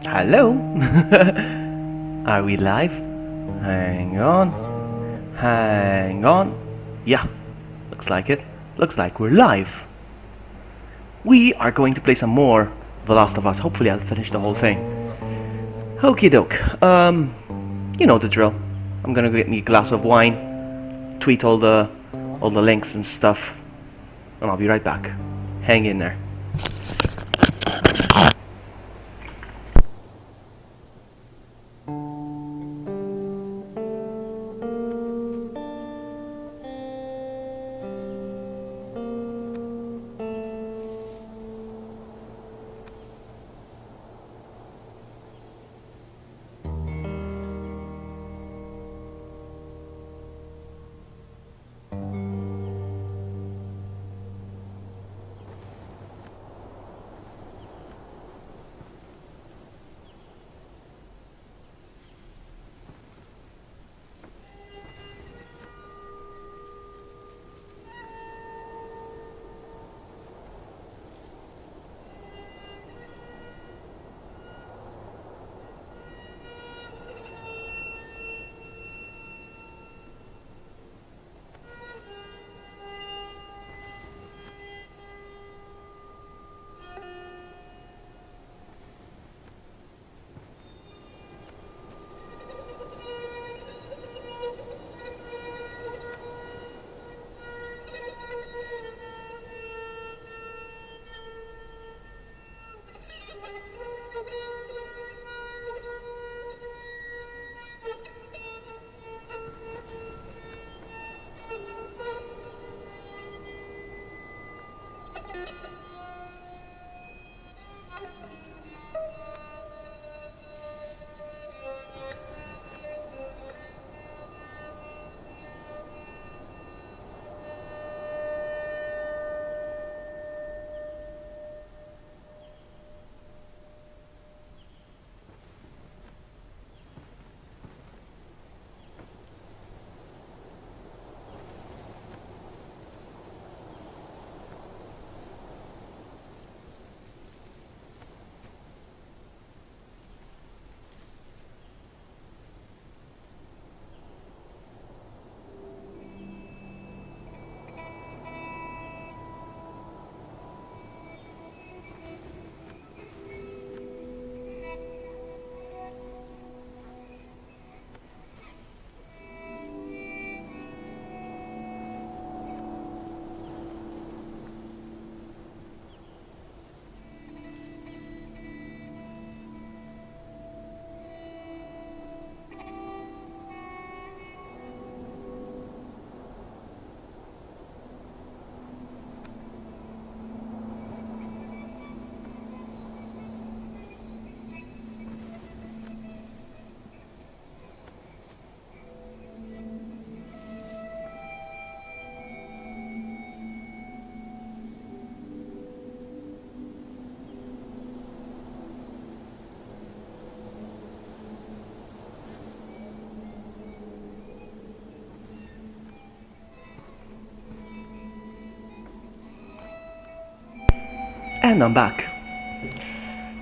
Hello? Are we live? Hang on. Hang on. Yeah, looks like it. Looks like we're live. We are going to play some more The Last of Us. Hopefully I'll finish the whole thing. Okie doke. You know the drill. I'm gonna go get me a glass of wine, tweet all the links and stuff, and I'll be right back. Hang in there. And I'm back.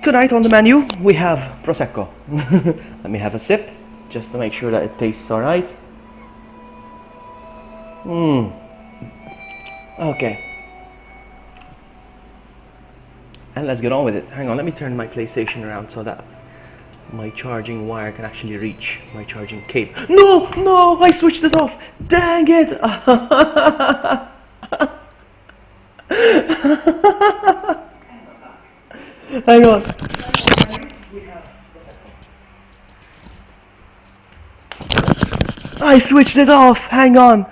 Tonight on the menu we have Prosecco. Let me have a sip, just to make sure that it tastes alright. Okay. And let's get on with it. Hang on, let me turn my PlayStation around so that my charging wire can actually reach my charging cable. No! No! I switched it off! Dang it! Hang on. I switched it off. Hang on.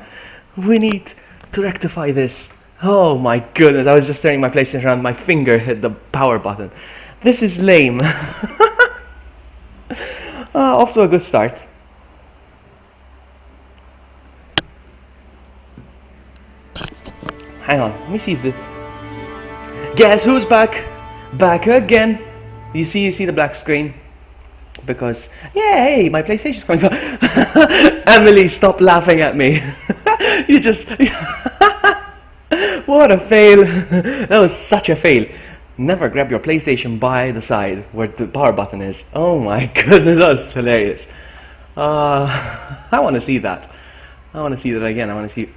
We need to rectify this. Oh my goodness. I was just turning my PlayStation around. My finger hit the power button. This is lame. Off to a good start. Hang on. Let me see if the... Guess who's back? Back again. You see the black screen? Because, yeah, hey, my PlayStation's coming back. Emily, stop laughing at me. You just... What a fail. That was such a fail. Never grab your PlayStation by the side where the power button is. Oh my goodness, that was hilarious. I want to see that. I want to see that again. I want to see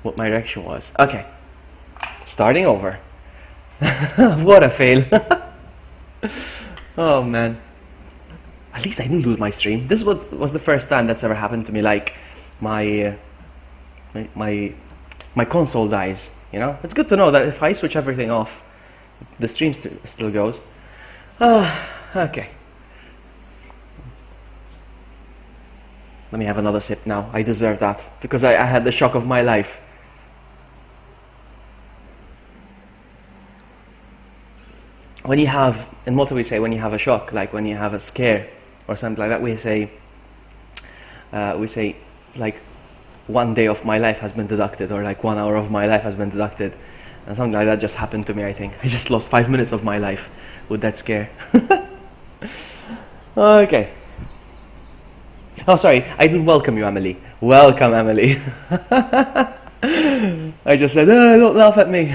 what my reaction was. Okay, starting over. What a fail. Oh man. At least I didn't lose my stream. This was the first time that's ever happened to me. Like my console dies. You know, it's good to know that if I switch everything off, the stream still goes. Okay. Let me have another sip now. I deserve that because I had the shock of my life. When you have, in Malta we say when you have a shock, like when you have a scare or something like that, we say like 1 day of my life has been deducted, or like 1 hour of my life has been deducted. And something like that just happened to me, I think. I just lost 5 minutes of my life with that scare. Okay. Oh, sorry, I didn't welcome you, Emily. Welcome, Emily. I just said, don't laugh at me.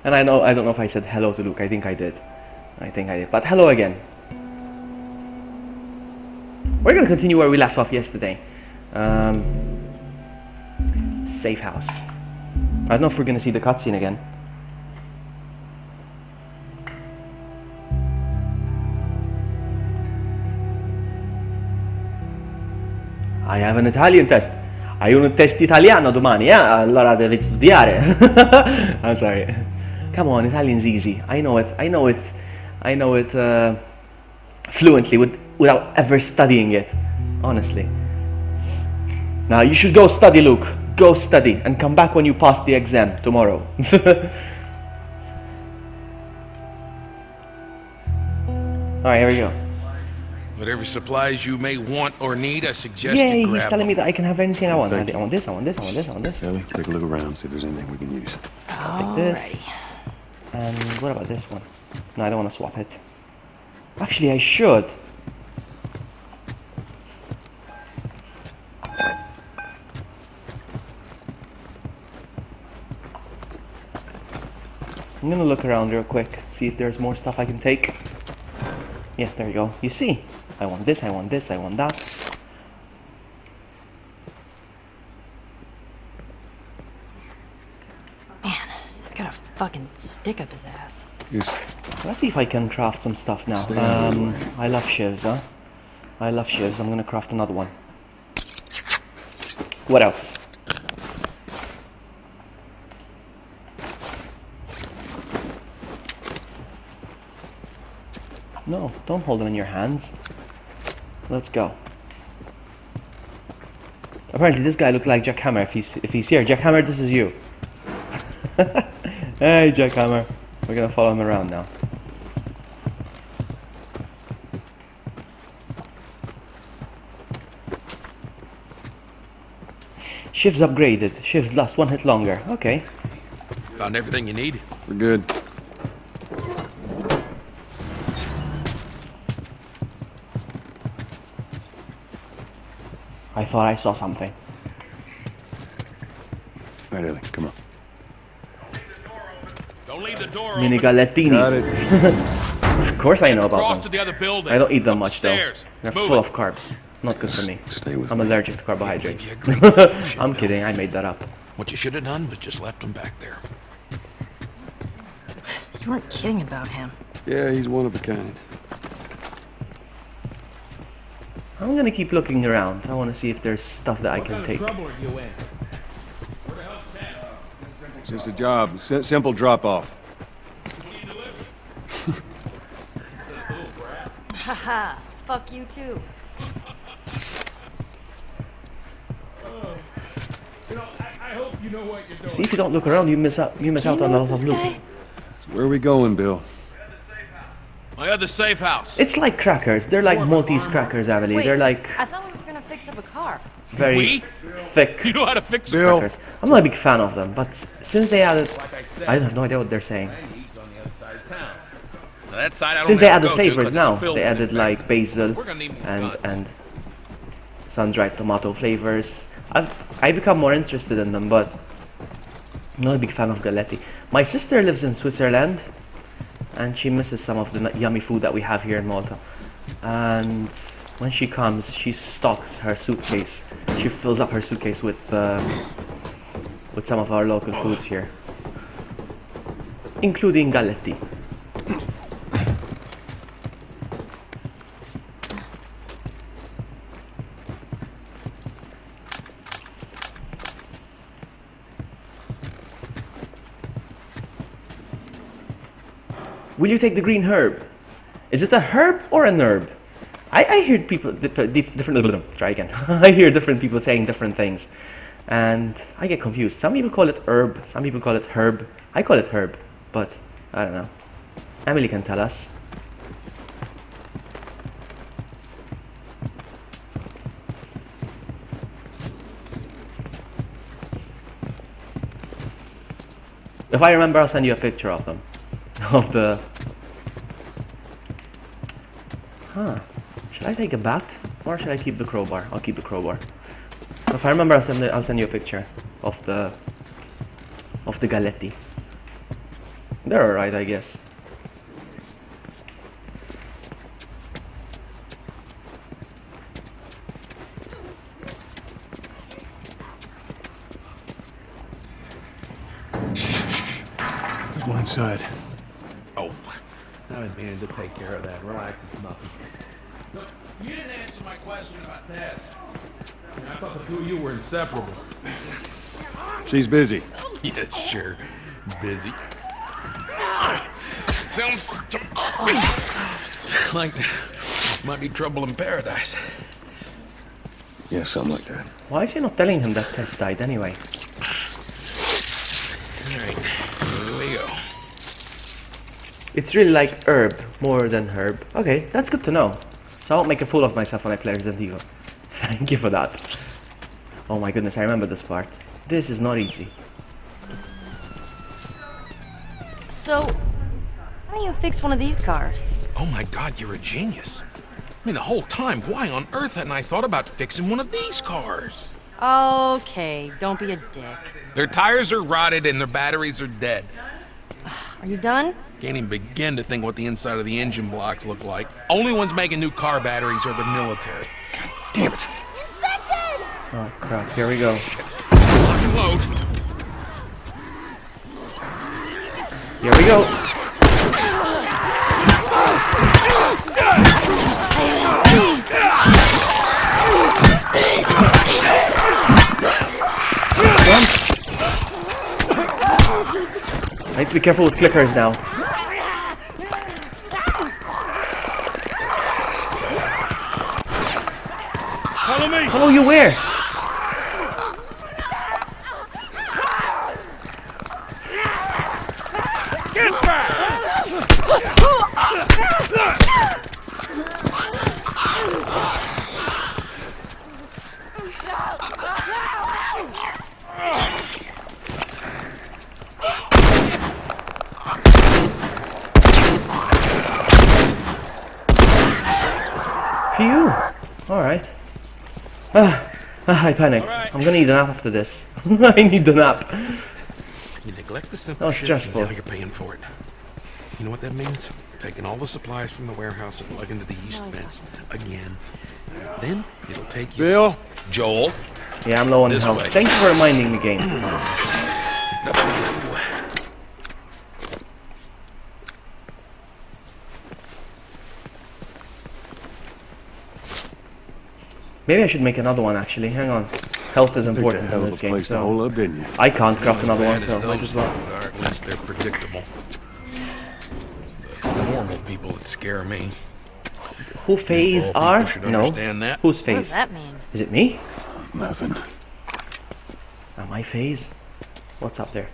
And I don't know if I said hello to Luke. I think I did. But hello again. We're going to continue where we left off yesterday. Safe house. I don't know if we're going to see the cutscene again. I have an Italian test. Hai un test italiano domani, eh? Allora devi studiare. I'm sorry. Come on, Italian's easy. I know it fluently without ever studying it. Honestly. Now you should go study, Luke. Go study and come back when you pass the exam tomorrow. Alright, here we go. Whatever supplies you may want or need, I suggest Yay, you grab he's telling me that I can have anything I want. I Thank you. want this, I want this, I want this, I want this. Ellie, take a look around, see if there's anything we can use. I'll take this. And what about this one? No, I don't want to swap it. Actually, I should. I'm gonna look around real quick, see if there's more stuff I can take. Yeah, there you go. You see, I want this, I want this, I want that. Man, he's got a fucking stick up his ass. Yes. Let's see if I can craft some stuff now. Stay out of the way. I love shivs, huh? I love shivs. I'm gonna craft another one. What else? No, don't hold them in your hands. Let's go. Apparently this guy looked like Jack Hammer if he's here. Jack Hammer, this is you. Hey, Jack Hammer. We're gonna follow him around now. Shiv's upgraded. Shiv's last 1 hit longer. Okay. Found everything you need? We're good. I thought I saw something. All right, Ellie, come on. Don't leave the door Mini open. gallettini. Got it. Of course I know Cross about to them. the other building. I don't eat them Up much the though. stairs. They're Move full it. of carbs. Not good for me. Stay with I'm me. allergic to carbohydrates. Give you a great option, I'm Bill. kidding, I made that up. What you should have done was just left him back there. You weren't kidding about him. Yeah, he's one of a kind. I'm gonna keep looking around. I wanna see if there's stuff that I can take. It's just a job. Simple drop-off. Haha, fuck you too. See, if you don't look around, you miss out on a lot of This loot. guy? So where are we going, Bill? My other safe house. It's like crackers. They're like Maltese crackers, Emily. Wait, They're like I thought we were gonna fix up a car. very We? thick You know how to fix it. Bill. crackers. I'm not a big fan of them, but since they added, I have no idea what they're saying. Now, that side I don't Since they ever added go to flavors 'cause it's now, filled they with added infection. like basil We're gonna need more guns. and sun-dried tomato flavors. I become more interested in them, but I'm not a big fan of Galletti. My sister lives in Switzerland, and she misses some of the yummy food that we have here in Malta. And when she comes, she stocks her suitcase. She fills up her suitcase with some of our local foods here, including galletti. Will you take the green herb? Is it a herb or an herb? I hear people different. Try again. I hear different people saying different things, and I get confused. Some people call it herb. Some people call it herb. I call it herb, but I don't know. Emily can tell us. If I remember, I'll send you a picture of them. Of the... Huh. Should I take a bat? Or should I keep the crowbar? I'll keep the crowbar. If I remember, I'll send you a picture of the galletti. They're alright, I guess. Go inside. Oh, I've been meaning to take care of that. Relax, it's nothing. Look, you didn't answer my question about Tess. I thought the two of you were inseparable. She's busy. Yeah, sure. Busy. Sounds to like might be trouble in paradise. Yeah, something like that. Why is she not telling him that Tess died anyway? Alright, here we go. It's really like herb more than herb. Okay, that's good to know. So I won't make a fool of myself when I play Resident Evil. Thank you for that. Oh my goodness, I remember this part. This is not easy. So, how do you fix one of these cars? Oh my god, you're a genius. I mean, the whole time, why on earth hadn't I thought about fixing one of these cars? Okay, don't be a dick. Their tires are rotted and their batteries are dead. Are you done? Can't even begin to think what the inside of the engine blocks look like. Only ones making new car batteries are the military. Damn it. Oh crap, here we go. Lock and load. Here we go. I have to be careful with clickers now. Follow me! Follow you where? Get back! Phew. Alright. I panicked. Alright. I'm gonna need a nap after this. I need a nap. You neglect the simple Oh, shit, stressful. and now you're paying for it. You know what that means? Taking all the supplies from the warehouse and plugging into the east fence again. Then it'll take you... Bill? Joel. Yeah, I'm low on This health. way. Thank you for reminding me, game. Maybe I should make another one actually. Hang on. Health is important in this game, place to hole so up, didn't you? I can't craft another one, Bad so as might those as well. things are, at least they're predictable. The normal people that scare me. Who phase All are? people should No. understand that. Who's What phase? does that mean? Is it me? Nothing. Am I phase? What's up there?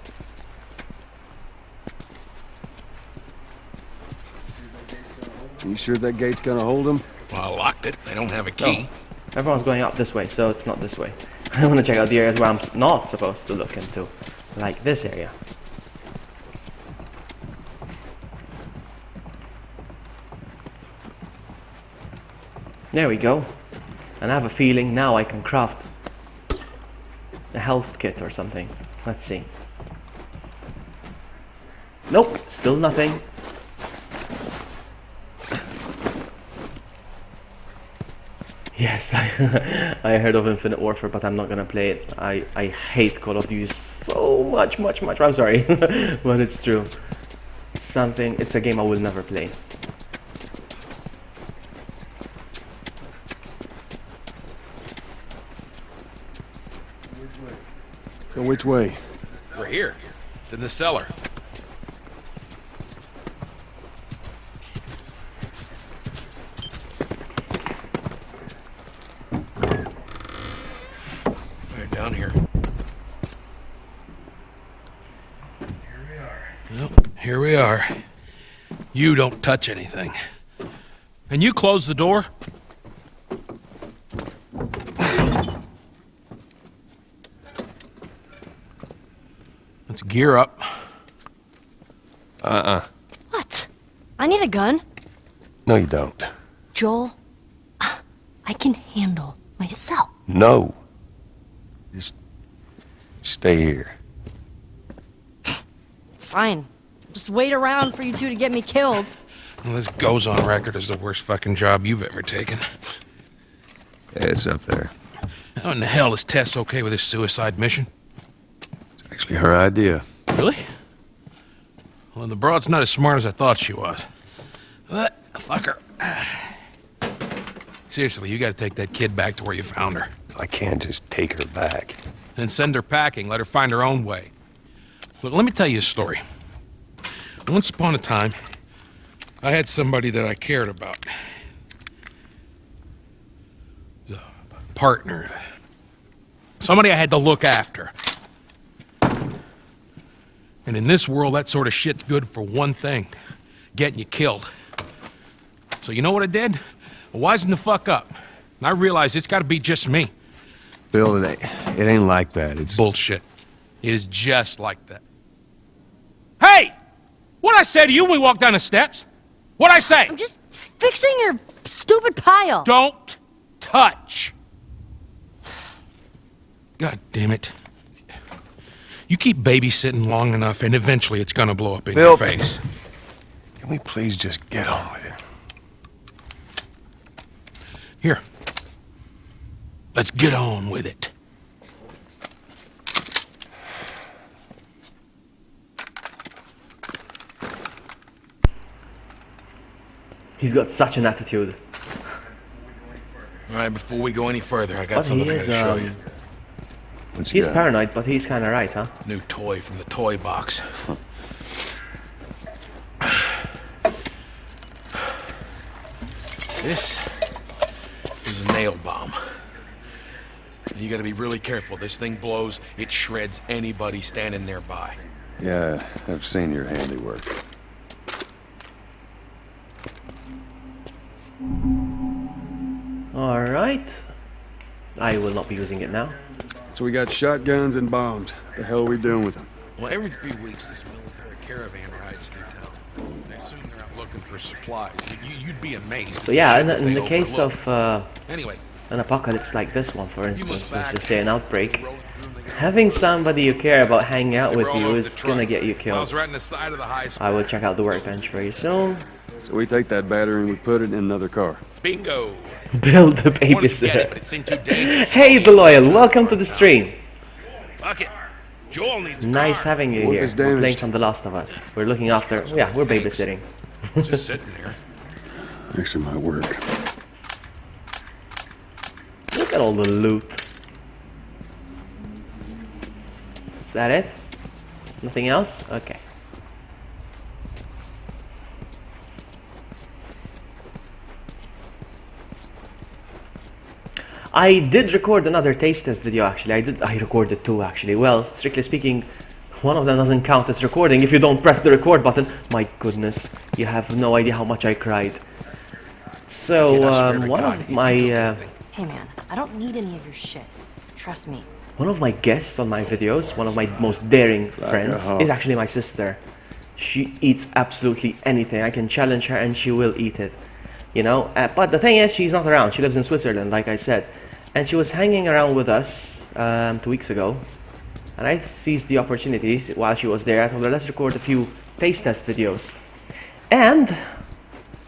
You sure that gate's gonna hold him? Well, I locked it. They don't have a key. Everyone's going up this way, so it's not this way. I want to check out the areas where I'm not supposed to look into. Like this area. There we go. And I have a feeling now I can craft a health kit or something. Let's see. Nope, still nothing. Yes, I heard of Infinite Warfare, but I'm not gonna play it. I hate Call of Duty so much. I'm sorry, but it's true. It's a game I will never play. So which way? We're here. It's in the cellar. Right down here. Well, here we are. You don't touch anything. And you close the door? Let's gear up. What? I need a gun. No, you don't. Joel, I can handle myself. No. Just stay here. It's fine. Just wait around for you two to get me killed. Well, this goes on record as the worst fucking job you've ever taken. It's up there. How in the hell is Tess okay with this suicide mission? It's actually her idea. Really? Well, the broad's not as smart as I thought she was. But, fuck her. Seriously, you gotta take that kid back to where you found her. I can't just take her back. Then send her packing, let her find her own way. Look, let me tell you a story. Once upon a time, I had somebody that I cared about. A partner. Somebody I had to look after. And in this world, that sort of shit's good for one thing. Getting you killed. So you know what I did? I wisened the fuck up. And I realized it's gotta be just me. Bill, it ain't like that. It's Bullshit. It is just like that. Hey! What'd I say to you when we walked down the steps? What'd I say? I'm just fixing your stupid pile. Don't touch. God damn it. You keep babysitting long enough and eventually it's gonna blow up in Bill. your face. Can we please just get on with it? Here. Let's get on with it. He's got such an attitude. All right, before we go any further, I got But something he I is, gotta show you. What you he's got? paranoid, but he's kinda right, huh? New toy from the toy box. This is a nail bomb. You gotta be really careful. This thing blows, it shreds anybody standing nearby. Yeah, I've seen your handiwork. Alright. I will not be using it now. So we got shotguns and bombs. The hell are we doing with them? Well, every 3 weeks, this military caravan rides through town. I assume they're out looking for supplies. You'd be amazed. So yeah, at the in shit the that case they overlook. of Anyway, an apocalypse like this one, for instance, let's back. just say an outbreak, having somebody you care about hanging out they with were all you over is the gonna trunk. get you I was killed. right in the side of the high school. I will check out the workbench very soon. So we take that battery and we put it in another car. Bingo. Build the I wanted to get it, but babysitter. it seemed too dangerous. Hey, the loyal, welcome to the stream. Fuck it. Joel needs a Nice car. having you What here. is We're playing damaged? some The Last of Us. We're looking after. Yeah, we're babysitting. Just sitting there. Actually, might work. Look at all the loot. Is that it? Nothing else? Okay. I did record another taste test video actually. I recorded 2 actually. Well, strictly speaking, one of them doesn't count as recording if you don't press the record button. My goodness, you have no idea how much I cried. So, Kid, I swear to one God, of if you my do anything- Hey man, I don't need any of your shit. Trust me. One of my guests on my videos, one of my most daring friends, hawk. is actually my sister. She eats absolutely anything. I can challenge her and she will eat it. You know, but the thing is, she's not around. She lives in Switzerland, like I said. And she was hanging around with us 2 weeks ago. And I seized the opportunity while she was there. I told her, let's record a few taste test videos. And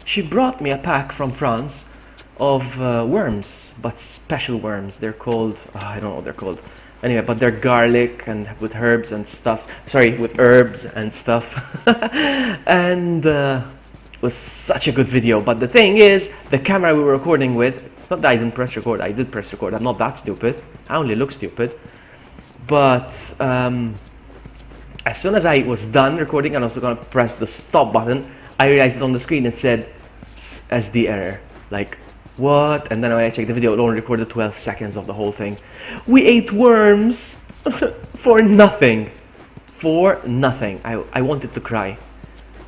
she brought me a pack from France of worms, but special worms. They're called, I don't know what they're called. Anyway, but they're garlic and with herbs and stuff. Sorry, with herbs and stuff. And it was such a good video. But the thing is, the camera we were recording with, it's not that I didn't press record. I did press record. I'm not that stupid. I only look stupid. But as soon as I was done recording and I was going to press the stop button, I realized that on the screen it said SD error. Like, what? And then when I checked the video, it only recorded 12 seconds of the whole thing. We ate worms for nothing. For nothing. I wanted to cry.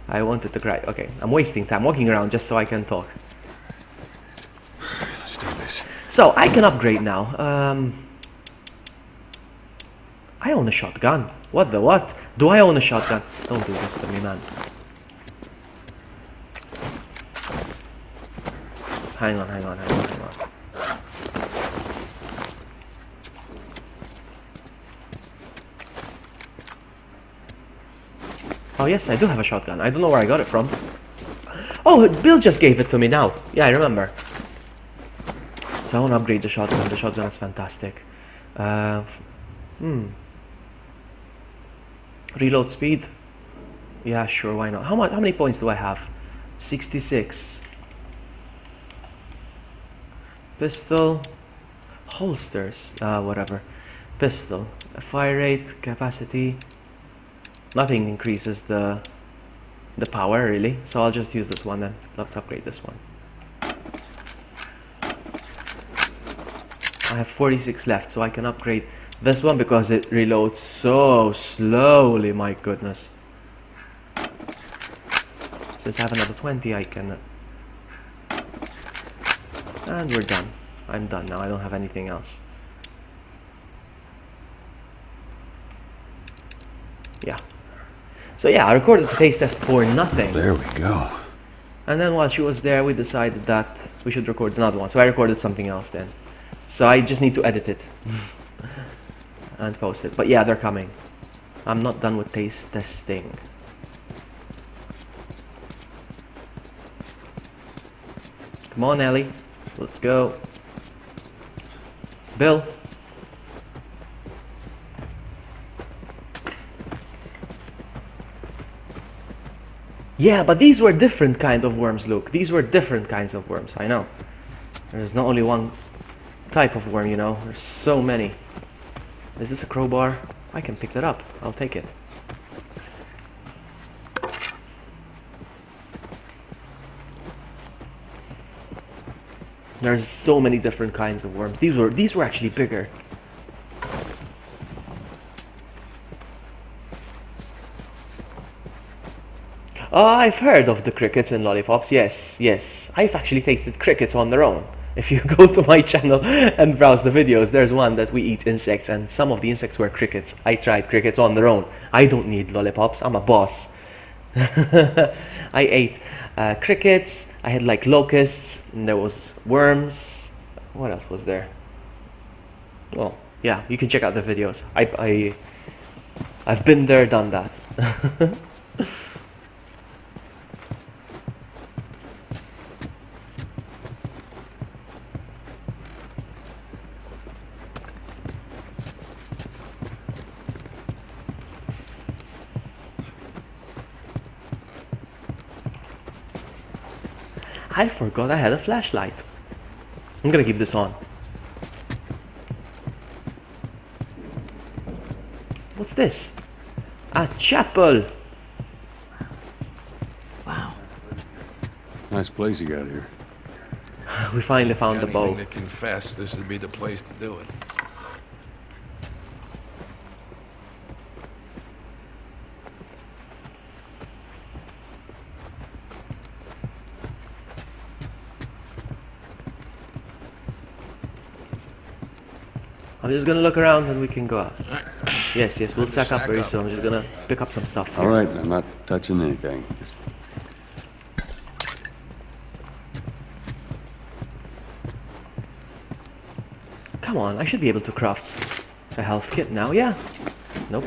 I wanted to cry. Okay, I'm wasting time walking around just so I can talk. Let's do this. So, I can upgrade now. I own a shotgun. What the what? Do I own a shotgun? Don't do this to me, man. Hang on. Oh yes, I do have a shotgun. I don't know where I got it from. Oh, Bill just gave it to me now. Yeah, I remember. So I want to upgrade the shotgun. The shotgun is fantastic. Reload speed. Yeah, sure, why not? How many points do I have? 66. Pistol. Holsters. Whatever. Pistol. Fire rate, capacity. Nothing increases the power really. So I'll just use this one then. Let's upgrade this one. I have 46 left, so I can upgrade this one because it reloads so slowly, my goodness. Since I have another 20, I can... And we're done. I'm done now, I don't have anything else. Yeah. So yeah, I recorded the taste test for nothing. There we go. And then while she was there, we decided that we should record another one. So I recorded something else then. So I just need to edit it. And post it. But yeah, they're coming. I'm not done with taste testing. Come on, Ellie. Let's go. Bill. Yeah, but these were different kind of worms, Luke. These were different kinds of worms, I know. There's not only one type of worm, you know. There's so many. Is this a crowbar? I can pick that up. I'll take it. There's so many different kinds of worms. These were actually bigger. Oh, I've heard of the crickets and lollipops. Yes, yes. I've actually tasted crickets on their own. If you go to my channel and browse the videos, there's one that we eat insects, and some of the insects were crickets. I tried crickets on their own. I don't need lollipops. I'm a boss. I ate crickets. I had like locusts, and there was worms. What else was there? Well, yeah, you can check out the videos. I've been there, done that. I forgot I had a flashlight. I'm gonna keep this on. What's this? A chapel. Wow. Nice place you got here. We finally found the bow. To confess, this would be the place to do it. I'm just gonna look around and we can go out. Yes, yes, we'll sack up very soon. I'm just gonna pick up some stuff here. All right, I'm not touching anything. Just... Come on, I should be able to craft a health kit now, yeah? Nope.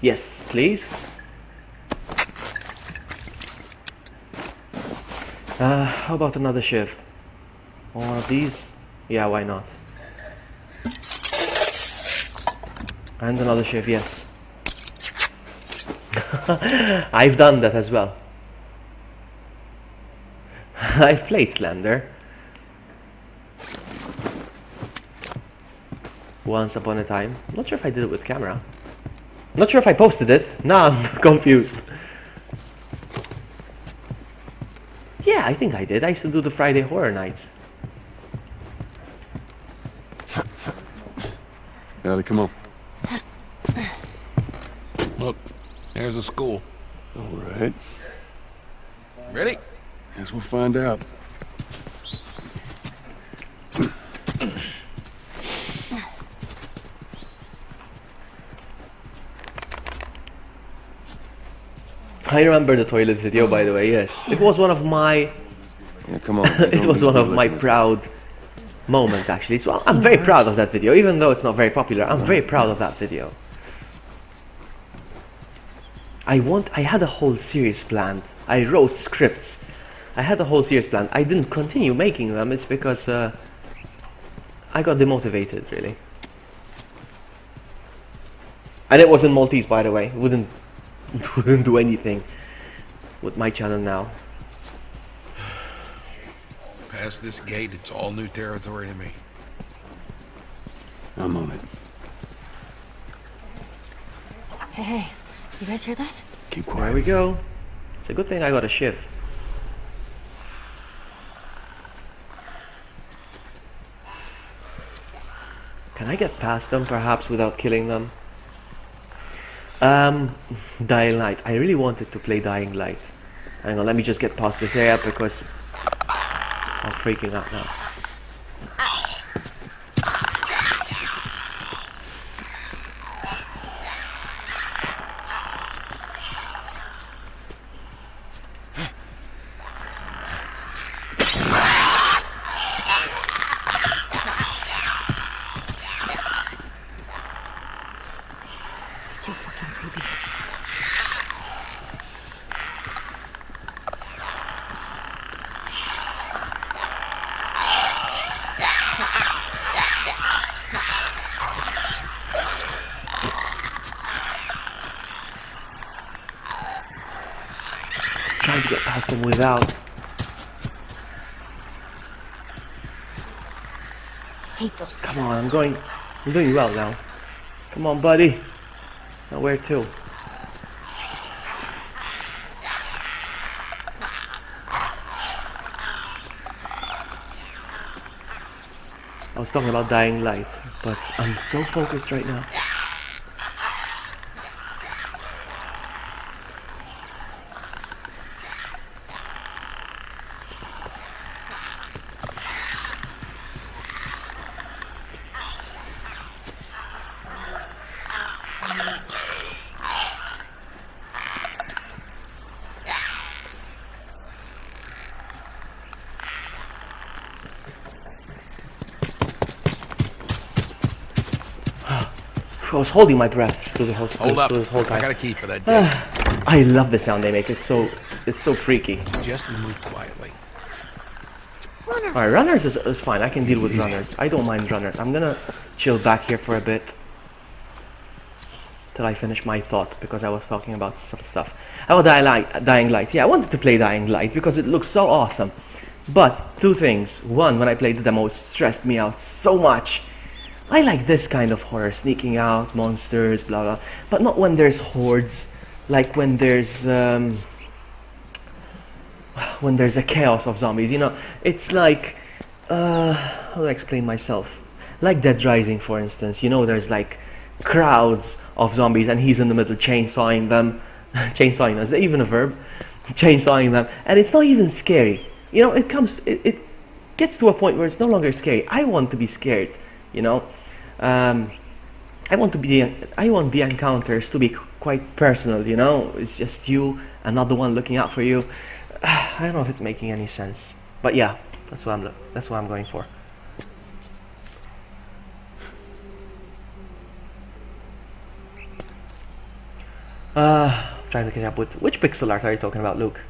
Yes, please. How about another shiv? One of these? Yeah, why not? And another shiv, yes. I've done that as well. I've played Slender. Once upon a time. I'm not sure if I did it with camera. I'm not sure if I posted it. Nah, I'm confused. Yeah, I think I did. I used to do the Friday Horror Nights. Ellie, come on. Look, there's a school. All right. Ready? Guess we'll find out. I remember the toilet video, by the way, yes. It was one of my... Yeah, come on. it was one of my proud moments, actually. So I'm very proud of that video, even though it's not very popular. I'm very proud of that video. I had a whole series planned. I wrote scripts. I had a whole series planned. I didn't continue making them. It's because I got demotivated, really. And it was in Maltese, by the way. Wouldn't do anything with my channel now. Past this gate, it's all new territory to me. I'm on it. Hey, you guys hear that? Keep There quiet. we go. It's a good thing I got a shiv. Can I get past them, perhaps, without killing them? Dying Light. I really wanted to play Dying Light. Hang on, let me just get past this area because I'm freaking out now. Too fucking creepy. Trying to get past them without. Hate those Come things. on, I'm doing well now. Come on, buddy. Now where to? I was talking about Dying Light, but I'm so focused right now. I was holding my breath through the whole, Hold up. through this whole I got time. a key for that gate. I love the sound they make. It's so freaky. Just we move quietly. Alright, runners is fine. I can deal with runners. I don't mind runners. I'm gonna chill back here for a bit till I finish my thought because I was talking about some stuff. About Dying Light. Yeah, I wanted to play Dying Light because it looks so awesome. But two things. One, when I played the demo, it stressed me out so much. I like this kind of horror, sneaking out, monsters, blah blah. But not when there's hordes. Like when there's a chaos of zombies, you know. It's like how do I explain myself? Like Dead Rising, for instance. You know, there's like crowds of zombies and he's in the middle chainsawing them. Chainsawing, is that even a verb? Chainsawing them, and it's not even scary. You know, it gets to a point where it's no longer scary. I want to be scared, you know. I want the encounters to be quite personal, you know. It's just you, another one looking out for you. I don't know if it's making any sense, but yeah, that's what I'm going for. Trying to catch up with which pixel art are you talking about, Luke?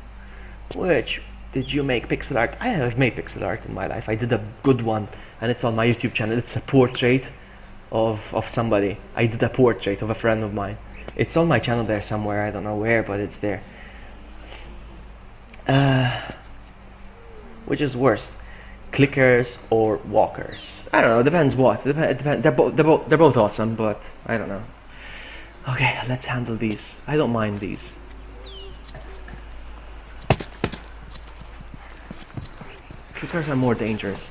Which did you make pixel art? I have made pixel art in my life. I did a good one, and it's on my YouTube channel. It's a portrait of somebody. I did a portrait of a friend of mine. It's on my channel there somewhere. I don't know where, but it's there. Which is worse, clickers or walkers? I don't know. Depends what. They're both awesome, but I don't know. Okay, let's handle these. I don't mind these. Clickers are more dangerous.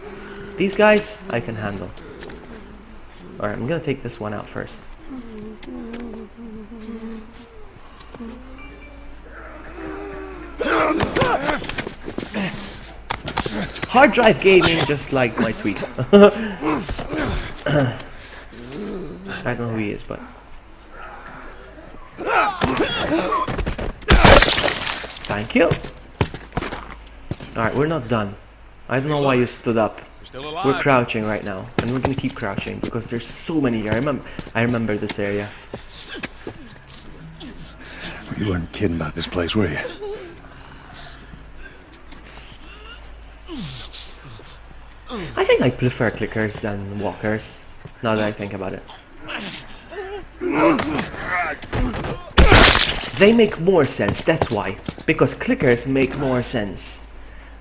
These guys I can handle. Alright, I'm gonna take this one out first. Hard drive gaming, just like my tweet. I don't know who he is, but thank you. Alright, we're not done. I don't know why you stood up. Still alive. We're crouching right now, and we're gonna keep crouching because there's so many here. I remember this area. You weren't kidding about this place, were you? I think I prefer clickers than walkers, now that I think about it. They make more sense, that's why. Because clickers make more sense.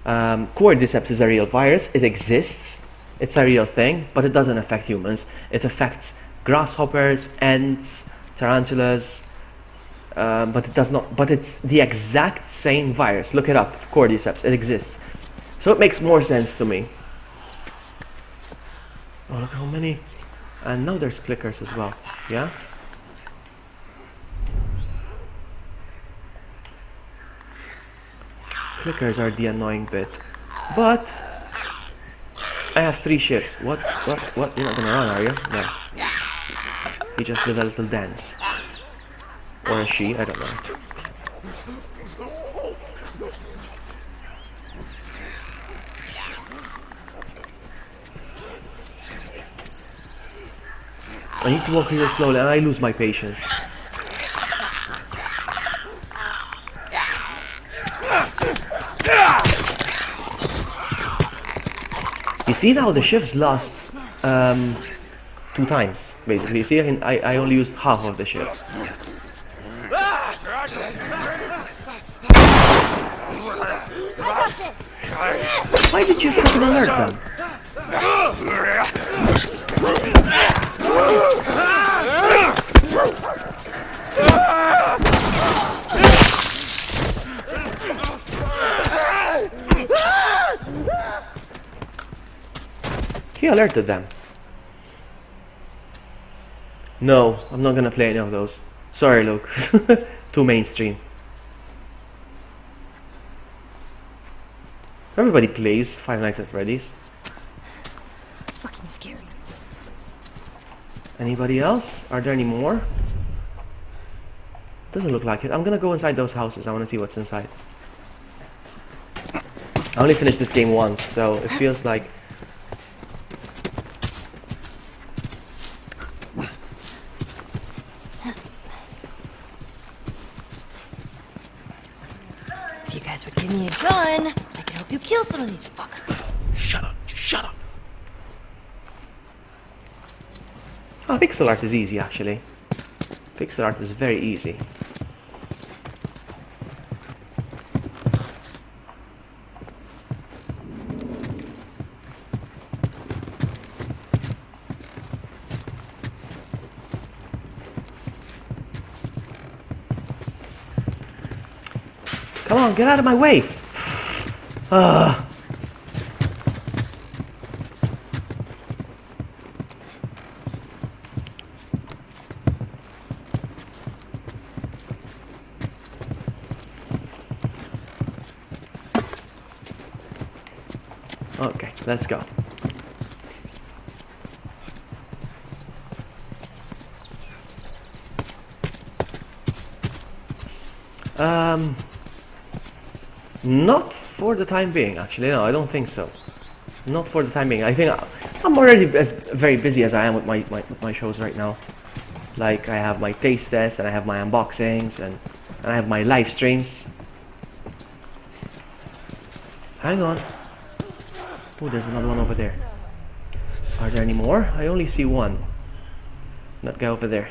Cordyceps is a real virus, it exists, it's a real thing, but it doesn't affect humans. It affects grasshoppers, ants, tarantulas, but it does not. But it's the exact same virus. Look it up, Cordyceps, it exists. So it makes more sense to me. Oh, look how many. And now there's clickers as well, yeah? Clickers are the annoying bit. But I have 3 ships. What? You're not gonna run, are you? No. He just did a little dance. Or a she, I don't know. I need to walk real slowly and I lose my patience. You see now the shifts last 2 times, basically. You see, I only used half of the shift. Why did you freaking alert them? He alerted them. No, I'm not gonna play any of those. Sorry, Luke. Too mainstream. Everybody plays Five Nights at Freddy's. Fucking scary. Anybody else? Are there any more? Doesn't look like it. I'm gonna go inside those houses. I wanna see what's inside. I only finished this game once, so it feels like... If you guys would give me a gun, I could help you kill some of these fuckers. Shut up. Shut up. Oh, pixel art is easy, actually. Pixel art is very easy. Come on, get out of my way! Okay, let's go. Not for the time being, actually. No, I don't think so. Not for the time being. I think I'm already very busy as I am with my shows right now. Like, I have my taste tests, and I have my unboxings, and I have my live streams. Hang on. Oh, there's another one over there. Are there any more? I only see one. That guy over there.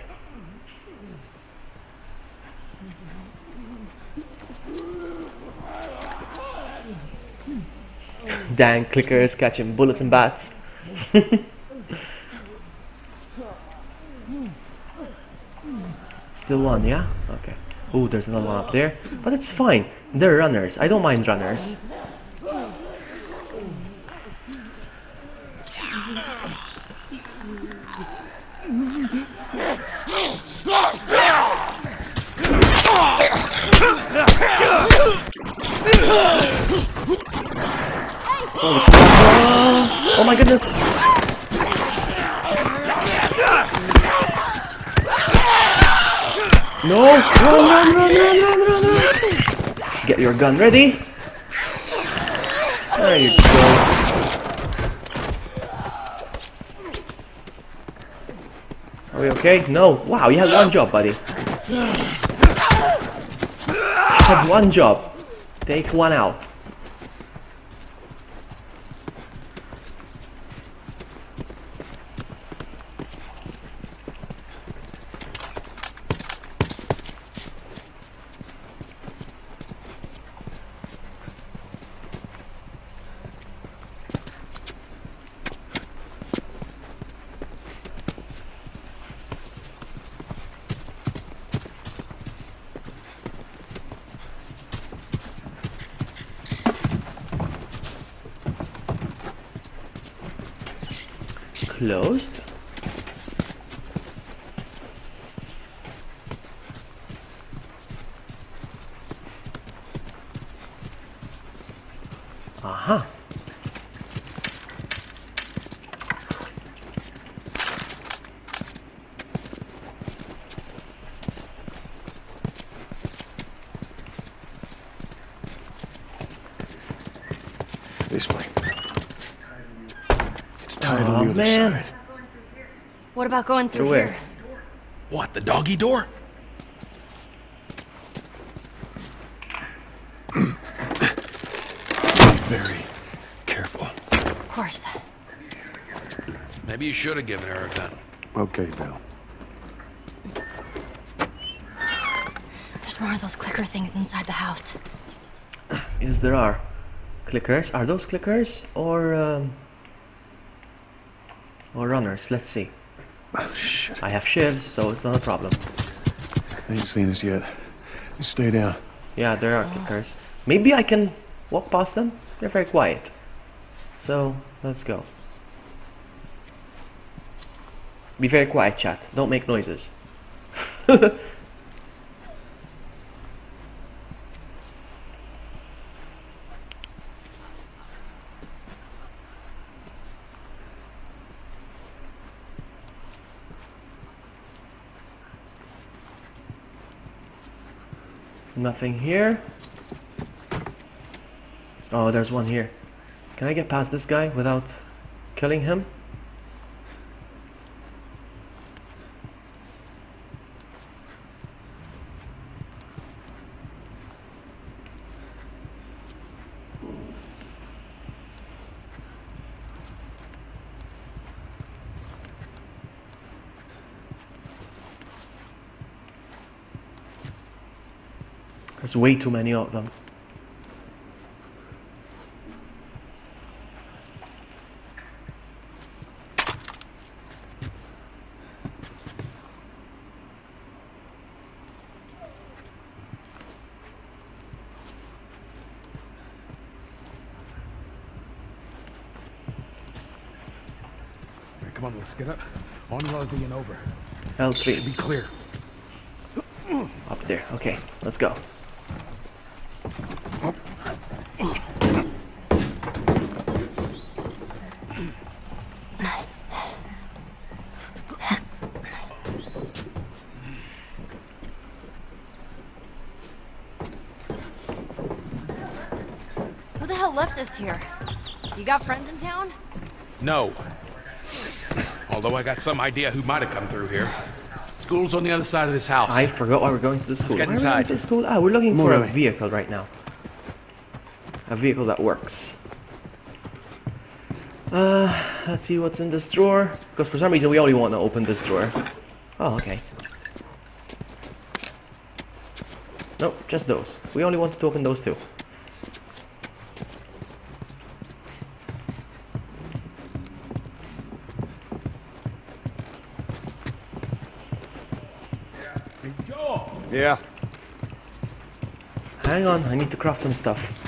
Dang, clickers catching bullets and bats. Still one, yeah? Okay. Oh, there's another one up there. But it's fine. They're runners. I don't mind runners. Oh my goodness! No! Run! Get your gun ready. There you go. Are we okay? No. Wow, you had one job, buddy. You had one job. Take one out. Closed. Aha. This way. It's tied on the other man. side. What about going through Through where? here? What, the doggy door? Very careful. Of course. Maybe you should have given her a gun. Okay, Bill. There's more of those clicker things inside the house. Yes, there are. Clickers. Are those clickers or runners? Let's see. Oh, shit. I have shivs, so it's not a problem. They ain't seen us yet. Just stay down. Yeah, there are clickers. Maybe I can walk past them. They're very quiet. So let's go. Be very quiet, chat. Don't make noises. Nothing here. Oh, there's one here. Can I get past this guy without killing him? There's way too many of them. Right, come on, let's get up. On Leslie and over. L3. Be clear. Up there. Okay, let's go. Who the hell left this here? You got friends in town? No. Although I got some idea who might have come through here. School's on the other side of this house. I forgot why we're going to the school. get Why are we going inside. to the school? Ah, we're looking for a Really? vehicle right now. A vehicle that works. Let's see what's in this drawer. Because for some reason we only want to open this drawer. Oh, okay. Nope, just those. We only wanted to open those two. Yeah. Hang on, I need to craft some stuff.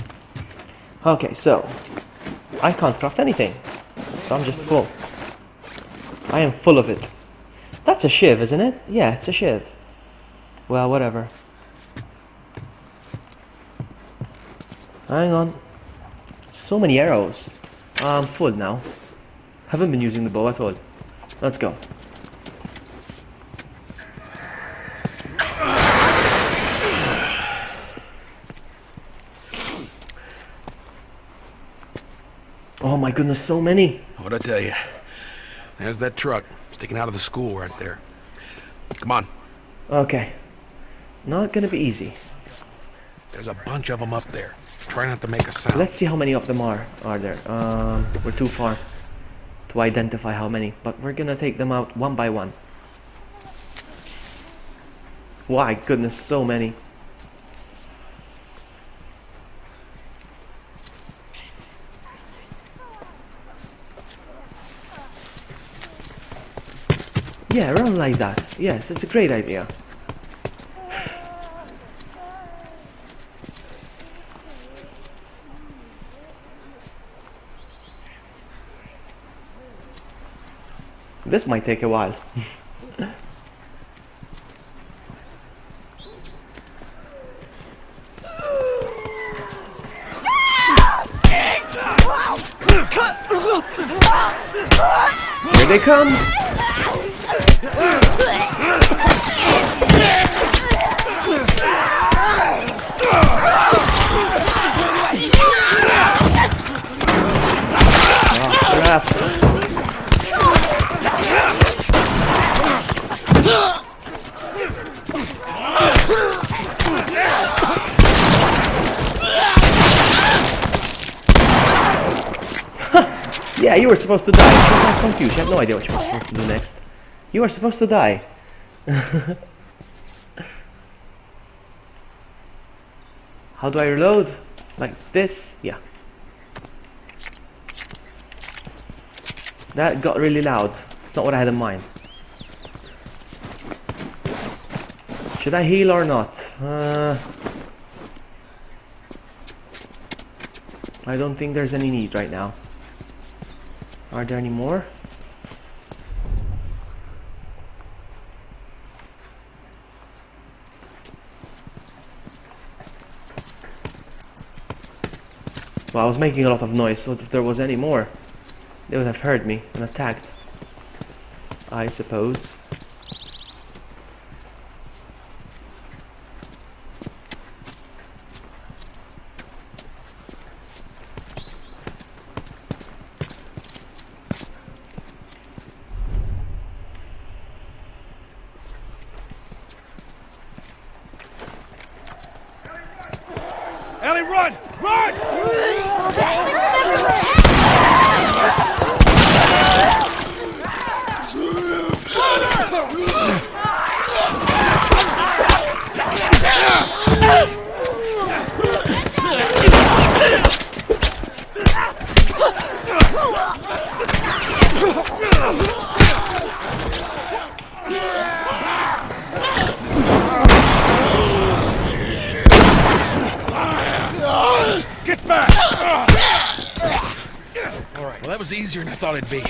Okay, so I can't craft anything. So I'm just full. I am full of it. That's a shiv, isn't it? Yeah, it's a shiv. Well, whatever. Hang on. So many arrows. I'm full now. Haven't been using the bow at all. Let's go. Oh my goodness, so many. What'd I tell you? There's that truck sticking out of the school right there. Come on. Okay. Not gonna be easy. There's a bunch of them up there. Try not to make a sound. Let's see how many of them are there. We're too far to identify how many, but we're gonna take them out one by one. My goodness, so many. Yeah, run like that. Yes, it's a great idea. This might take a while. Here they come! Oh, crap. Yeah, you were supposed to die. She's not confused. You have no idea what you were supposed to do next. You were supposed to die. How do I reload? Like this? Yeah. That got really loud. It's not what I had in mind. Should I heal or not? I don't think there's any need right now. Are there any more? Well, I was making a lot of noise, so if there was any more, they would have heard me and attacked, I suppose. Ellie, run! Run! Get back! All right, well, that was easier than I thought it'd be.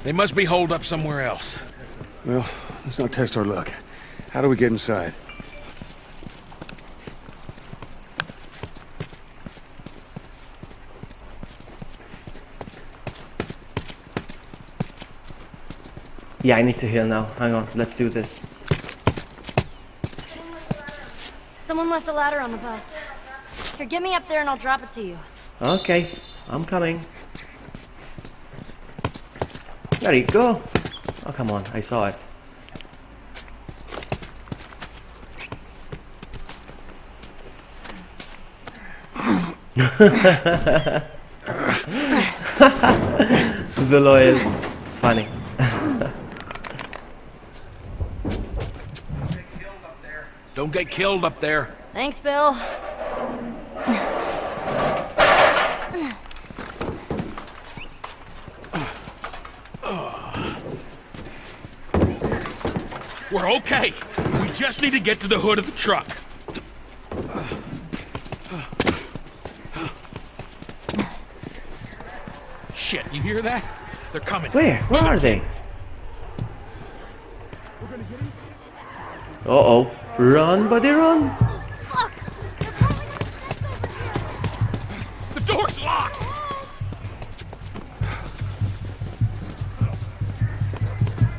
They must be holed up somewhere else. Well, let's not test our luck. How do we get inside? Yeah, I need to heal now. Hang on, let's do this. Someone left a ladder on the bus. Here, get me up there and I'll drop it to you. Okay, I'm coming. There you go. Oh, come on, I saw it. The loyal. Funny. Don't get killed up there. Thanks, Bill. We're okay. We just need to get to the hood of the truck. Shit, you hear that? They're coming. Where? Where are they? Uh-oh. Run, buddy, run. Fuck! The door's locked.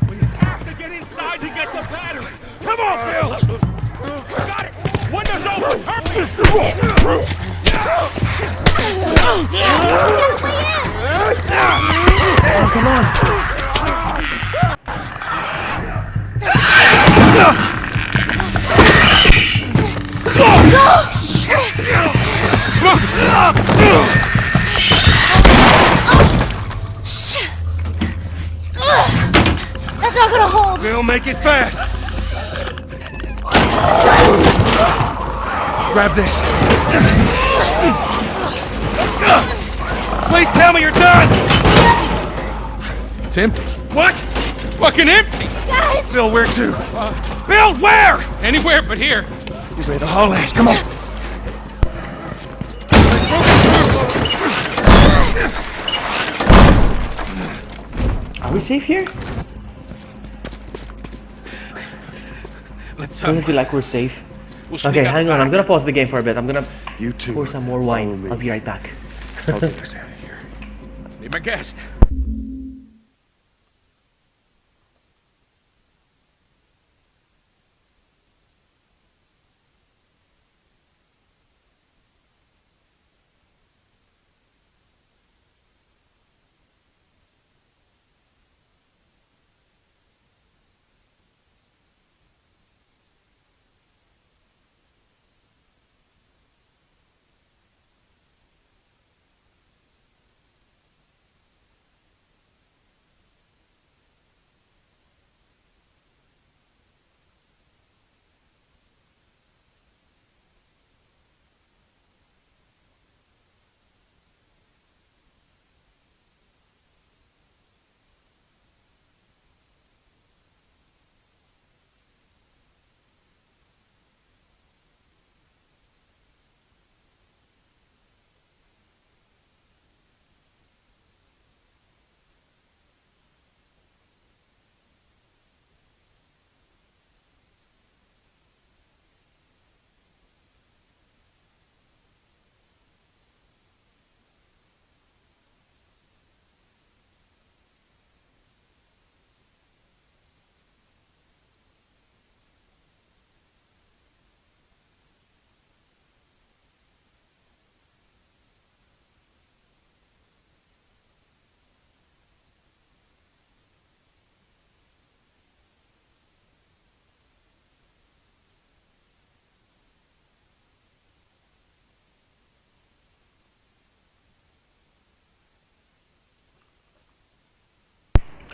We have to get inside to get the battery. Come on, Bill. Got it. Window's open. Hurry. Oh, come on. That's not gonna hold. Bill, make it fast! Grab this. Please tell me you're done! It's empty. What? Fucking empty. Guys! Bill, where to? Bill, where? Anywhere but here. You better haul ass, come on. Are we safe here? Let's Doesn't feel like we're safe. We'll sneak Okay, out hang the on. I'm back. gonna pause the game for a bit. I'm gonna You two. pour some more follow wine. me. I'll be right back. I'll get us out of here. Be my guest.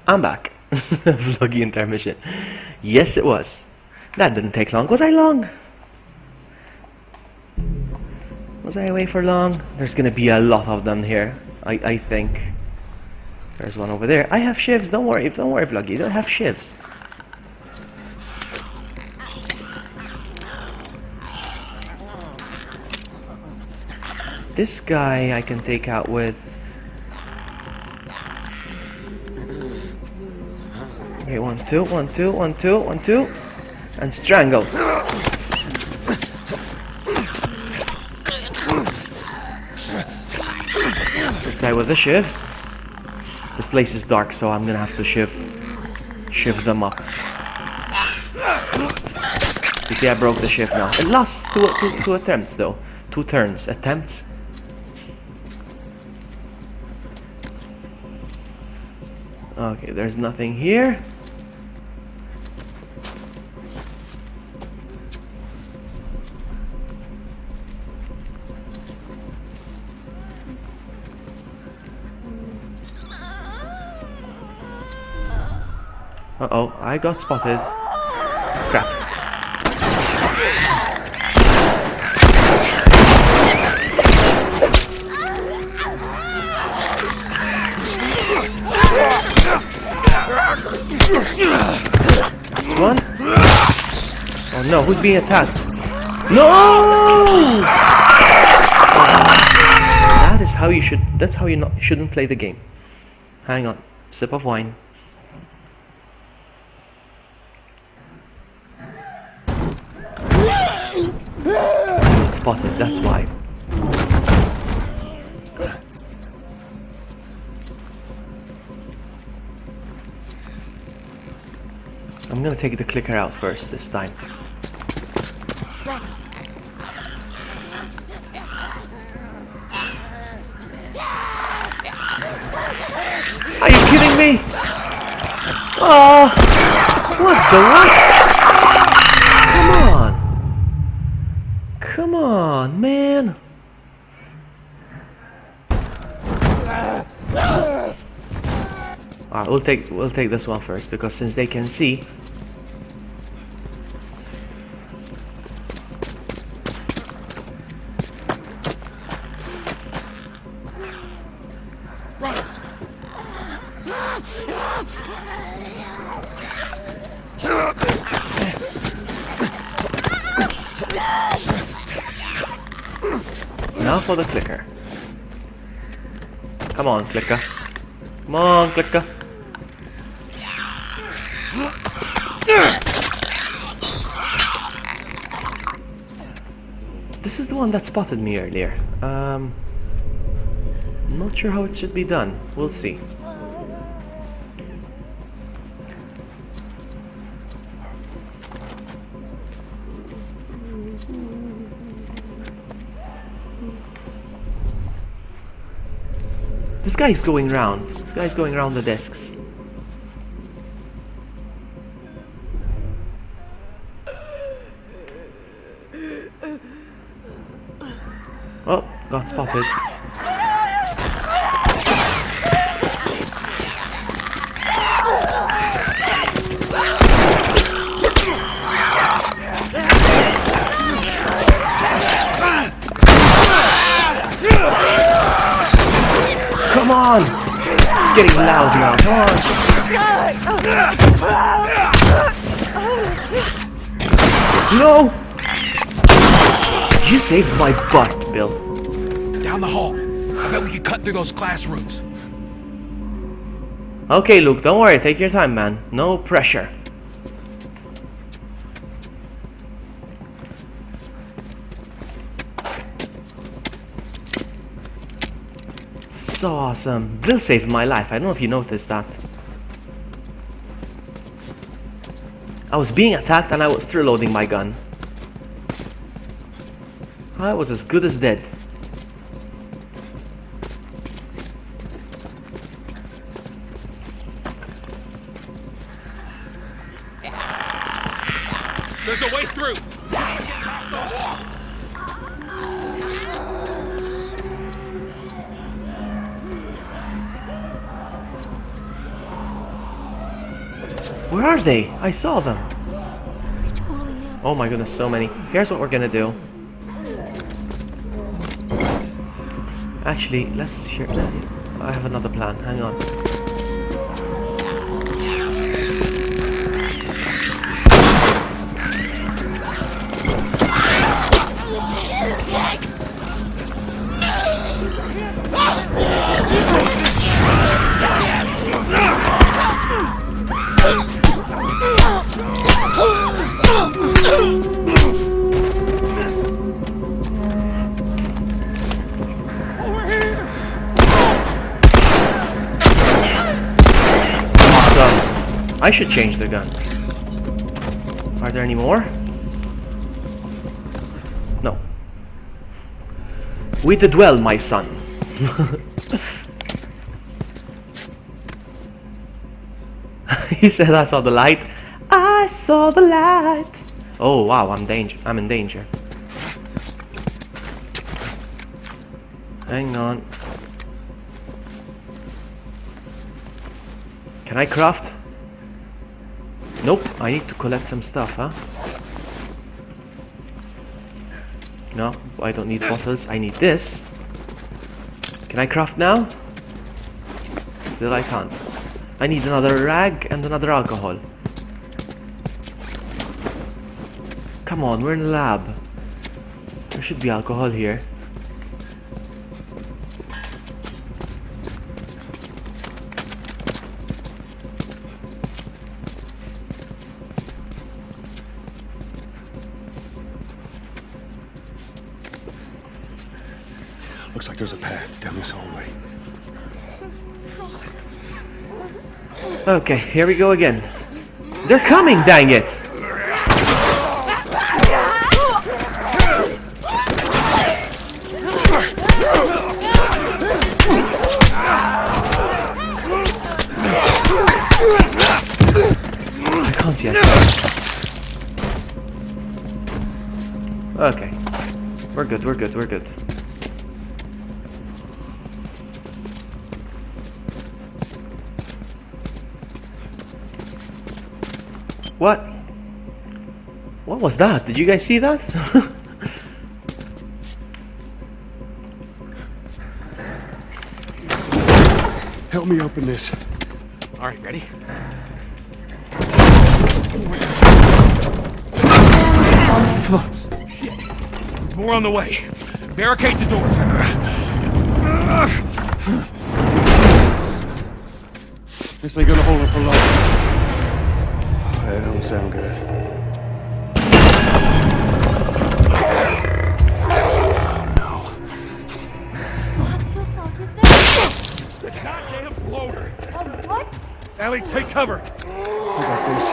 I'm back. Vloggy intermission. Yes, it was. That didn't take long. Was I long? Was I away for long? There's gonna be a lot of them here. I think. There's one over there. I have shivs. Don't worry, Vloggy. You don't have shivs. This guy I can take out with. Okay, 1, 2, 1, 2, 1, 2, 1, 2, and strangle. This guy with the shiv. This place is dark, so I'm gonna have to shiv them up. You see, I broke the shiv now. It lasts two attempts though. 2 turns. Attempts. Okay, there's nothing here. Uh-oh, I got spotted. Crap. That's one. Oh no, who's being attacked? No! That is how you should. That's how you shouldn't play the game. Hang on. Sip of wine. It's spotted, that's why. I'm gonna take the clicker out first this time. Are you kidding me? Oh, what the what? Come on. Come on, man. Alright, we'll take this one first because since they can see. Now for the clicker. Come on, clicker. Come on, clicker. This is the one that spotted me earlier. Not sure how it should be done. We'll see. This guy's going round. This guy's going around the desks. Oh, got spotted. Come on! It's getting loud now. Come on! No! You saved my butt, Bill. Down the hall. I bet we could cut through those classrooms. Okay, Luke, don't worry. Take your time, man. No pressure. So awesome. Bill saved my life. I don't know if you noticed that. I was being attacked and I was through loading my gun. I was as good as dead. There's a way through. Where are they? I saw them. I totally nailed Oh my goodness, so many. Here's what we're gonna do. Actually, let's hear. I have another plan. Hang on. I should change the gun. Are there any more? No. We did well, my son. He said I saw the light. I saw the light. Oh wow, I'm in danger. Hang on. Can I craft? Nope, I need to collect some stuff, huh? No, I don't need bottles. I need this. Can I craft now? Still I can't. I need another rag and another alcohol. Come on, we're in the lab. There should be alcohol here. Looks like there's a path down this hallway. Okay, here we go again. They're coming, dang it! I can't yet. Okay. We're good, we're good, we're good. What? What was that? Did you guys see that? Help me open this. All right, ready? Come on. More on the way. Barricade the door. This ain't gonna hold up for long. That don't sound good. The goddamn floater. What? Ellie, take cover. I got this.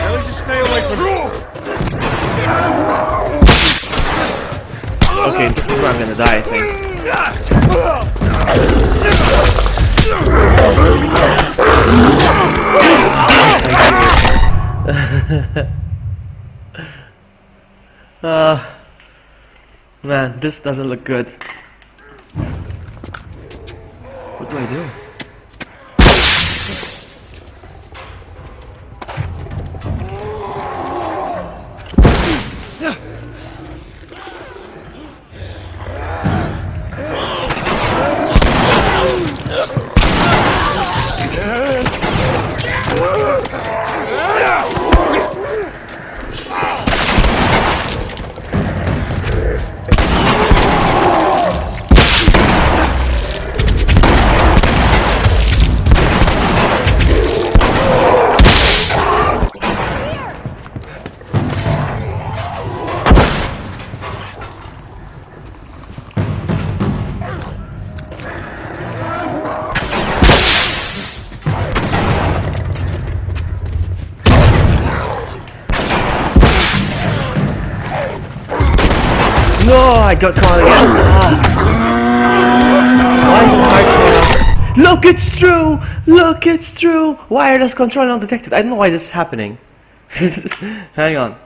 Ellie, just stay away from me. Okay, this is where I'm gonna die, I think. Man, this doesn't look good. What do I do? No, I got caught again. Why is it hard for us? Look, it's true! Look, it's true! Wireless control not detected. I don't know why this is happening. Hang on.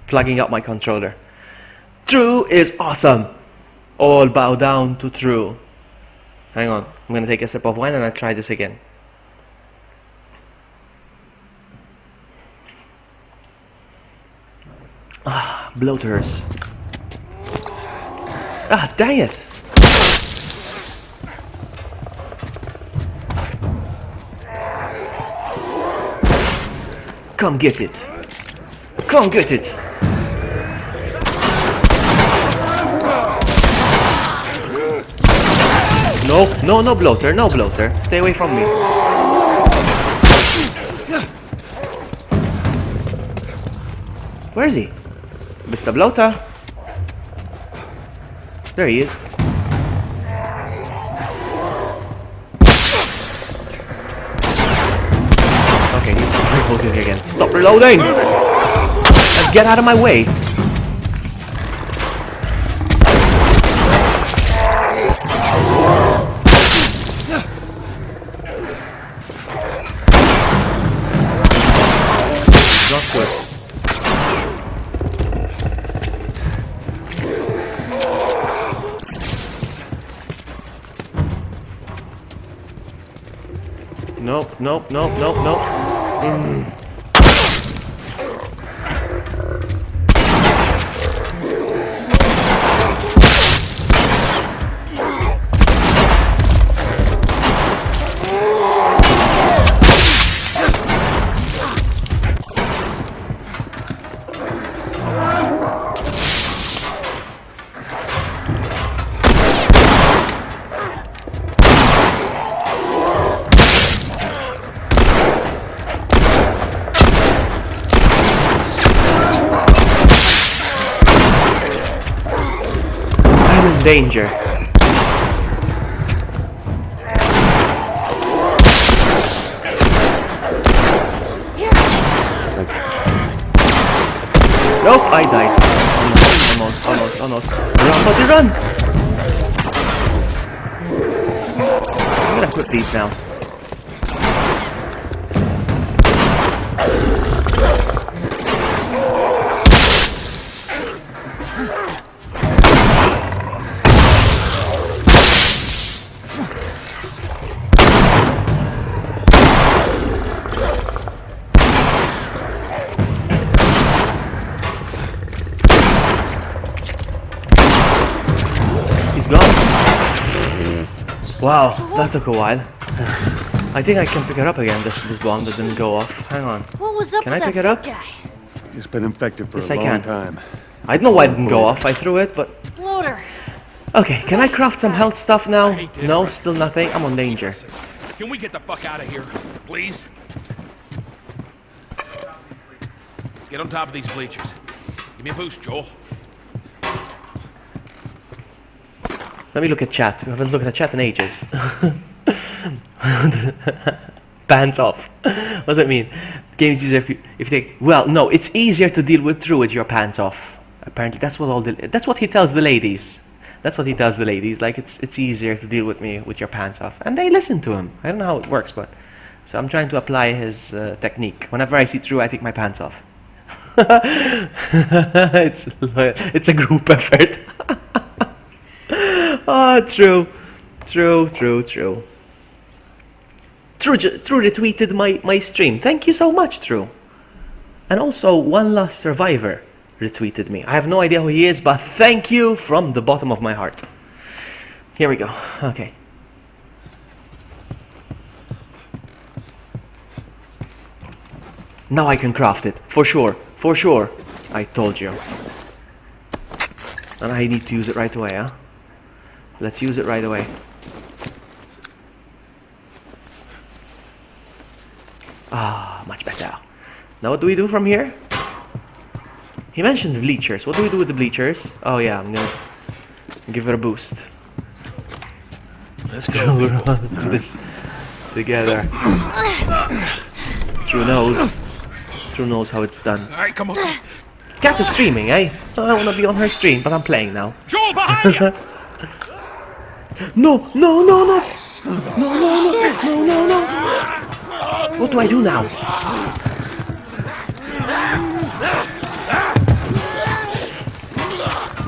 Plugging up my controller. True is awesome. All bow down to true. Hang on. I'm gonna take a sip of wine and I'll try this again. Bloaters. Ah, dang it! Come get it! Come get it! No, no, no bloater, no bloater. Stay away from me. Where is he? Mr. Bloater? There he is. Okay, he's reloading again. Stop reloading! And get out of my way! Not good. Nope, nope, nope, nope, nope. I'm in danger. Nope, I died. Almost. Run, buddy, run! I'm gonna quit these now. He's gone. Wow, that took a while. I think I can pick it up again, this bomb that didn't go off. Hang on. What was up Can with I that pick it big up? guy? It's been infected for Yes, a I long can. time. I don't know why it didn't go off. I threw it, but... Loader. Okay, can I craft some health stuff now? No, still nothing. I'm on danger. Can we get the fuck out of here, please? Let's get on top of these bleachers. Give me a boost, Joel. Let me look at chat. We haven't looked at chat in ages. Pants off. What does that mean? Game is easier if you take... Well, no, it's easier to deal with True with your pants off. Apparently, that's what he tells the ladies. That's what he tells the ladies. Like, it's easier to deal with me with your pants off. And they listen to him. I don't know how it works, but... So I'm trying to apply his technique. Whenever I see True, I take my pants off. It's a group effort. Oh, True retweeted my stream. Thank you so much, True. And also, One Last Survivor retweeted me. I have no idea who he is, but thank you from the bottom of my heart. Here we go. Okay. Now I can craft it. For sure. For sure. I told you. And I need to use it right away, huh? Let's use it right away. Ah, much better. Now what do we do from here? He mentioned the bleachers. What do we do with the bleachers? Oh yeah, I'm gonna give it a boost. Let's go. Run this together. True knows how it's done. All right, come on. Cat is streaming, eh? I wanna be on her stream, but I'm playing now. Joel, behind you! No! What do I do now?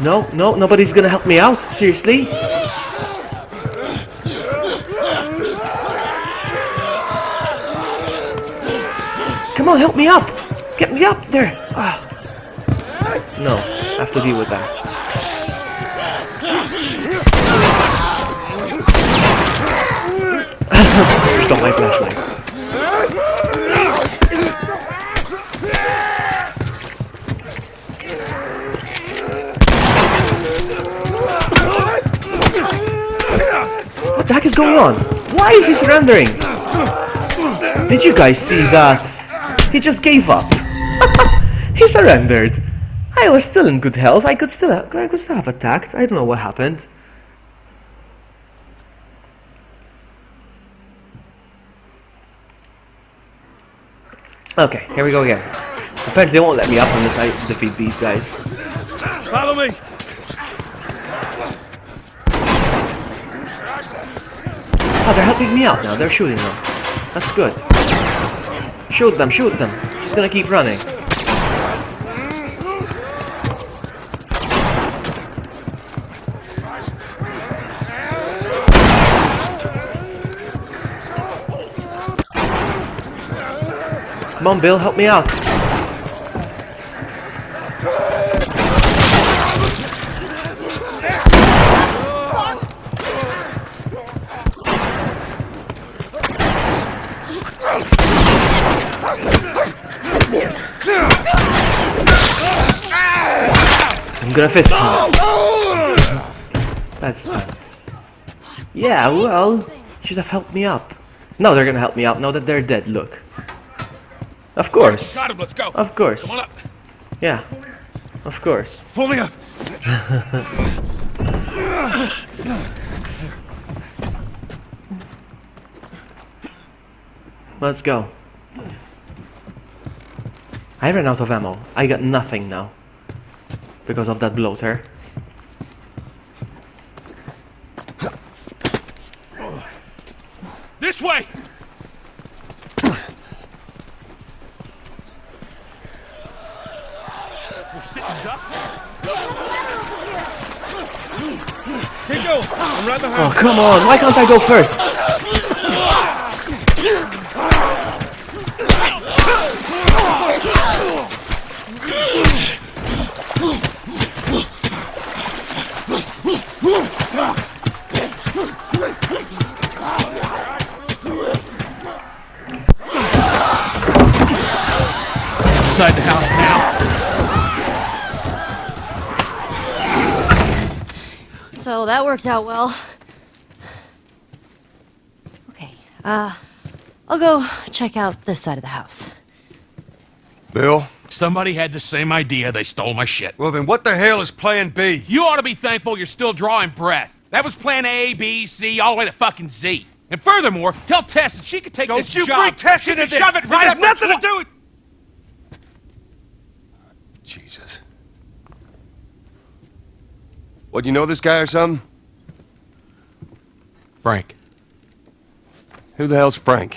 No, nobody's gonna help me out. Seriously? Come on, help me up! Get me up there! Ah. No, I have to deal with that. I switched off my flashlight. What the heck is going on? Why is he surrendering? Did you guys see that? He just gave up. He surrendered. I was still in good health. I could still have attacked. I don't know what happened. Okay, here we go again. Apparently they won't let me up unless I defeat these guys. Follow me! Oh, they're helping me out now. They're shooting them. That's good. Shoot them. Just gonna keep running. Come on, Bill, help me out. I'm gonna fist him. That's done. Yeah, well, you should have helped me up. No, they're gonna help me out now that they're dead, look. Of course. Got him, let's go. Of course. Come on up. Yeah. Of course. Pull me up. Let's go. I ran out of ammo. I got nothing now. Because of that bloater. This way! We're sitting ducks. Keep going. I'm right behind. Oh, come on. Why can't I go first? Inside the house now. So that worked out well. Okay, I'll go check out this side of the house. Bill? Somebody had the same idea. They stole my shit. Well, then what the hell is plan B? You ought to be thankful you're still drawing breath. That was plan A, B, C, all the way to fucking Z. And furthermore, tell Tess that she could take this Don't you job. bring Tess She into could this. shove it right It up has her nothing to twat- do with... Jesus. What, you know this guy or something? Frank. Who the hell's Frank?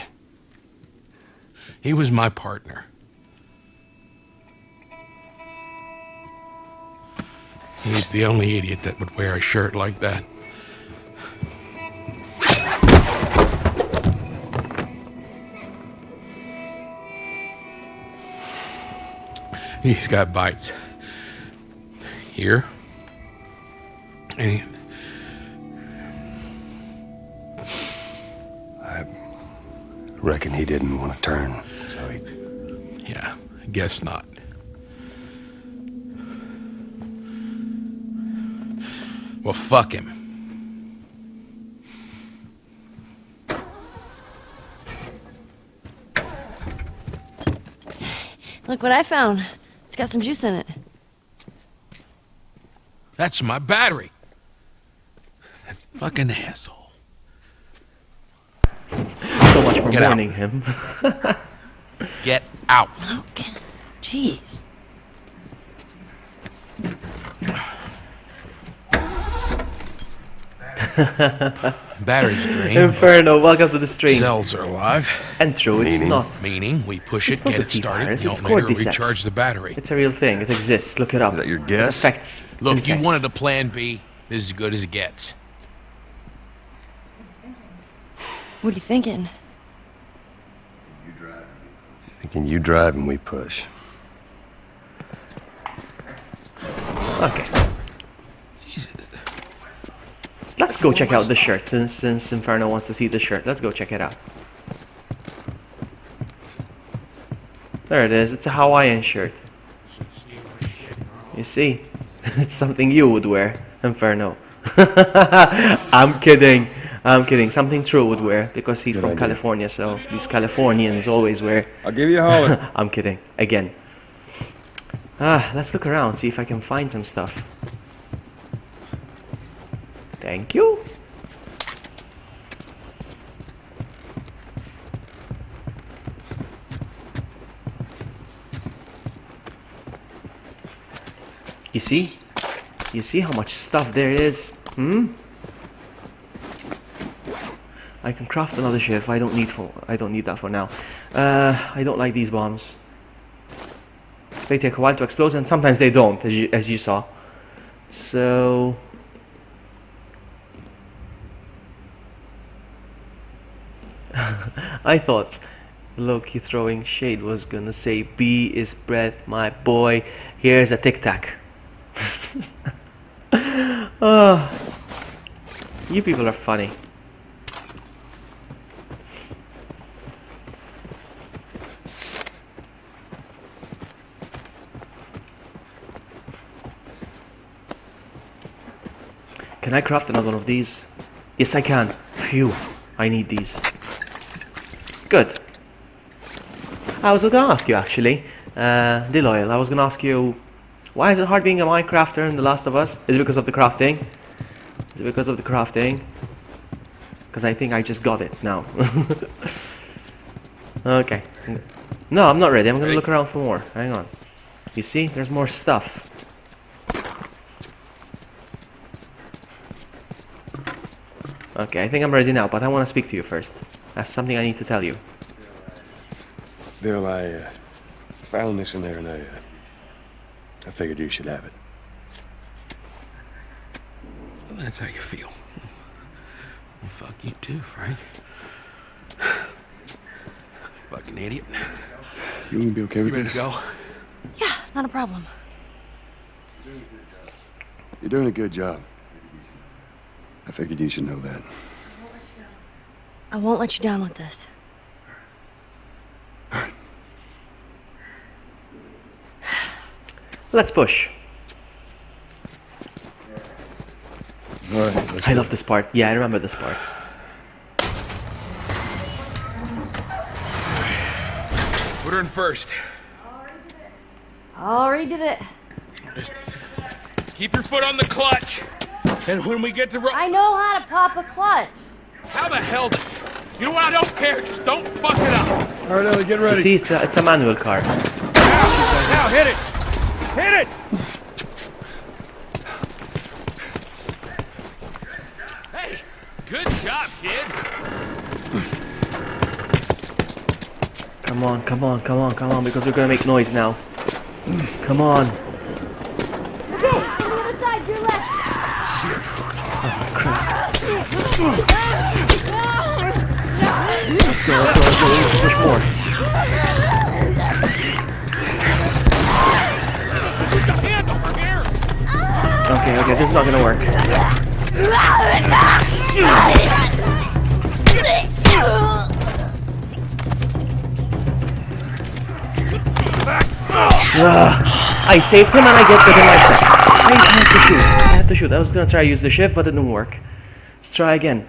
He was my partner. He's the only idiot that would wear a shirt like that. He's got bites. Here. And he... I reckon he didn't want to turn, so he... Yeah, I guess not. Well, fuck him. Look what I found. It's got some juice in it. That's my battery. That fucking asshole. So much for Get out. warning him. Get out. Okay. Jeez. Battery's drained. Inferno, welcome to the stream. Cells are alive. And true, it's Meaning? not. Meaning, we push it, It's not get a it started, T-virus, the it's alternator, Cordyceps. recharge the battery. It's a real thing. It exists. Look it up. Is that your It guess? affects Look, insects. you wanted a plan B. This is as good as it gets. What are you thinking? Thinking you drive and we push. Okay. Let's go check out the shirt since Inferno wants to see the shirt. Let's go check it out. There it is. It's a Hawaiian shirt. You see? It's something you would wear, Inferno. I'm kidding. I'm kidding. Something True would wear because he's from idea. California, so these Californians always wear. I'll give you a holler. I'm kidding. Again. Let's look around, see if I can find some stuff. Thank you. You see? You see how much stuff there is? Hmm? I can craft another shiv. I don't need that for now. I don't like these bombs. They take a while to explode and sometimes they don't, as you saw. So I thought Loki throwing shade was gonna say B is Brett, my boy. Here's a tic tac. Oh, you people are funny. Can I craft another one of these? Yes, I can. Phew, I need these. Good. I was gonna ask you actually, Deloyle, I was gonna ask you, why is it hard being a Minecrafter in The Last of Us? Is it because of the crafting? Is it because of the crafting? Because I think I just got it now. Okay. No, I'm not ready. I'm gonna look around for more. Hang on. You see, there's more stuff. Okay, I think I'm ready now, but I want to speak to you first. I have something I need to tell you. Bill, I found this in there, and I figured you should have it. Well, that's how you feel. Well, fuck you too, Frank. Fucking idiot. You gonna be okay You with ready this? to go? Yeah, not a problem. You're doing a good job. I figured you should know that. I won't let you down with this. Let's push. All right, let's I go. love this part. Yeah, I remember this part. Put her in first. Already did it. Just keep your foot on the clutch. And when we get to I know how to pop a clutch. how the hell did... You know what? I don't care. Just don't fuck it up. All right, Ellie, get You ready. see, it's a manual car. Now, hit it. Hit it. Hey, good job, kid. Come on, come on, come on, come on, because we're gonna make noise now. Come on. Okay, on the other side, your left. Oh, crap. Let's go, let's go, let's go. We need to push more. Put your hand over here. Okay, okay, this is not gonna work. I saved him and I get the myself. I had to shoot. I had to shoot. I was gonna try to use the shift, but it didn't work. Let's try again.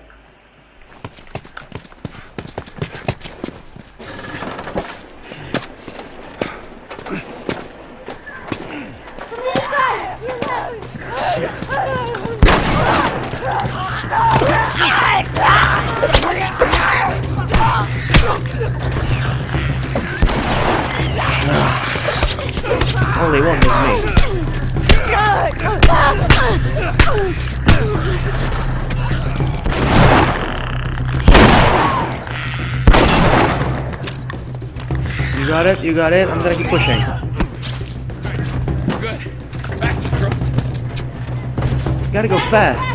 Only one was me. You got it, you got it. I'm gonna keep pushing. Good. Back to the truck. You gotta go fast.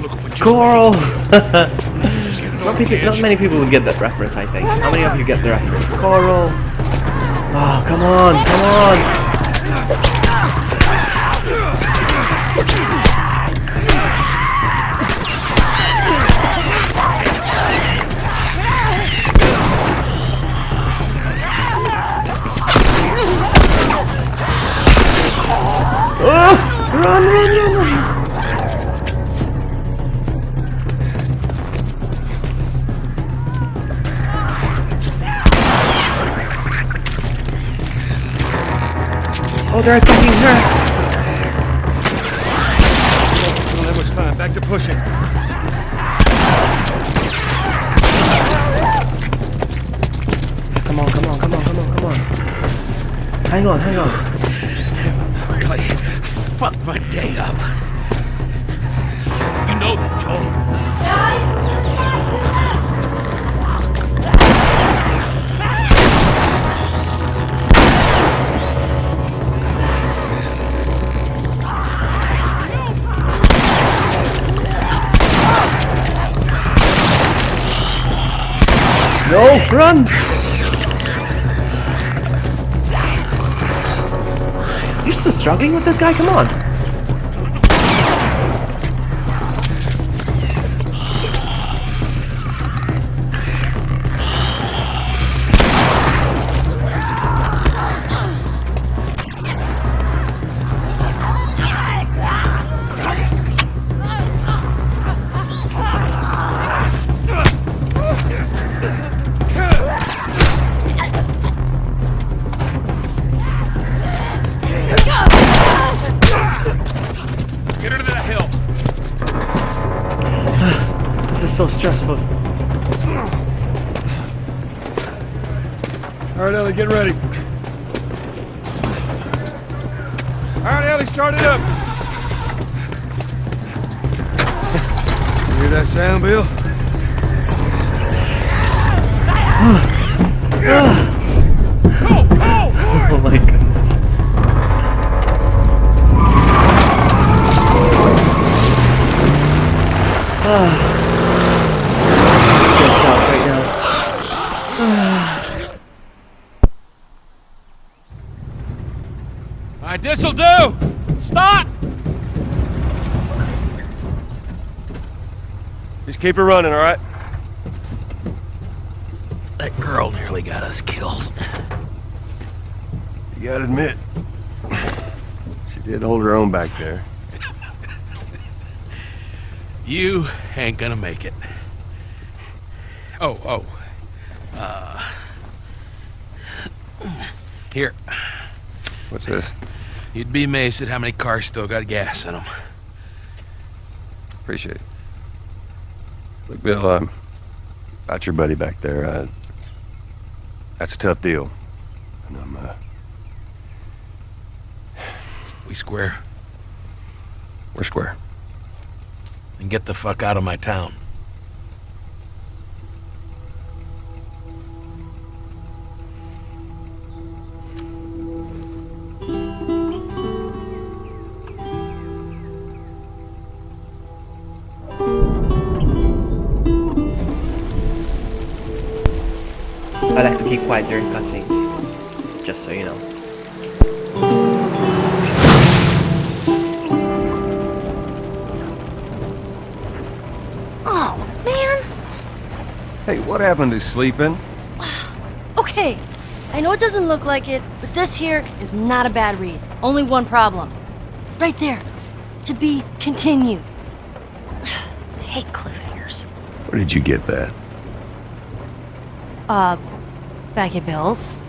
Looking for Coral! Not many people will get that reference, I think. How many of you get the reference? Coral! Oh, come on, come on! Oh, run, run, run, run! Oh, they're attacking her! Don't have much time. Back to pushing. Come on, come on, come on, come on, come on. Hang on, hang on. Really fucked my day up. You know that, Joel. No, run! You're still struggling with this guy? Come on. Get her to that hill. This is so stressful. All right, Ellie, get ready. All right, Ellie, start it up. You hear that sound, Bill? Oh my goodness. So stressed out right now. All right, this'll do. Stop. Just keep it running, all right? That girl nearly got us killed. You gotta admit, she did hold her own back there. You ain't gonna make it. Here. What's this? You'd be amazed at how many cars still got gas in them. Appreciate it. Look, Bill, about your buddy back there, that's a tough deal. And We square. we're square. And get the fuck out of my town. I like to keep quiet during cutscenes. Just so you know. Oh, man. Hey, what happened to sleeping? Okay, I know it doesn't look like it, but this here is not a bad read. Only one problem. Right there. To be continued. I hate cliffhangers. Where did you get that? Back at Bill's.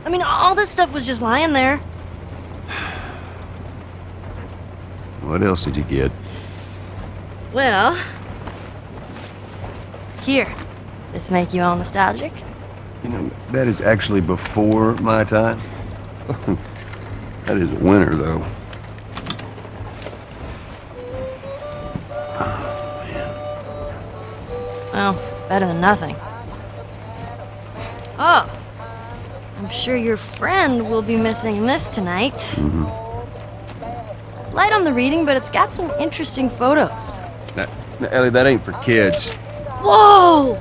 I mean, all this stuff was just lying there. What else did you get? Well... Here. This make you all nostalgic? You know, that is actually before my time. That is a winner, though. Well, better than nothing. Oh. I'm sure your friend will be missing this tonight. It's light on the reading, but it's got some interesting photos. Now, Ellie, that ain't for kids. Whoa!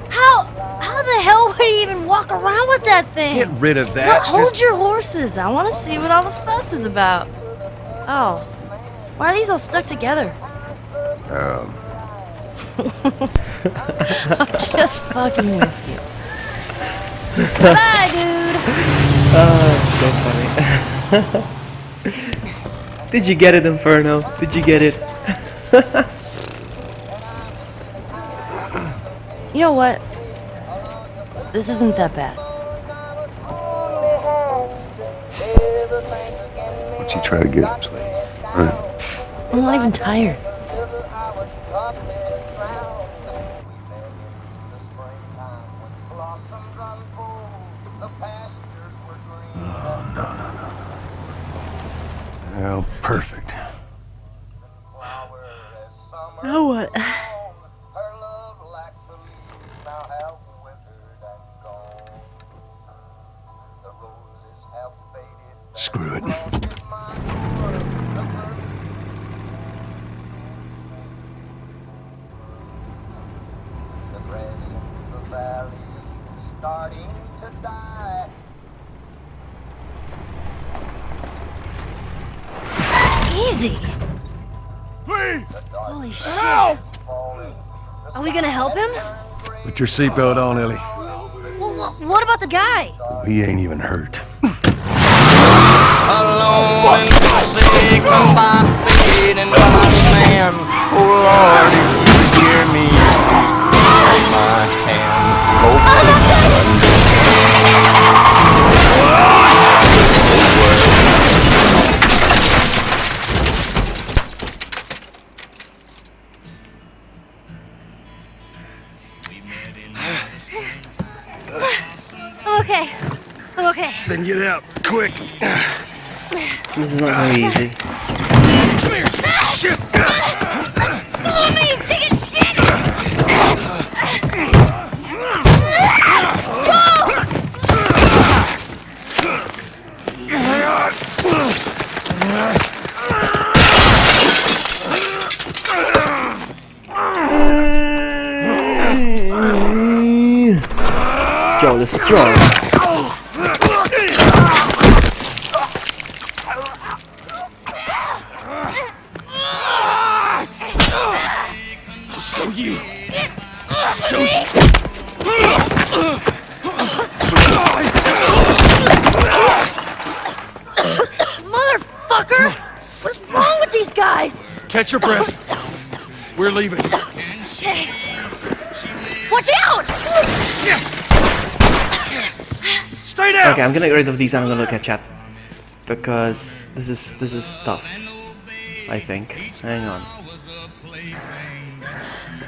How the hell would he even walk around with that thing? Get rid of that. Well, hold your horses. I want to see what all the fuss is about. Oh. Why are these all stuck together? I'm just fucking with you. Bye, dude. Oh, it's so funny. Did you get it, Inferno? Did you get it? You know what? This isn't that bad. Why don't you try to get some sleep? All right. I'm not even tired. Oh, perfect. Now what? Screw it. The valley crazy! Please! Holy shit! Are we gonna help him? Put your seatbelt on, Ellie. Well, what about the guy? He ain't even hurt. Alone and forsaken by fate and by man. Oh Lord, if you hear me, please hold my hand. I'm okay. I'm okay. Then get out, quick. This is not very easy. Go on me, you chicken shit! Go! Joel is strong. Show you. Motherfucker! What's wrong with these guys? Catch your breath. We're leaving. Okay. Watch out! Stay down. Okay, I'm gonna get rid of these and I'm gonna look at chat. Because this is tough. I think. Hang on.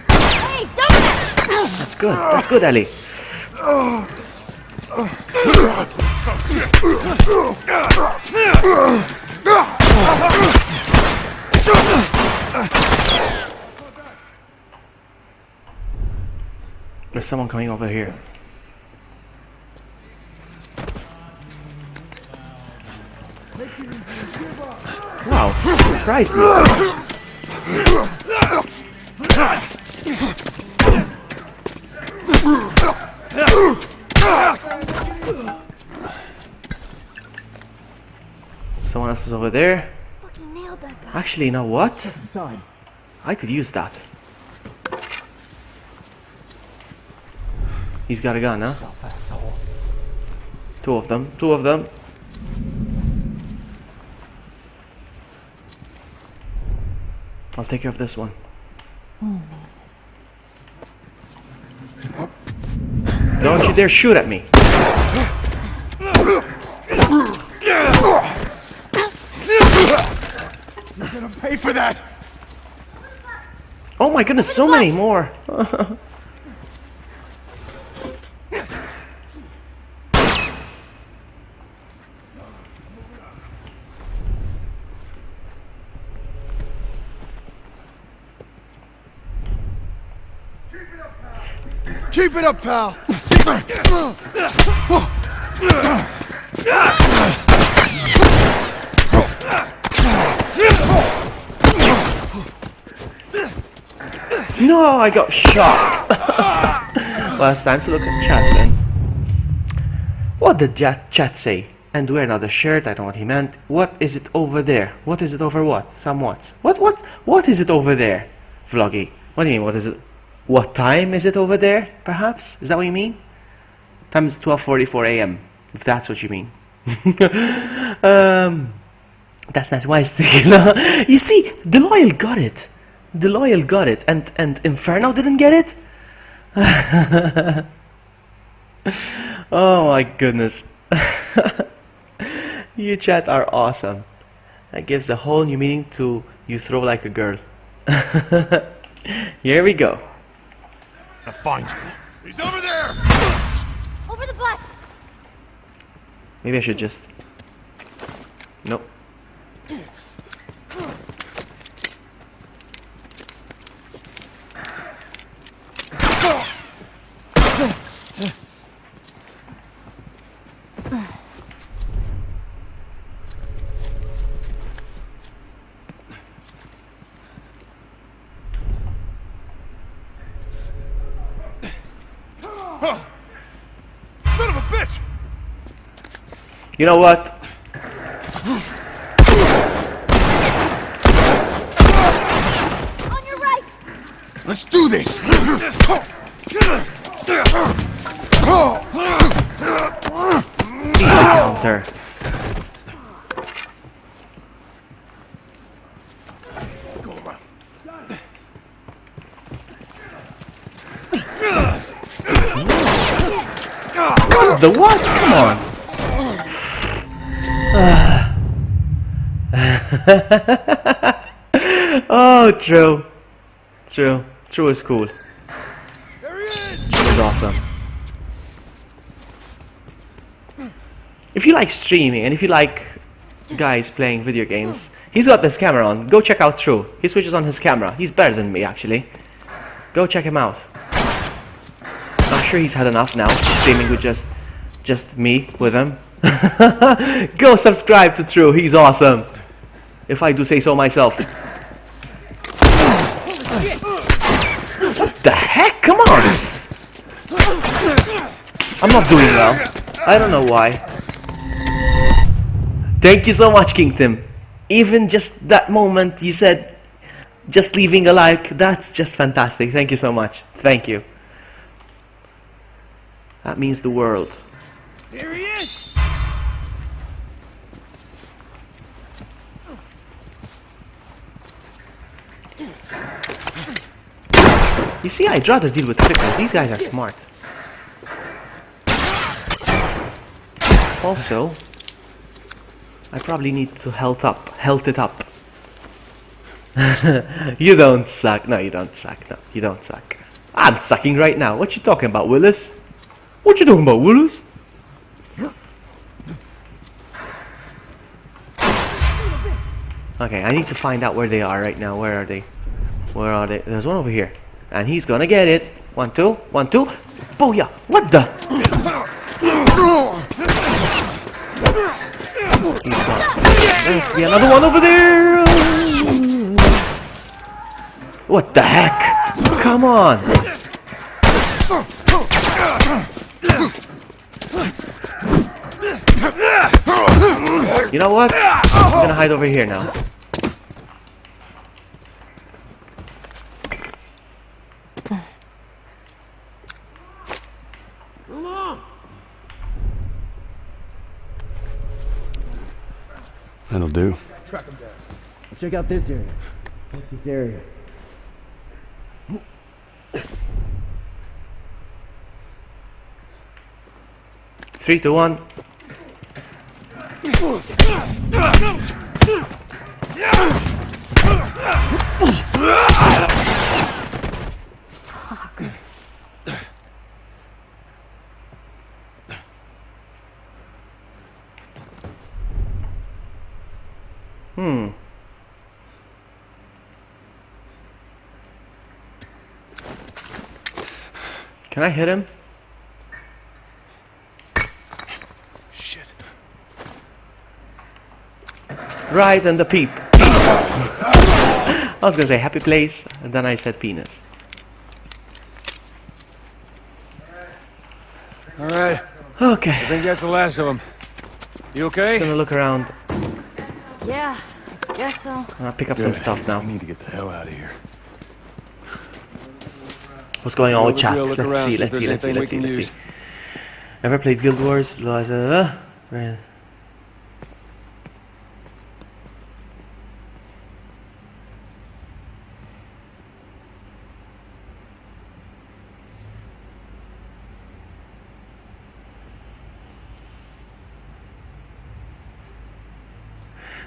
Hey, dumbass! That's good. That's good, Ellie. There's someone coming over here. Wow, surprised me. Someone else is over there. Fucking nailed that guy. Actually, you know what? I could use that. He's got a gun, huh? Two of them. Two of them. I'll take care of this one. Don't you dare shoot at me. You're gonna pay for that! Oh my goodness, so many more. Keep it up, pal! No, I got shot. Well, it's time to look at chat then. What did chat say? And wear another shirt, I don't know what he meant. What is it over there? What is it over what? Somewhat. What is it over there? Vloggy. What do you mean, what is it? What time is it over there, perhaps? Is that what you mean? Time is 12:44 AM, if that's what you mean. That's nice. Why is it? You see, Deloyle got it. Deloyle got it, and Inferno didn't get it? Oh my goodness. You chat are awesome. That gives a whole new meaning to you throw like a girl. Here we go. I'll find you. He's over there! Over the bus! Maybe I should just... Nope. Son of a bitch! You know what? Let's do this! Easy counter. What the what? Come on. Oh, true. True. True is cool. True is awesome. If you like streaming and if you like guys playing video games, he's got this camera on. Go check out True. He switches on his camera. He's better than me, actually. Go check him out. I'm sure he's had enough now, streaming with just me with him. Go subscribe to True. He's awesome. If I do say so myself. What the heck? Come on! I'm not doing well. I don't know why. Thank you so much, Kingdom. Even just that moment you said, just leaving a like, that's just fantastic. Thank you so much. Thank you. That means the world. There he is! You see, I'd rather deal with clickers. These guys are smart. Also, I probably need to health it up. You don't suck. No, you don't suck. No, you don't suck. I'm sucking right now. What you talking about, Willis? What you talking about, Willis? Okay, I need to find out where they are right now. Where are they? Where are they? There's one over here. And he's gonna get it. 1, 2, 1, 2. Booyah! What the? He's gone. There must be another one over there. What the heck? Come on. You know what? I'm gonna hide over here now. That'll do. Check out this area. This area. Three, 2, 1. Can I hit him? Shit. Right, and the peep. Penis. I was gonna say happy place, and then I said penis. All right, Okay. I think that's the last of them. You Just okay? gonna look around. Yeah, I guess so. I'll pick up some stuff now. We need to get the hell out of here. What's going on with chat? Look Let's around, see, see if let's see, there's let's see, anything we let's see, can let's see. Ever played Guild Wars?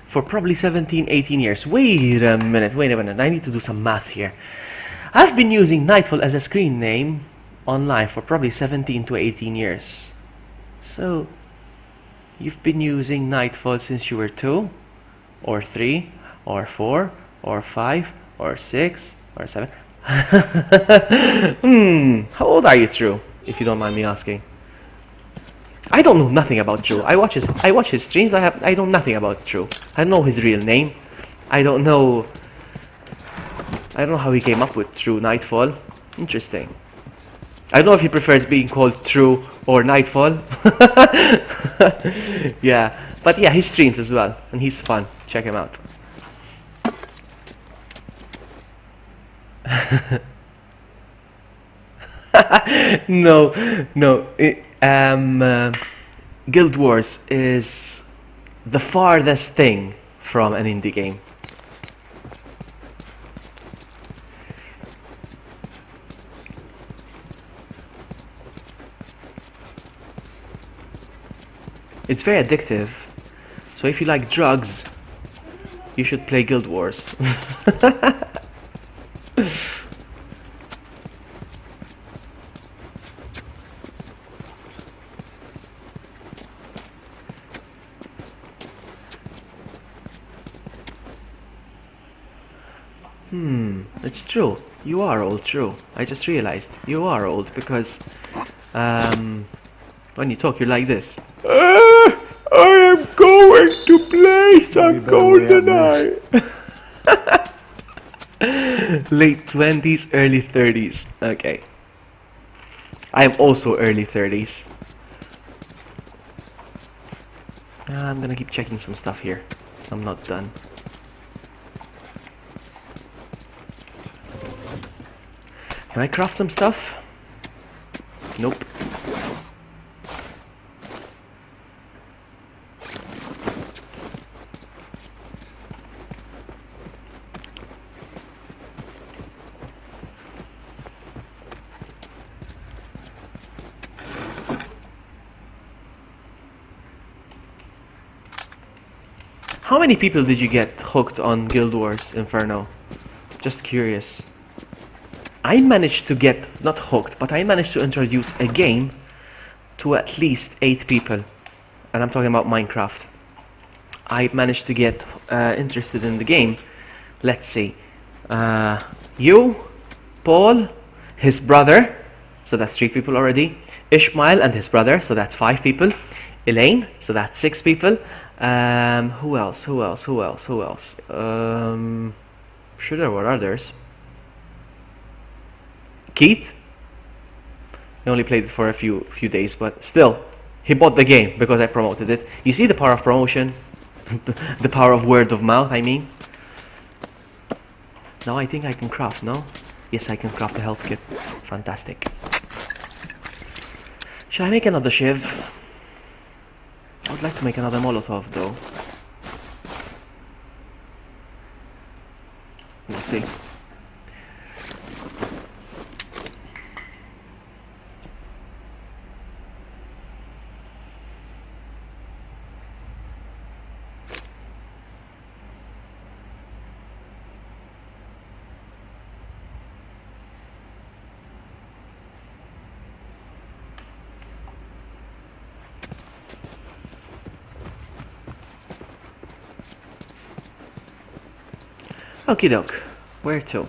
For probably 17, 18 years. Wait a minute. I need to do some math here. I've been using Nightfall as a screen name online for probably 17 to 18 years. So, you've been using Nightfall since you were 2, or 3, or 4, or 5, or 6, or 7. How old are you, True? If you don't mind me asking. I don't know nothing about True. I watch his streams, but I know nothing about True. I don't know his real name. I don't know how he came up with True Nightfall. Interesting. I don't know if he prefers being called True or Nightfall. Yeah, but yeah, he streams as well, and he's fun. Check him out. No, no. Guild Wars is the farthest thing from an indie game. It's very addictive. So if you like drugs, you should play Guild Wars. It's true. You are old, true. I just realized. You are old because when you talk, you're like this. I am going to play some GoldenEye. Late 20s, early 30s. Okay. I am also early 30s. I'm gonna keep checking some stuff here. I'm not done. Can I craft some stuff? Nope. How many people did you get hooked on Guild Wars Inferno? Just curious. I managed to get, not hooked, but I managed to introduce a game to at least 8 people. And I'm talking about Minecraft. I managed to get interested in the game. Let's see. You, Paul, his brother, so that's 3 people already. Ishmael and his brother, so that's 5 people. Elaine, so that's 6 people. Who else? Sure there were others. Keith. He only played it for a few days, but still, he bought the game because I promoted it. You see the power of promotion? The power of word of mouth, I mean. Now I think I can craft, no? Yes, I can craft a health kit. Fantastic. Shall I make another shiv? I would like to make another Molotov, though. We'll see. Okie doke. Where to?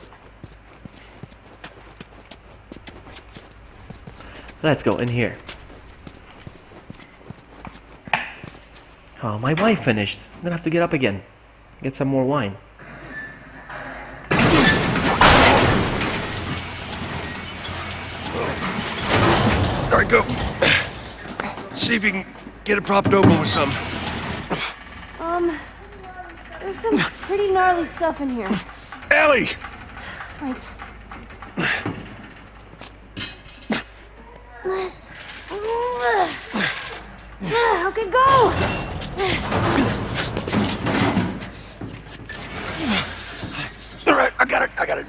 Let's go in here. Oh, my wine finished. I'm gonna have to get up again. Get some more wine. Alright, go. See if you can get it propped open with some. There's some pretty gnarly stuff in here. Ellie! Wait. Okay, go! Alright, I got it.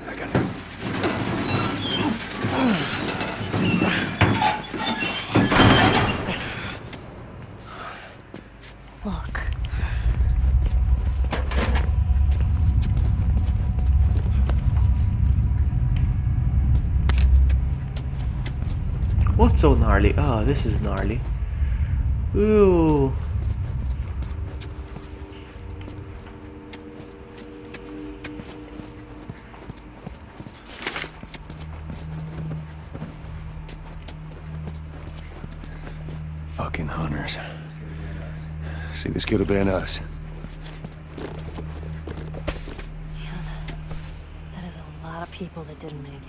Look. What's so gnarly? Oh, this is gnarly. Ooh. Fucking hunters. See, this could have been us. That is a lot of people that didn't make it.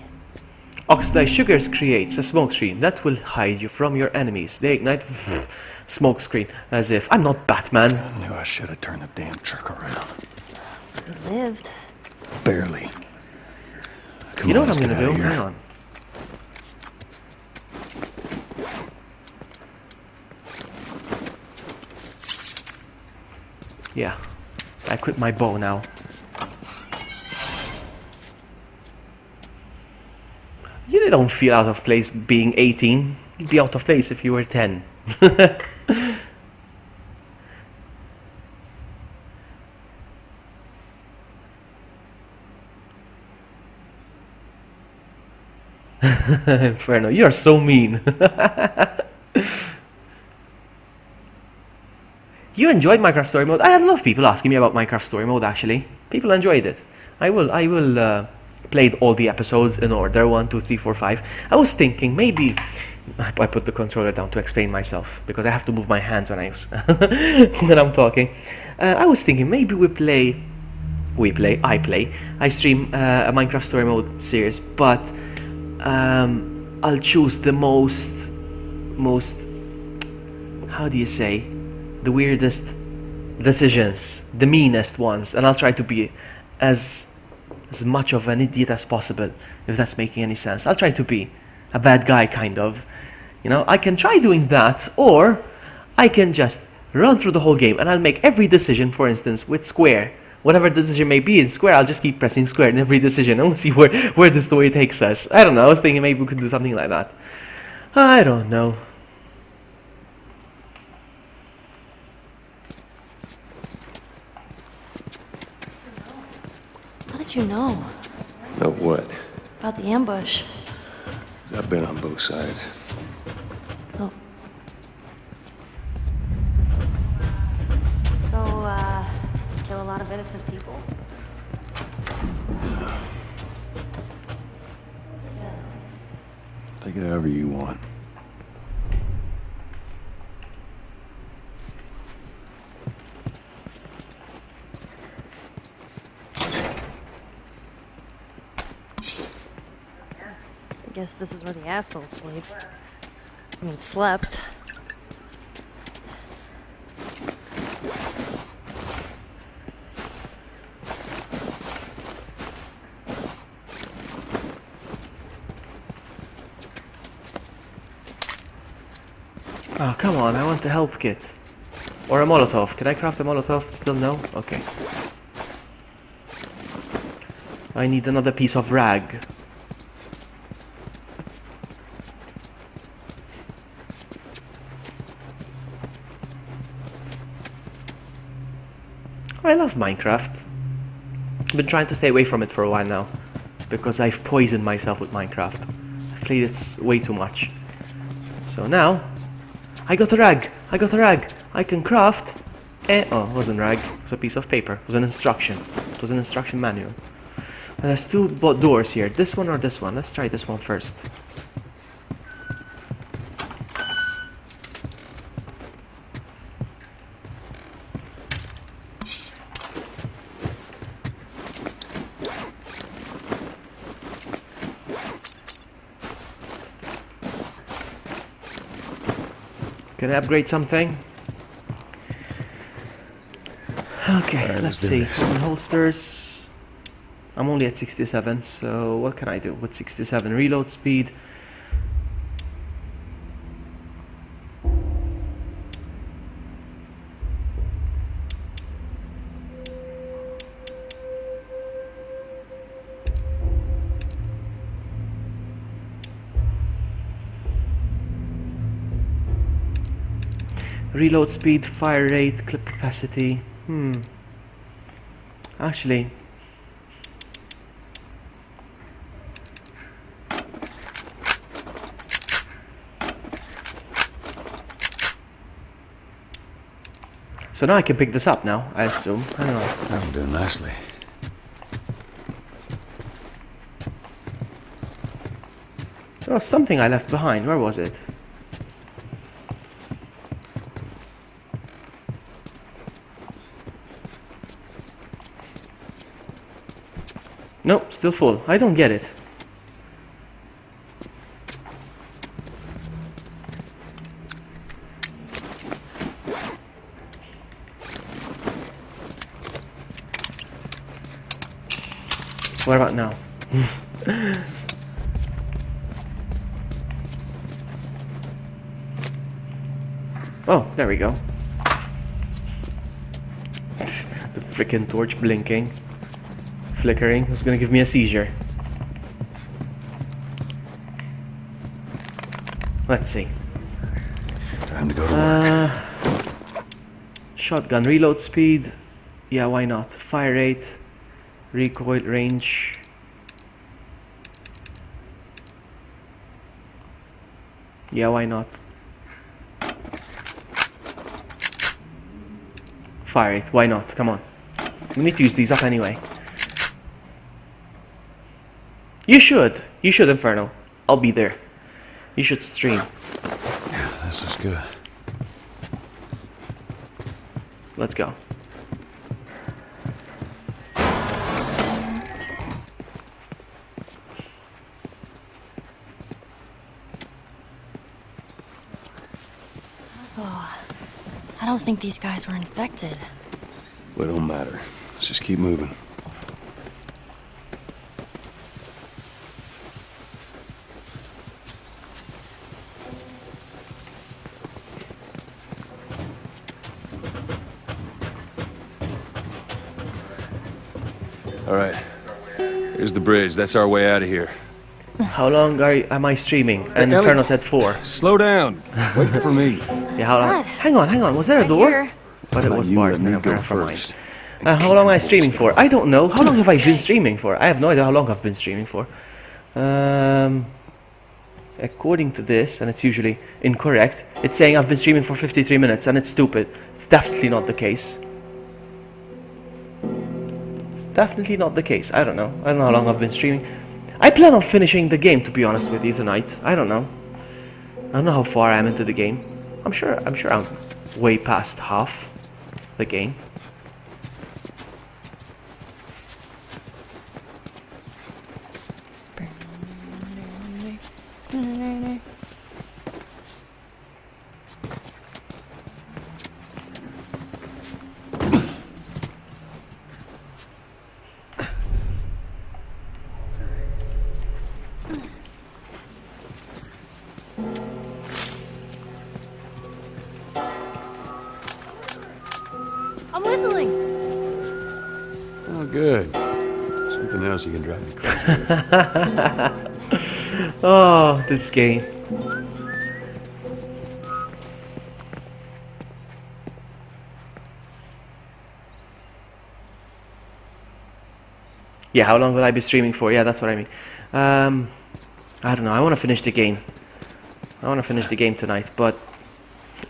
Oxidized sugars creates a smoke screen that will hide you from your enemies. They ignite smoke screen as if I'm not Batman. I knew I should have turned the damn truck around. We lived. Barely. Come You know on, what I'm let's gonna get do? outta here. Hang on. yeah. I quit my bow now. You really don't feel out of place being 18. You'd be out of place if you were 10. Inferno, you're so mean. You enjoyed Minecraft Story Mode? I had a lot of people asking me about Minecraft Story Mode, actually. People enjoyed it. I will play all the episodes in order, 1, 2, 3, 4, 5. I was thinking maybe I put the controller down to explain myself because I have to move my hands when when I'm talking. I was thinking maybe I stream a Minecraft Story Mode series, but I'll choose the most, how do you say, the weirdest decisions, the meanest ones, and I'll try to be as much of an idiot as possible, if that's making any sense. I'll try to be a bad guy, kind of. You know, I can try doing that, or I can just run through the whole game and I'll make every decision, for instance, with square. Whatever the decision may be in square, I'll just keep pressing square in every decision and we'll see where the story takes us. I don't know, I was thinking maybe we could do something like that. I don't know. How did you know Know what? about the ambush? I've been on both sides. Oh. So, kill a lot of innocent people? Take it however you want. I guess this is where the assholes sleep. I mean, slept. Oh, come on, I want the health kit. Or a Molotov. Can I craft a Molotov? Still no? Okay. I need another piece of rag. I love Minecraft. I've been trying to stay away from it for a while now, because I've poisoned myself with Minecraft. I've played it way too much. So now, I got a rag! I got a rag! I can craft oh, it wasn't rag, it was a piece of paper. It was an instruction. It was an instruction manual. And there's two doors here. This one or this one? Let's try this one first. Can I upgrade something? Okay, Alright, let's let's do see. this. Holsters. I'm only at 67, so what can I do with 67? Reload speed. Reload speed, fire rate, clip capacity. Actually, so now I can pick this up now, I assume. I don't know. That'll do nicely. There was something I left behind. Where was it? Nope, still full. I don't get it. What about now? Oh, there we go. Freaking torch blinking. Flickering. It's gonna give me a seizure. Let's see. Time to go to work. Shotgun reload speed. Yeah, why not? Fire rate. Recoil range. Yeah, why not? Fire rate, why not? Come on. We need to use these up anyway. You should, Inferno. I'll be there. You should stream. This is good. Let's go. I don't think these guys were infected. Well, it don't matter. Let's just keep moving. All right. Here's the bridge. That's our way out of here. How long am I streaming? And Ellie- Inferno said 4. Slow down. Wait for me. Yeah, how long? What? Hang on. Was there a door? Here. But it Let was you barred. let me Never go mind. first. How long am I streaming for? I don't know. How long have I been streaming for? I have no idea how long I've been streaming for. According to this, and it's usually incorrect, it's saying I've been streaming for 53 minutes, and it's stupid. It's definitely not the case. It's definitely not the case. I don't know. I don't know how long I've been streaming. I plan on finishing the game, to be honest with you, tonight. I don't know. I don't know how far I am into the game. I'm sure I'm way past half the game. I'm whistling. Oh, good. Something else you can drive me crazy. Oh, this game. Yeah, how long will I be streaming for? Yeah, that's what I mean. I don't know. I want to finish the game. I want to finish the game tonight, but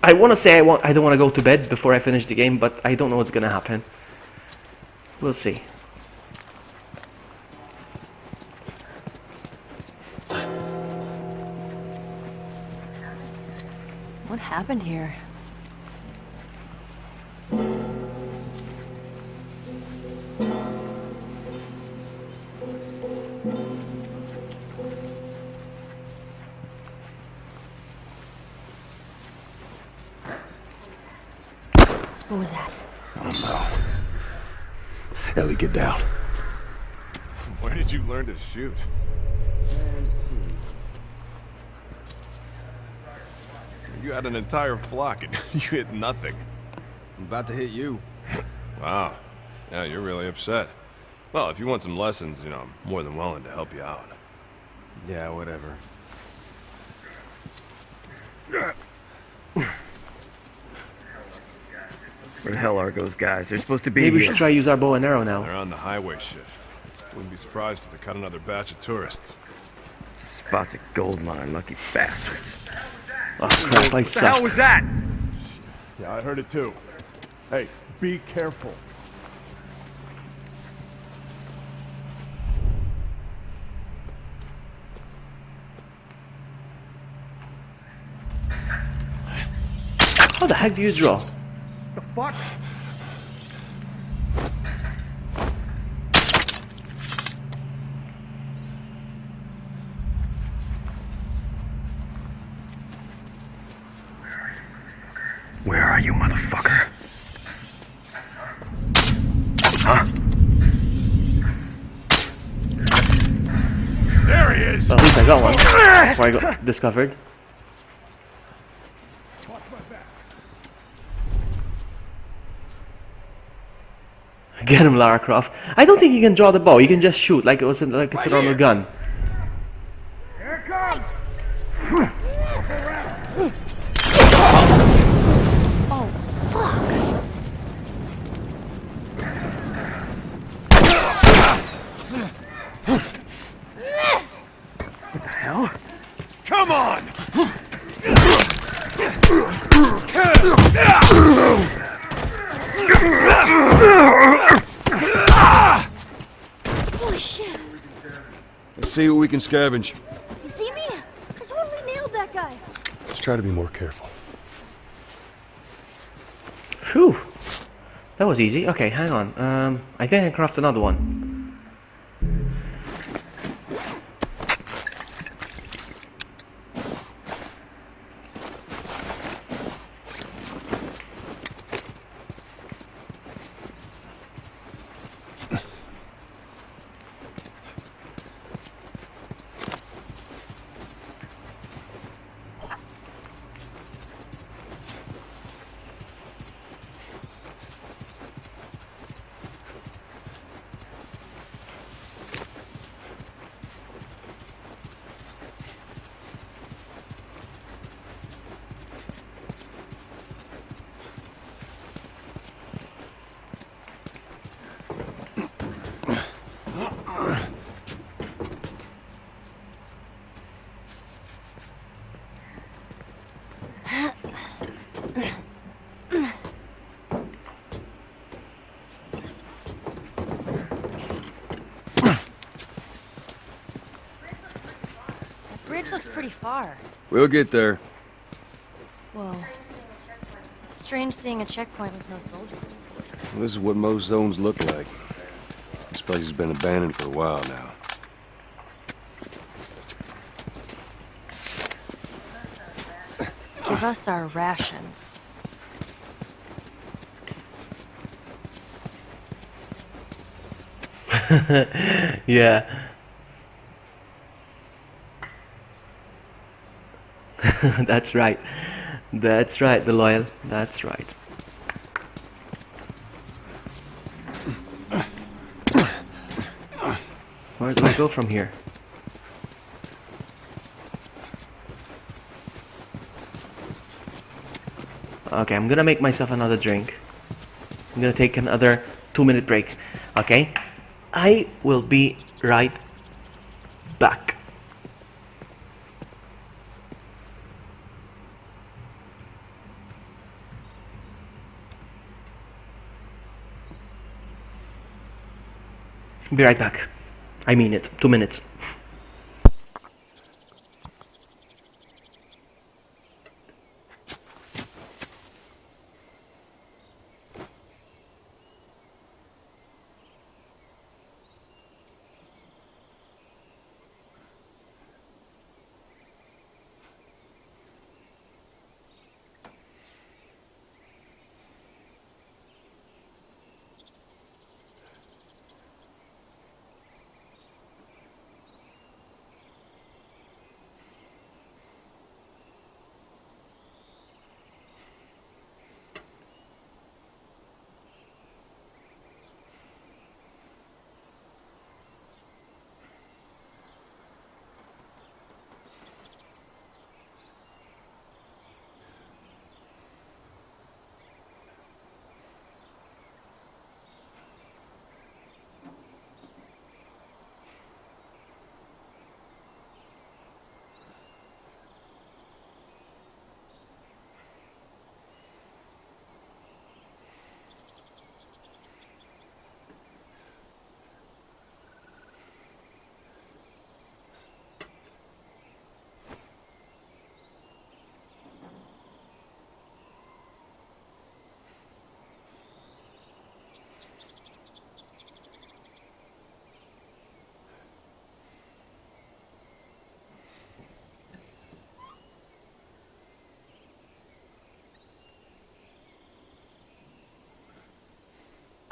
I want to say I don't want to go to bed before I finish the game, but I don't know what's gonna happen. We'll see. What happened here? What was that? I don't know. Ellie, get down. Where did you learn to shoot? You had an entire flock and you hit nothing. I'm about to hit you. Wow. Yeah, you're really upset. Well, if you want some lessons, you know, I'm more than willing to help you out. Yeah, whatever. Where the hell are those guys? They're supposed to be Maybe we here. should try use our bow and arrow now. They're on the highway shift. Wouldn't be surprised if they cut another batch of tourists. Spot's a gold mine, lucky bastards. Oh crap! I What the hell suck. was that? Yeah, I heard it too. Hey, be careful. How the heck do you draw? The fuck? Where are you, motherfucker? Huh? There he is! Well, at least I got one before I got discovered. Get him, Lara Croft. I don't think you can draw the bow. You can just shoot like it's a normal gun. Oh, fuck. Come on! Holy shit. Let's see what we can scavenge. You see me? I totally nailed that guy. Let's try to be more careful. Phew. That was easy. Okay, hang on. I think I can craft another one. Bridge looks pretty far. We'll get there. Whoa. It's strange seeing a checkpoint with no soldiers. This is what most zones look like. This place has been abandoned for a while now. Give us our rations. Yeah. That's right. That's right, the loyal. That's right. Where do I go from here? Okay, I'm gonna make myself another drink. I'm gonna take another 2-minute break. Okay? I will be right back. Be right back. I mean it. 2 minutes.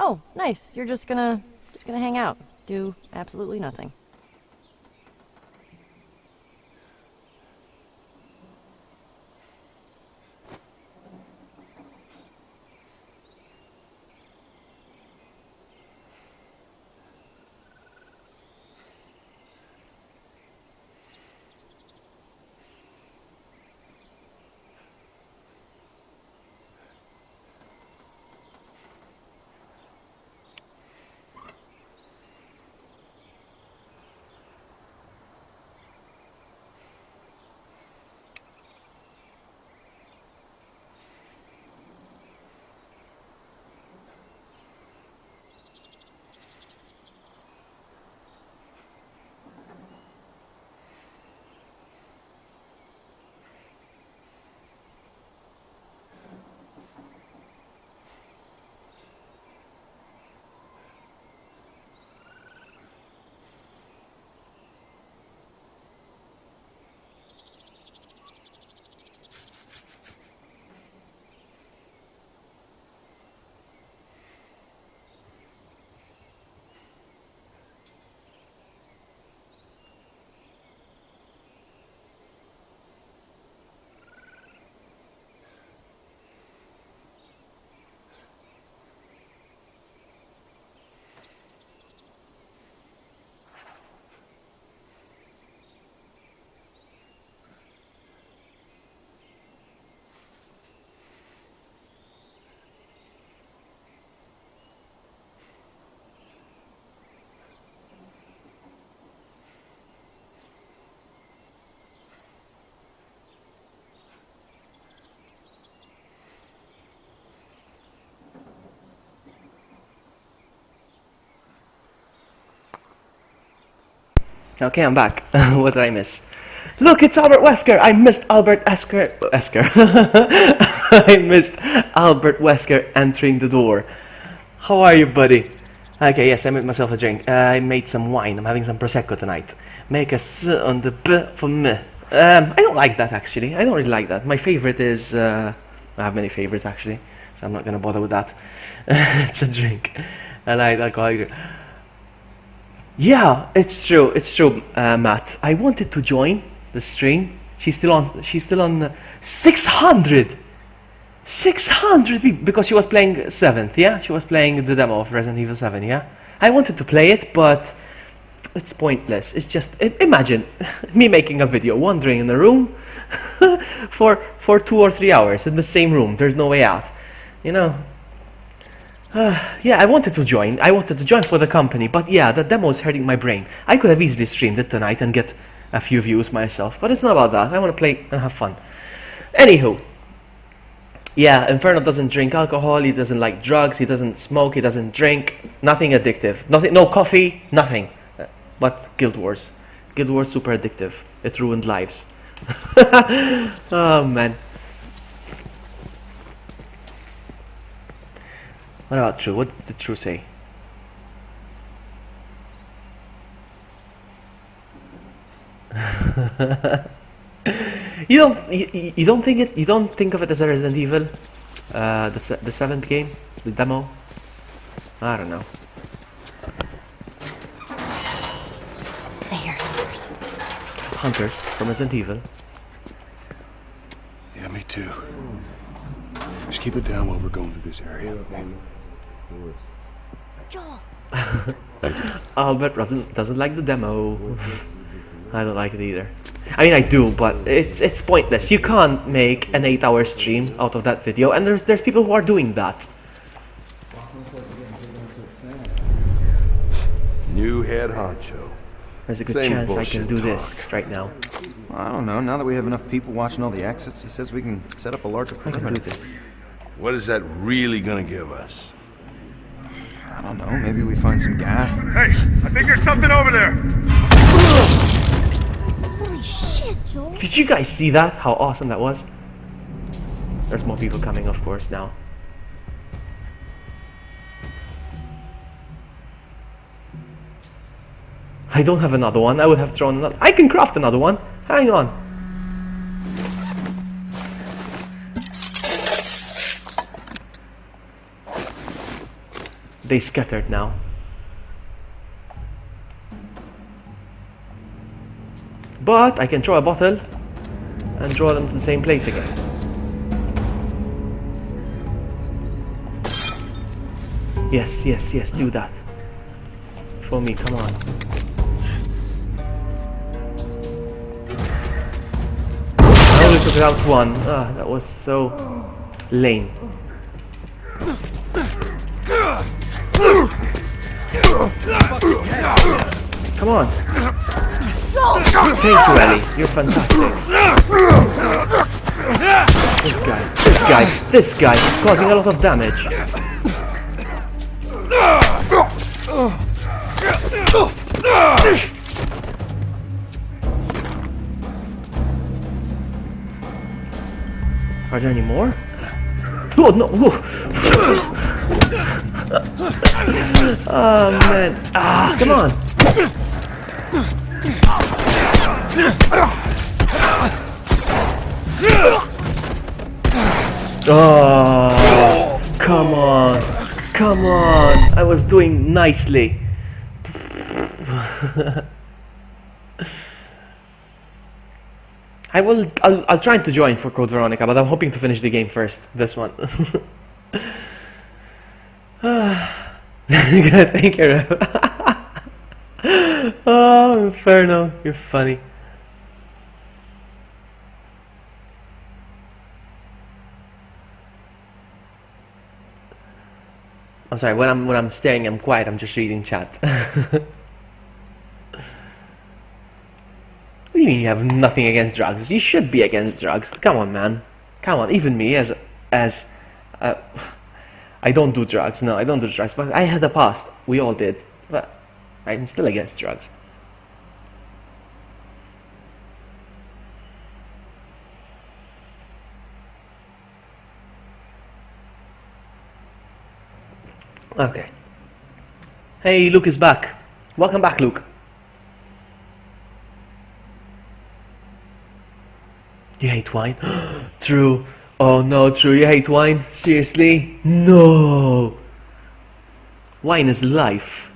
Oh, nice. You're just gonna hang out. Do absolutely nothing. Okay, I'm back. What did I miss? Look, it's Albert Wesker! I missed Albert Wesker. I missed Albert Wesker entering the door. How are you, buddy? Okay, yes, I made myself a drink. I made some wine. I'm having some Prosecco tonight. Make a S on the B for me. I don't like that, actually. I don't really like that. My favorite is... I have many favorites, actually, so I'm not going to bother with that. It's a drink. I like alcoholic drink. Yeah, it's true, Matt. I wanted to join the stream. She's still on 600! 600 people, because she was playing 7th, yeah? She was playing the demo of Resident Evil 7, yeah? I wanted to play it, but it's pointless. It's just, imagine me making a video, wandering in a room for 2 or 3 hours in the same room. There's no way out, you know? Yeah, I wanted to join for the company, but yeah, the demo is hurting my brain. I could have easily streamed it tonight and get a few views myself, but it's not about that. I want to play and have fun. Anywho, yeah, Inferno doesn't drink alcohol, he doesn't like drugs, he doesn't smoke, he doesn't drink, nothing addictive, nothing, no coffee, nothing. But Guild Wars. Guild Wars super addictive. It ruined lives. Oh man. What about True? What did True say? You don't think of it as a Resident Evil, the 7th game, the demo. I don't know. I hear hunters. Hunters from Resident Evil. Yeah, me too. Just keep it down while we're going through this area. Joel. Albert doesn't like the demo. I don't like it either. I mean, I do, but it's pointless. You can't make an 8-hour stream out of that video, and there's people who are doing that. New head honcho. There's a good Same chance I can bullshit do this right now. Well, I don't know. Now that we have enough people watching all the exits, he says we can set up a larger I can do perimeter. this. What is that really gonna give us? I don't know. Maybe we find some gas. Hey, I think there's something over there. Holy shit, Joel. Did you guys see that? How awesome that was? There's more people coming, of course, now. I don't have another one. I would have thrown another. I can craft another one. Hang on. They scattered now. But I can throw a bottle and draw them to the same place again. Yes, yes, yes, do that. For me, come on. I only took out one. Ah, that was so lame. Come on. Thank you, Ellie. You're fantastic. This guy is causing a lot of damage. Are there any more? Oh no! Oh man! Ah, come on! Oh, come on! Come on! I was doing nicely. I'll try to join for Code Veronica, but I'm hoping to finish the game first. This one. Good, thank you. Oh, Inferno, you're funny. I'm sorry, when I'm staring, I'm quiet, I'm just reading chat. What do you mean you have nothing against drugs? You should be against drugs. Come on, man. Come on, even me as I don't do drugs. No, I don't do drugs, but I had a past. We all did. But I'm still against drugs. Okay. Hey, Luke is back. Welcome back, Luke. You hate wine? True. Oh no, True, you hate wine? Seriously? No! Wine is life.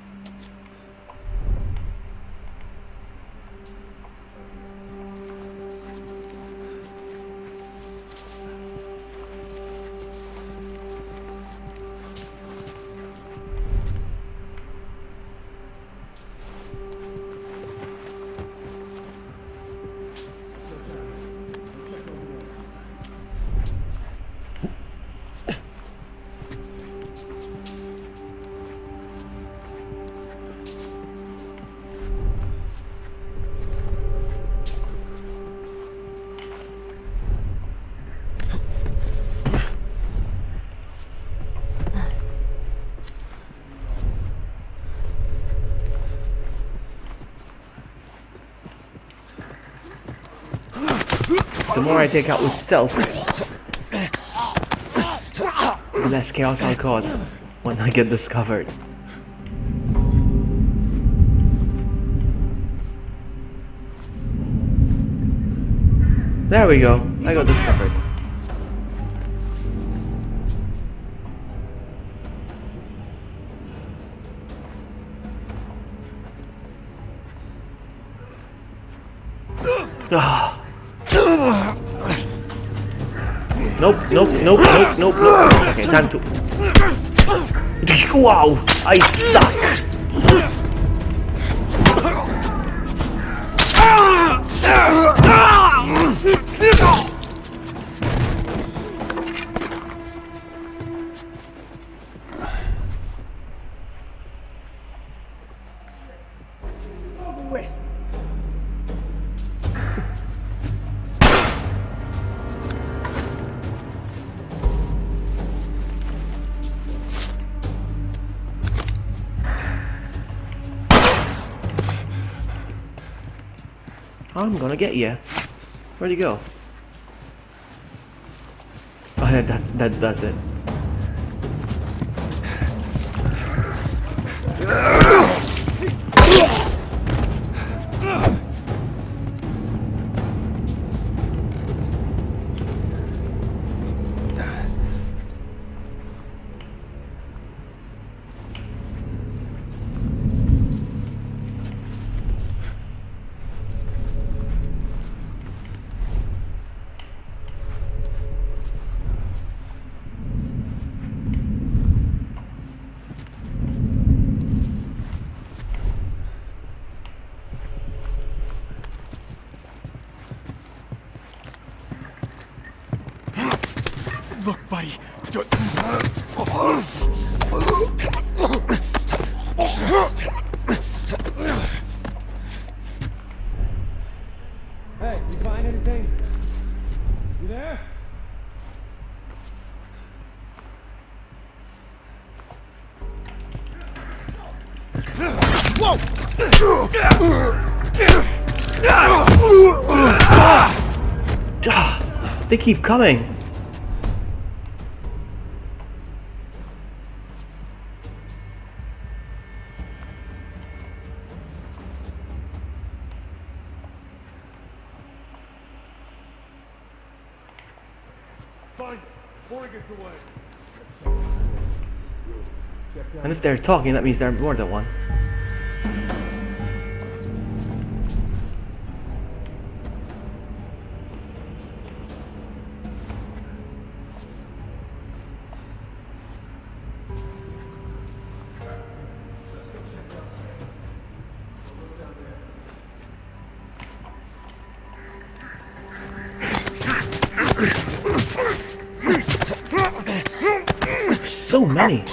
The more I take out with stealth, the less chaos I'll cause when I get discovered. There we go, I got discovered. Ah. Nope, nope, nope, nope, nope, nope. Okay, time to... Wow, I suck! I'm gonna get you. Where'd he go? Oh, yeah, that does it. Look, buddy. Hey, you find anything? You there? Whoa! They keep coming. Find it before it gets away. And if they're talking, that means there are more than one. There's so many.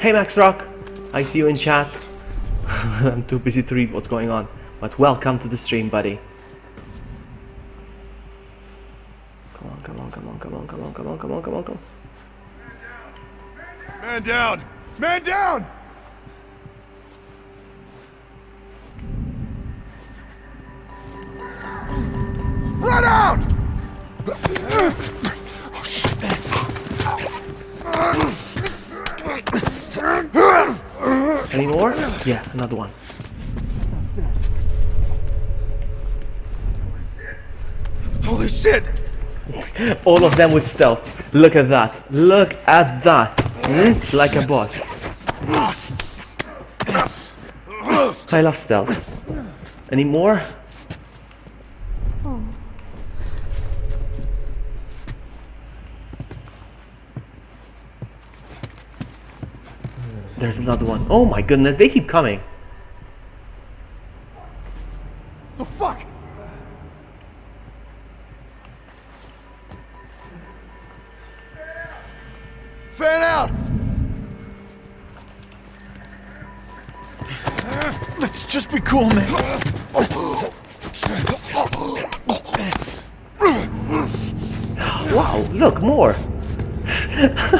Hey Max Rock, I see you in chat. I'm too busy to read what's going on, but welcome to the stream, buddy. Come on, come on, come on, come on, come on, come on, come on, come on, come on. Man down! Man down! Run out! Oh, shit. Any more? Yeah, another one. Holy shit! All of them with stealth. Look at that. Look at that. Like a boss. I love stealth. Any more? There's another one. Oh my goodness, they keep coming. Oh fuck! Fan out! Let's just be cool, man. Wow, look, more.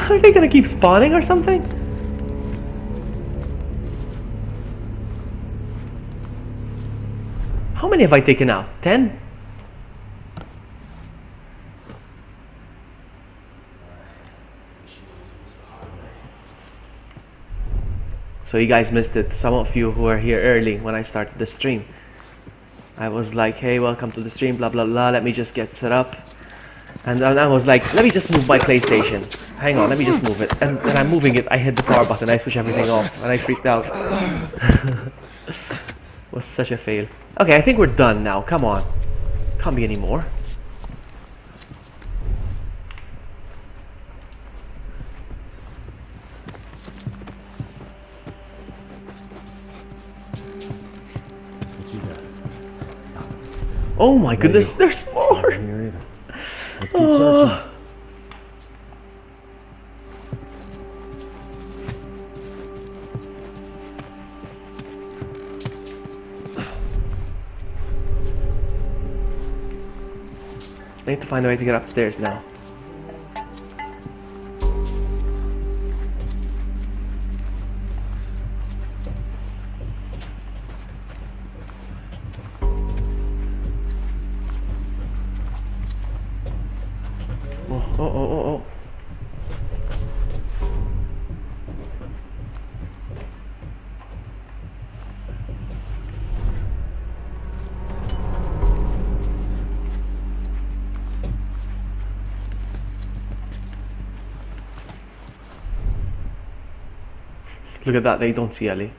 Are they gonna keep spawning or something? How many have I taken out? 10? So you guys missed it. Some of you who were here early when I started the stream. I was like, hey, welcome to the stream, blah, blah, blah. Let me just get set up. And then I was like, let me just move my PlayStation. Hang on, let me just move it. And when I'm moving it, I hit the power button. I switch everything off. And I freaked out. It was such a fail. Okay, I think we're done now. Come on. Can't be any more. Oh my goodness, there's more! Oh. I need to find a way to get upstairs now. Oh. Look at that, they don't see Ellie.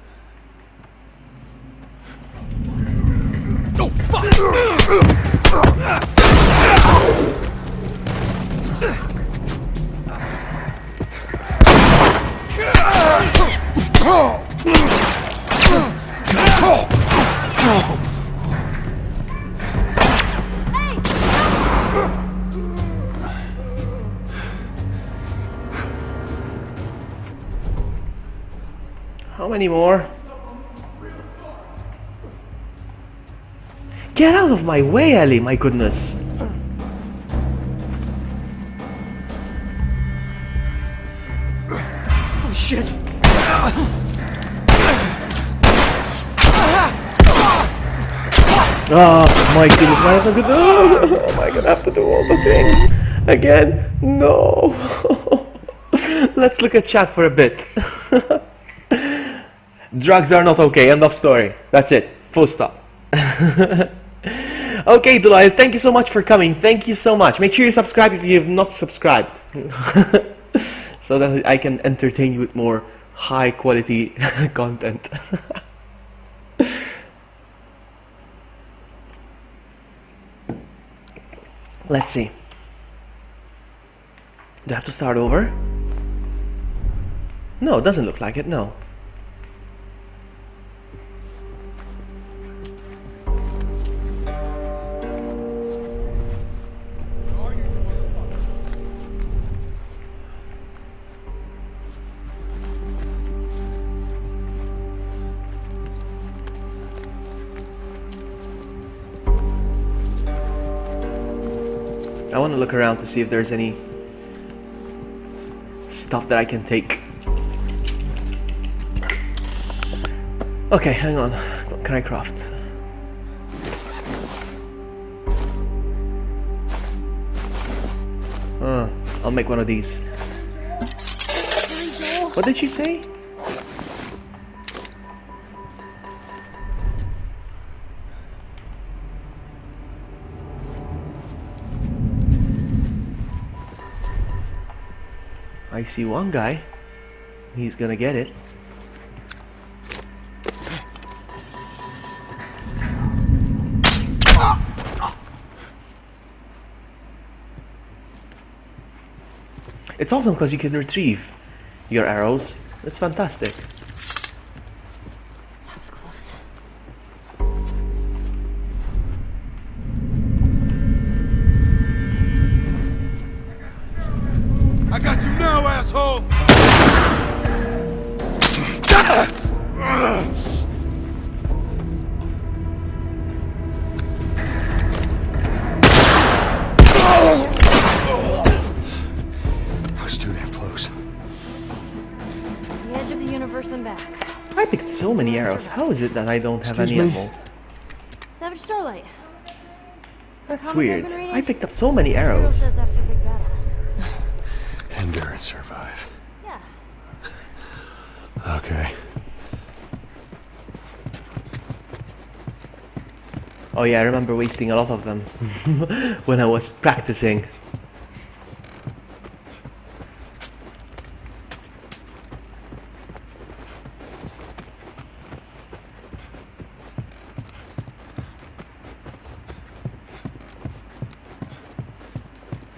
Oh, fuck! How many more? Get out of my way, Ellie, my goodness. Oh, shit! Oh my goodness, why have to do? Oh my god, I have to do all the things again. No. Let's look at chat for a bit. Drugs are not okay. End of story. That's it. Full stop. Okay, Delilah, thank you so much for coming. Thank you so much. Make sure you subscribe if you have not subscribed, so that I can entertain you with more high quality content. Let's see. Do I have to start over? No, it doesn't look like it, no. I want to look around to see if there's any stuff that I can take. Okay, hang on. What can I craft? I'll make one of these. What did she say? I see one guy. He's gonna get it. It's awesome because you can retrieve your arrows. It's fantastic. That was close. I got you now, asshole! I was too damn close. The edge of the universe and back. I picked so many arrows. How is it that I don't have any Excuse me? ammo? Savage Starlight. That's Comic I've weird. been reading? I picked up so many Hero arrows. says after a big battle. Endure and survive. Yeah. Okay. Oh yeah, I remember wasting a lot of them when I was practicing.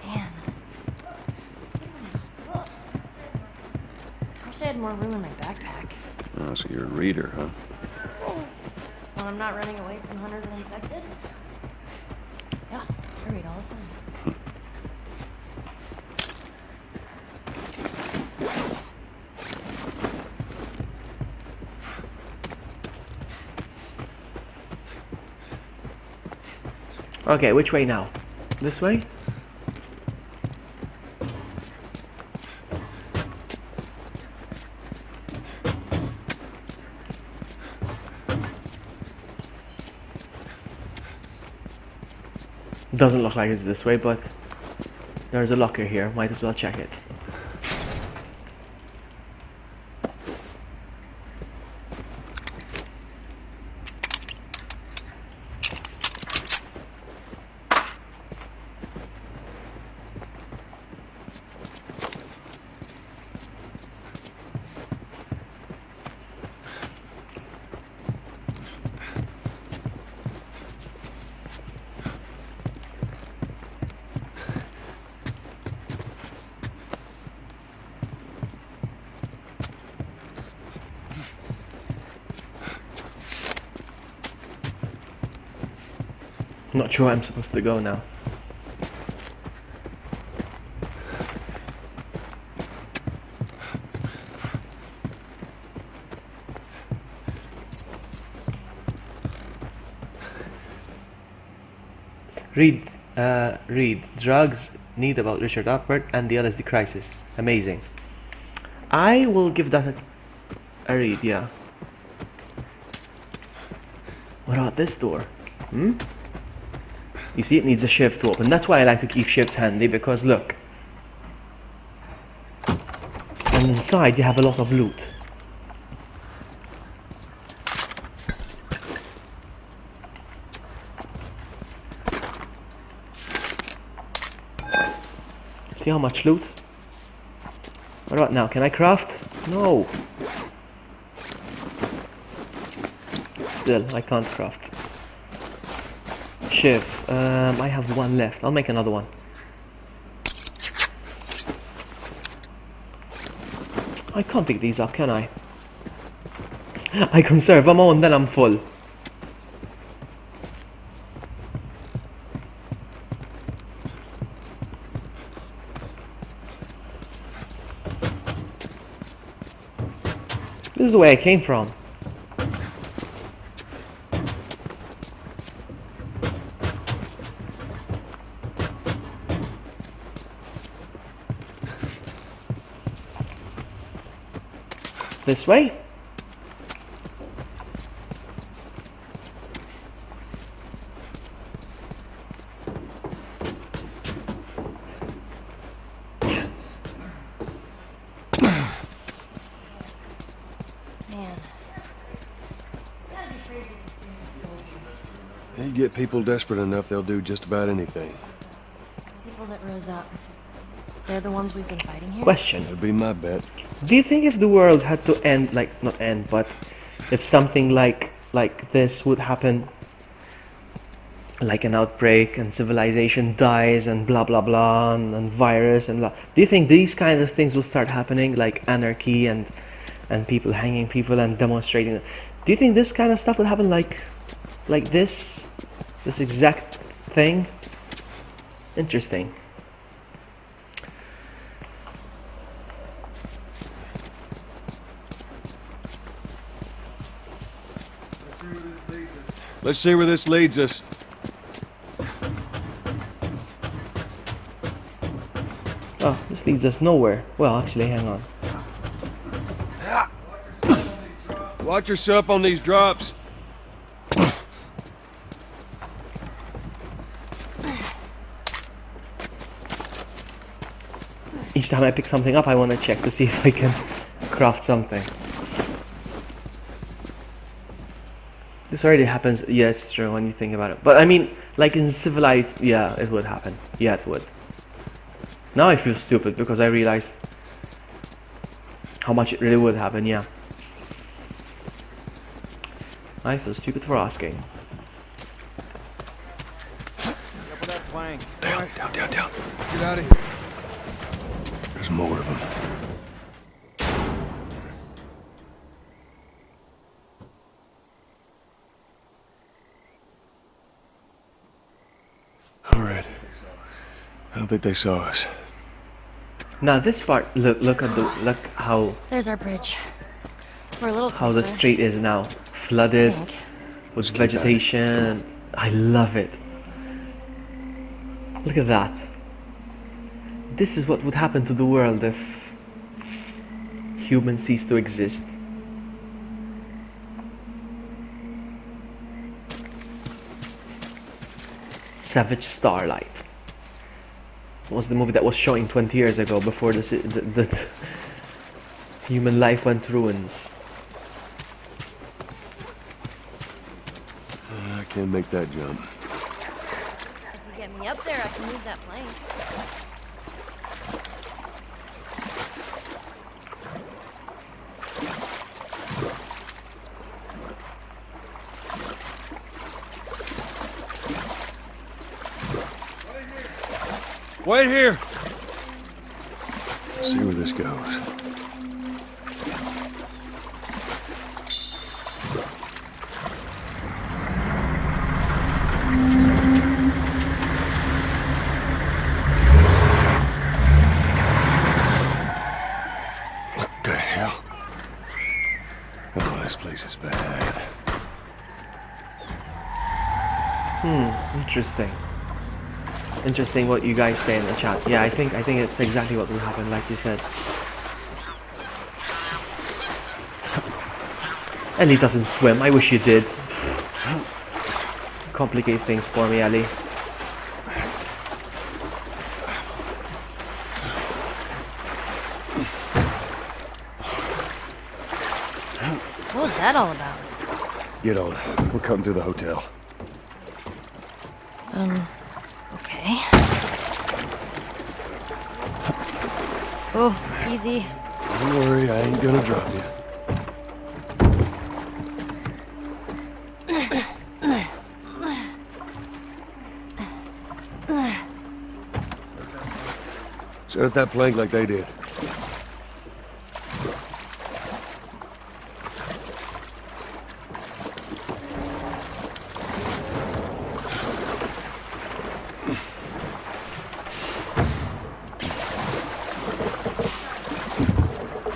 Man. I wish I had more room in my backpack. Oh, so you're a reader, huh? When I'm not running away from hunters and infected? Yeah, I read all the time. Okay, which way now? This way? Doesn't look like it's this way, but there's a locker here. Might as well check it. Not sure where I'm supposed to go now. Read Drugs Need about Richard Alpert and the LSD Crisis. Amazing. I will give that a read, yeah. What about this door? You see, it needs a shiv to open. That's why I like to keep shivs handy, because look. And inside you have a lot of loot. See how much loot? What about now? Can I craft? No. Still, I can't craft. Shiv. I have one left. I'll make another one. I can't pick these up, can I? I conserve ammo and then I'm full. This is the way I came from. This way? Man. You get people desperate enough, they'll do just about anything. People that rose up. They're the ones we've been fighting here? Question. That'd be my bet. Do you think if the world had to end, like, not end, but if something like this would happen, like an outbreak and civilization dies and blah blah blah and virus and blah, do you think these kind of things will start happening, like anarchy and people hanging people and demonstrating? Do you think this kind of stuff will happen, like this exact thing? Interesting. Let's see where this leads us. Oh, this leads us nowhere. Well, actually, hang on. Watch yourself on these drops. Each time I pick something up, I want to check to see if I can craft something. This already happens. Yeah, it's true when you think about it. But I mean, like in civilized, yeah, it would happen. Yeah, it would. Now I feel stupid because I realized how much it really would happen. Yeah, I feel stupid for asking. Up with that plank. Down. Get out of here. There's more of them. All right. I don't think they saw us. Now this part, look how There's our bridge. We're a little the closer, street is now I flooded think. with vegetation. I love it. Look at that. This is what would happen to the world if humans cease to exist. Savage Starlight was the movie that was showing 20 years ago, before the human life went to ruins. I can't make that jump. If you get me up there, I can move that plank. Wait here. See where this goes. What the hell? Oh, this place is bad. Interesting. Interesting what you guys say in the chat. Yeah, I think it's exactly what will happen, like you said. Ellie doesn't swim. I wish you did. Complicate things for me, Ellie. What was that all about? Get on. We're coming to the hotel. Okay. Oh, easy. Don't worry, I ain't gonna drop you. Set up that plank like they did.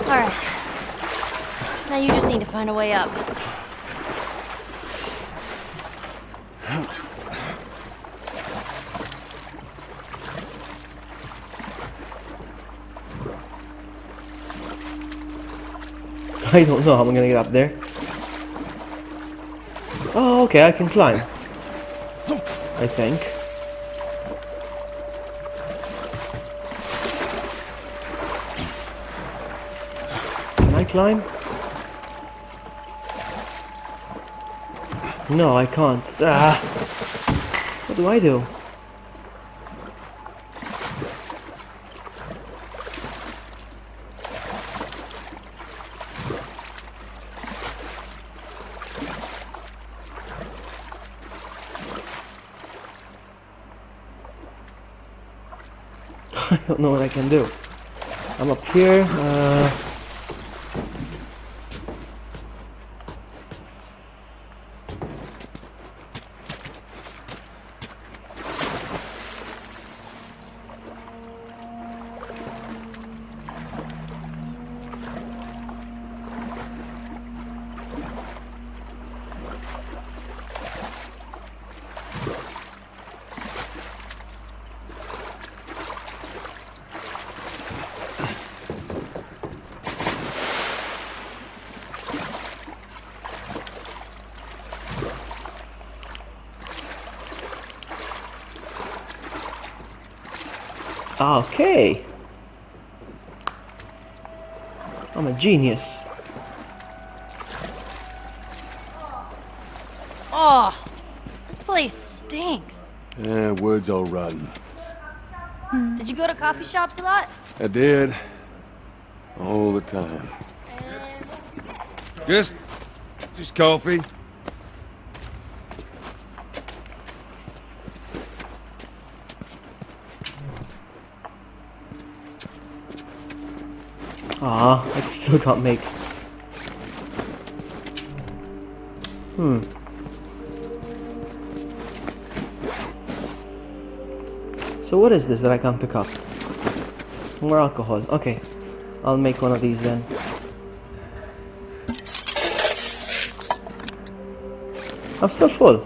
Alright. Now you just need to find a way up. I don't know how I'm gonna get up there. Oh, okay, I can climb. I think. Can I climb? No, I can't. Ah. What do I do? I don't know what I can do. I'm up here. Okay. I'm a genius. Oh, this place stinks. Yeah, wood's all rotten. Did you go to coffee shops a lot? I did. All the time. Just coffee. Ah, I still can't make. So what is this that I can't pick up? More alcohol. Okay, I'll make one of these then. I'm still full.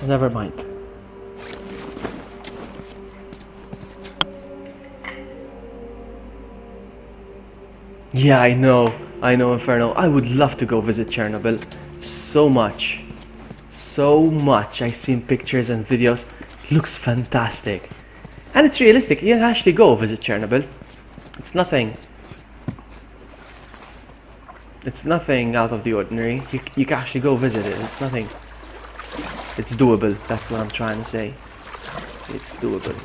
Never mind. Yeah, I know, Inferno. I would love to go visit Chernobyl. So much. I've seen pictures and videos. Looks fantastic. And it's realistic. You can actually go visit Chernobyl. It's nothing out of the ordinary. You can actually go visit it. It's nothing. It's doable. That's what I'm trying to say. It's doable.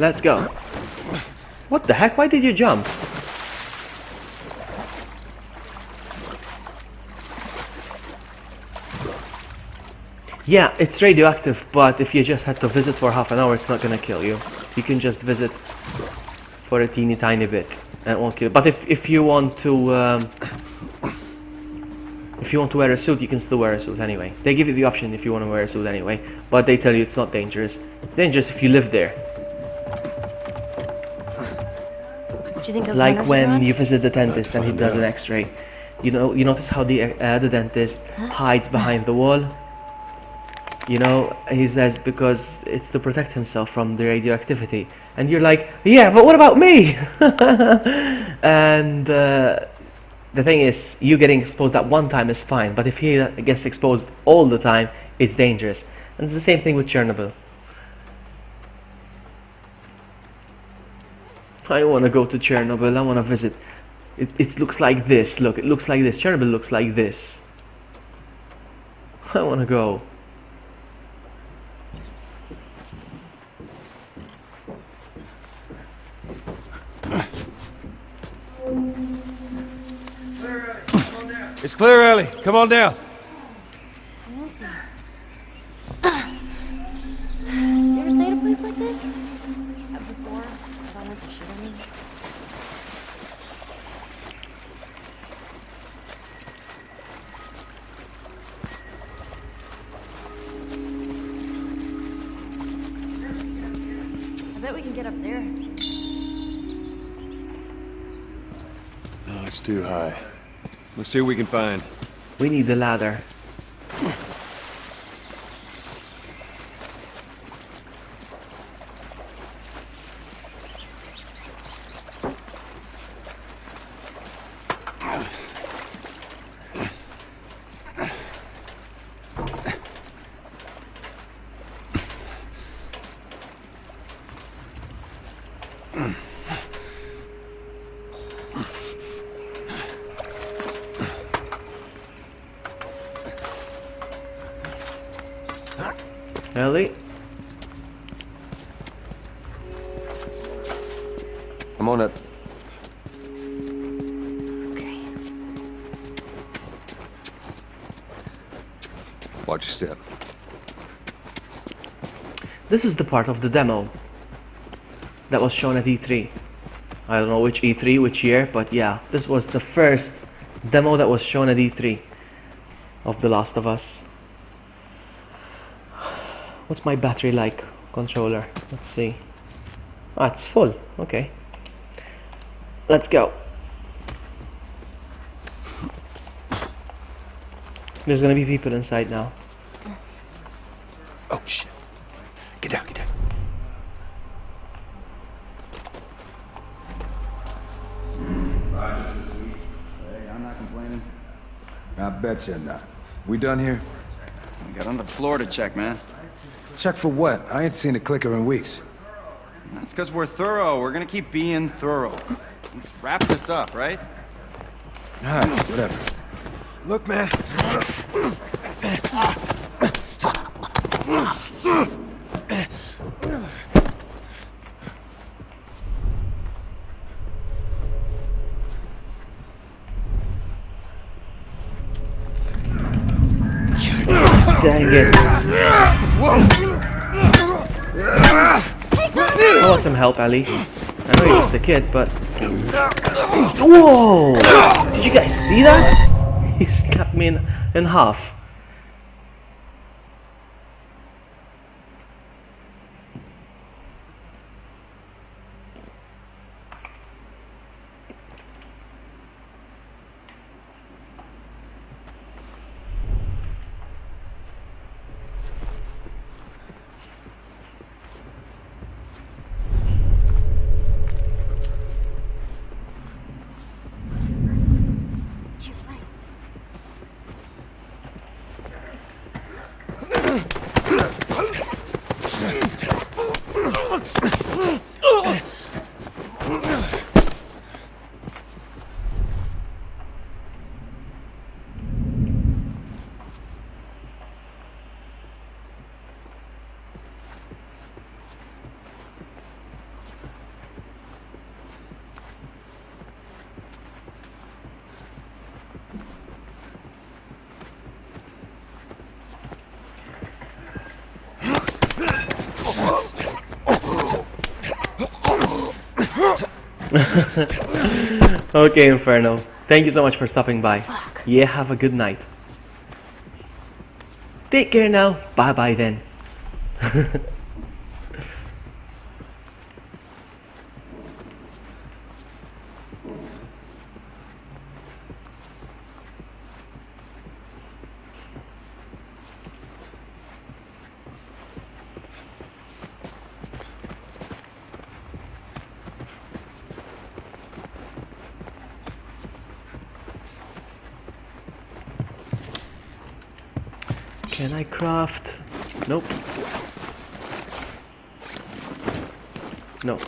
Let's go. What the heck? Why did you jump? Yeah, it's radioactive, but if you just had to visit for half an hour, it's not gonna kill you. You can just visit for a teeny tiny bit and it won't kill you. But if you want to wear a suit, you can still wear a suit anyway. They give you the option if you want to wear a suit anyway, but they tell you it's not dangerous. It's dangerous if you live there. Do you think those Like hunters are when around? you visit the dentist and he does an X-ray. You know, you notice how the dentist hides behind the wall. You know, he says because it's to protect himself from the radioactivity. And you're like, yeah, but what about me? And the thing is, you getting exposed that one time is fine, but if he gets exposed all the time, it's dangerous. And it's the same thing with Chernobyl. I want to go to Chernobyl. I want to visit. It looks like this. Look, it looks like this. Chernobyl looks like this. I want to go. It's clear, Ellie. Come on down. You ever stay at a place like this? Before? If I went to shit on you? I bet we can get up there. No, it's too high. Let's see what we can find. We need the ladder. Ellie? I'm on it. Okay. Watch your step. This is the part of the demo that was shown at E3. I don't know which E3, which year, but yeah, this was the first demo that was shown at E3 of The Last of Us. What's my battery like, controller? Let's see. Ah, it's full. Okay. Let's go. There's gonna be people inside now. Oh, shit. Get down, get down. Hey, I'm not complaining. I bet you not. We done here? We got on the floor to check, man. Check for what? I ain't seen a clicker in weeks. That's because we're thorough. We're gonna keep being thorough. Let's wrap this up, right? All right, whatever. Look, man. Dang it. I want some help, Ellie. I know you're just a kid, but... Whoa! Did you guys see that? He snapped me in half. Okay, Inferno. Thank you so much for stopping by. Fuck. Yeah, have a good night. Take care now. Bye-bye then. Can I craft? Nope. No.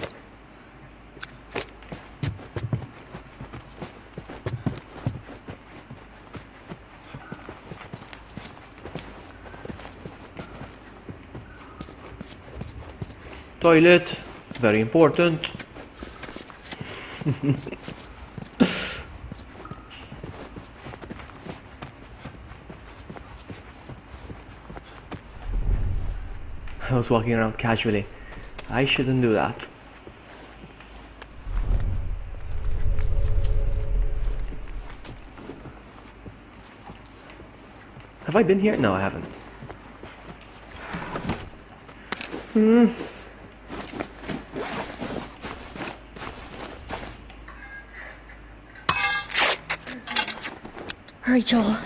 Toilet, very important. I was walking around casually. I shouldn't do that. Have I been here? No, I haven't. Hurry, Joel.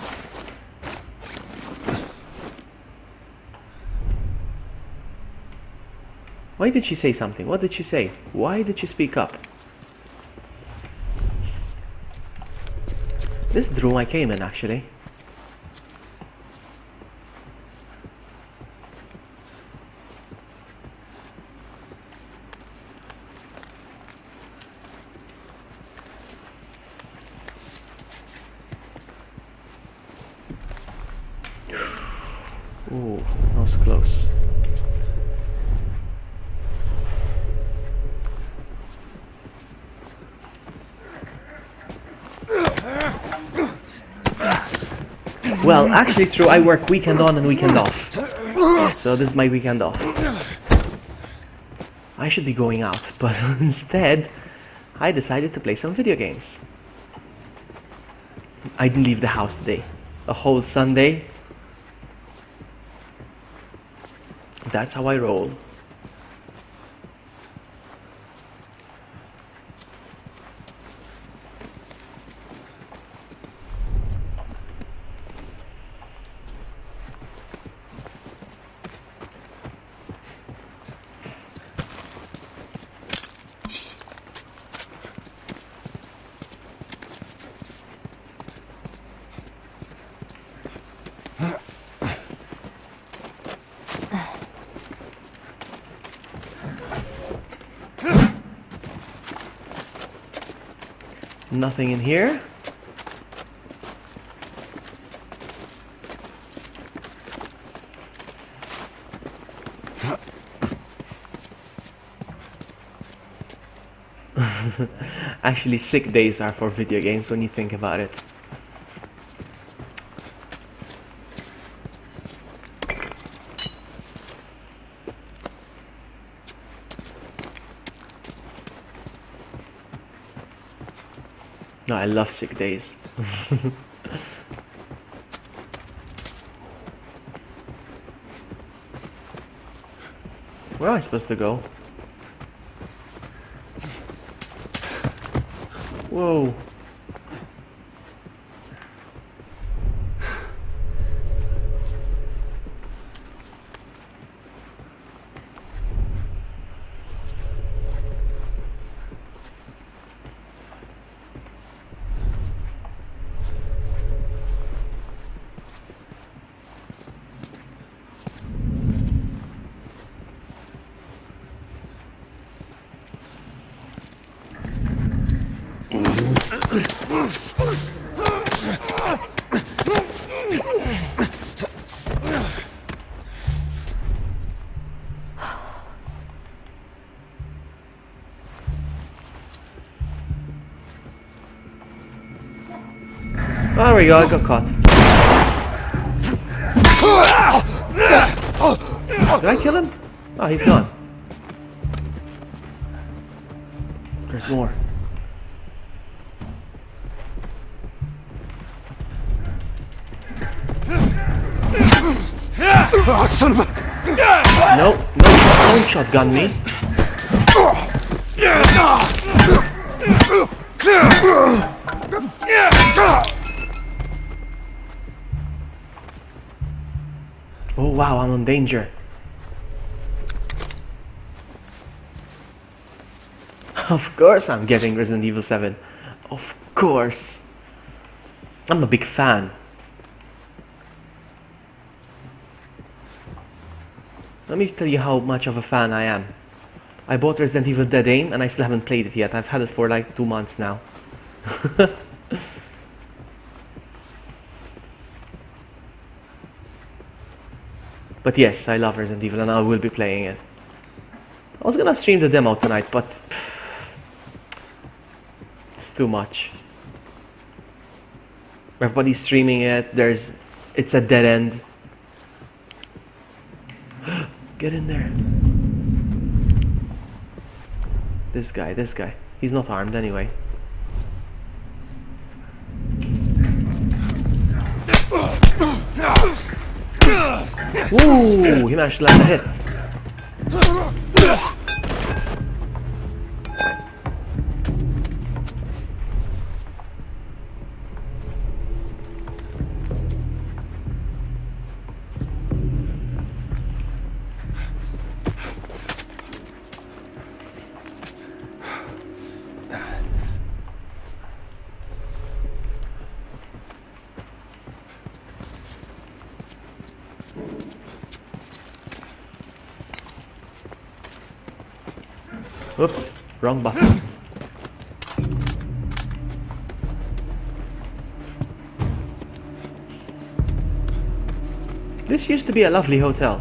Why did she say something? What did she say? Why did she speak up? This is the room I came in, actually. Ooh, that was close. Well, actually true, I work weekend on and weekend off. So this is my weekend off. I should be going out, but instead, I decided to play some video games. I didn't leave the house today. A whole Sunday. That's how I roll. Nothing in here. Actually, sick days are for video games when you think about it. No, I love sick days. Where am I supposed to go? Whoa. Oh, there we go, I got caught. Did I kill him? Oh, he's gone. There's more. Oh, son of a... Nope, no, don't shotgun me. Oh wow, I'm in danger. Of course I'm getting Resident Evil 7. Of course. I'm a big fan. Let me tell you how much of a fan I am. I bought Resident Evil Dead Aim and I still haven't played it yet. I've had it for like 2 months now. But yes, I love Resident Evil and I will be playing it. I was gonna stream the demo tonight, but it's too much. Everybody's streaming it, it's a dead end. Get in there. This guy. He's not armed anyway. Ooh, he managed to land a hit. Oops, wrong button. This used to be a lovely hotel.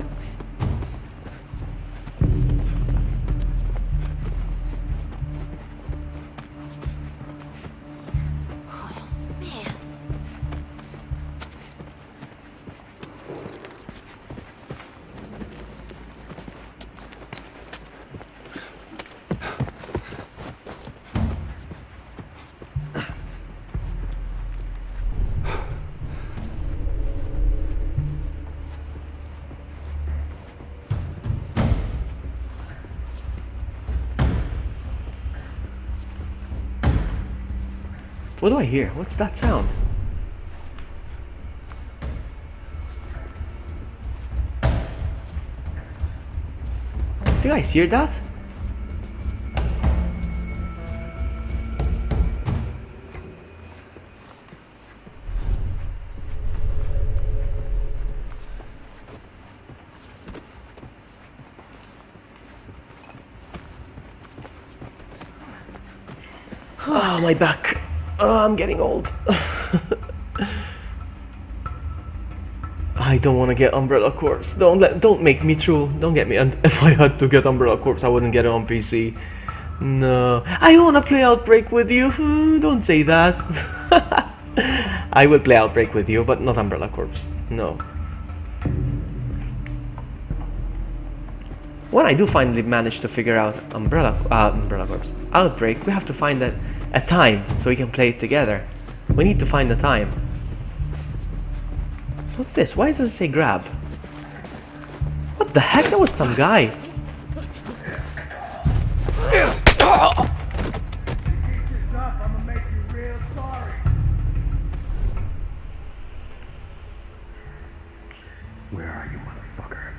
Man. What do I hear? What's that sound? Do you guys hear that? Oh, my back. Oh, I'm getting old. I don't want to get Umbrella Corps. Don't make me through. Don't get me. And if I had to get Umbrella Corps, I wouldn't get it on PC. No, I want to play Outbreak with you. Don't say that. I will play Outbreak with you, but not Umbrella Corps. No. When I do finally manage to figure out Umbrella Corps Outbreak, we have to find a time so we can play it together. We need to find a time. What's this? Why does it say grab? What the heck? That was some guy. Where are you, motherfucker?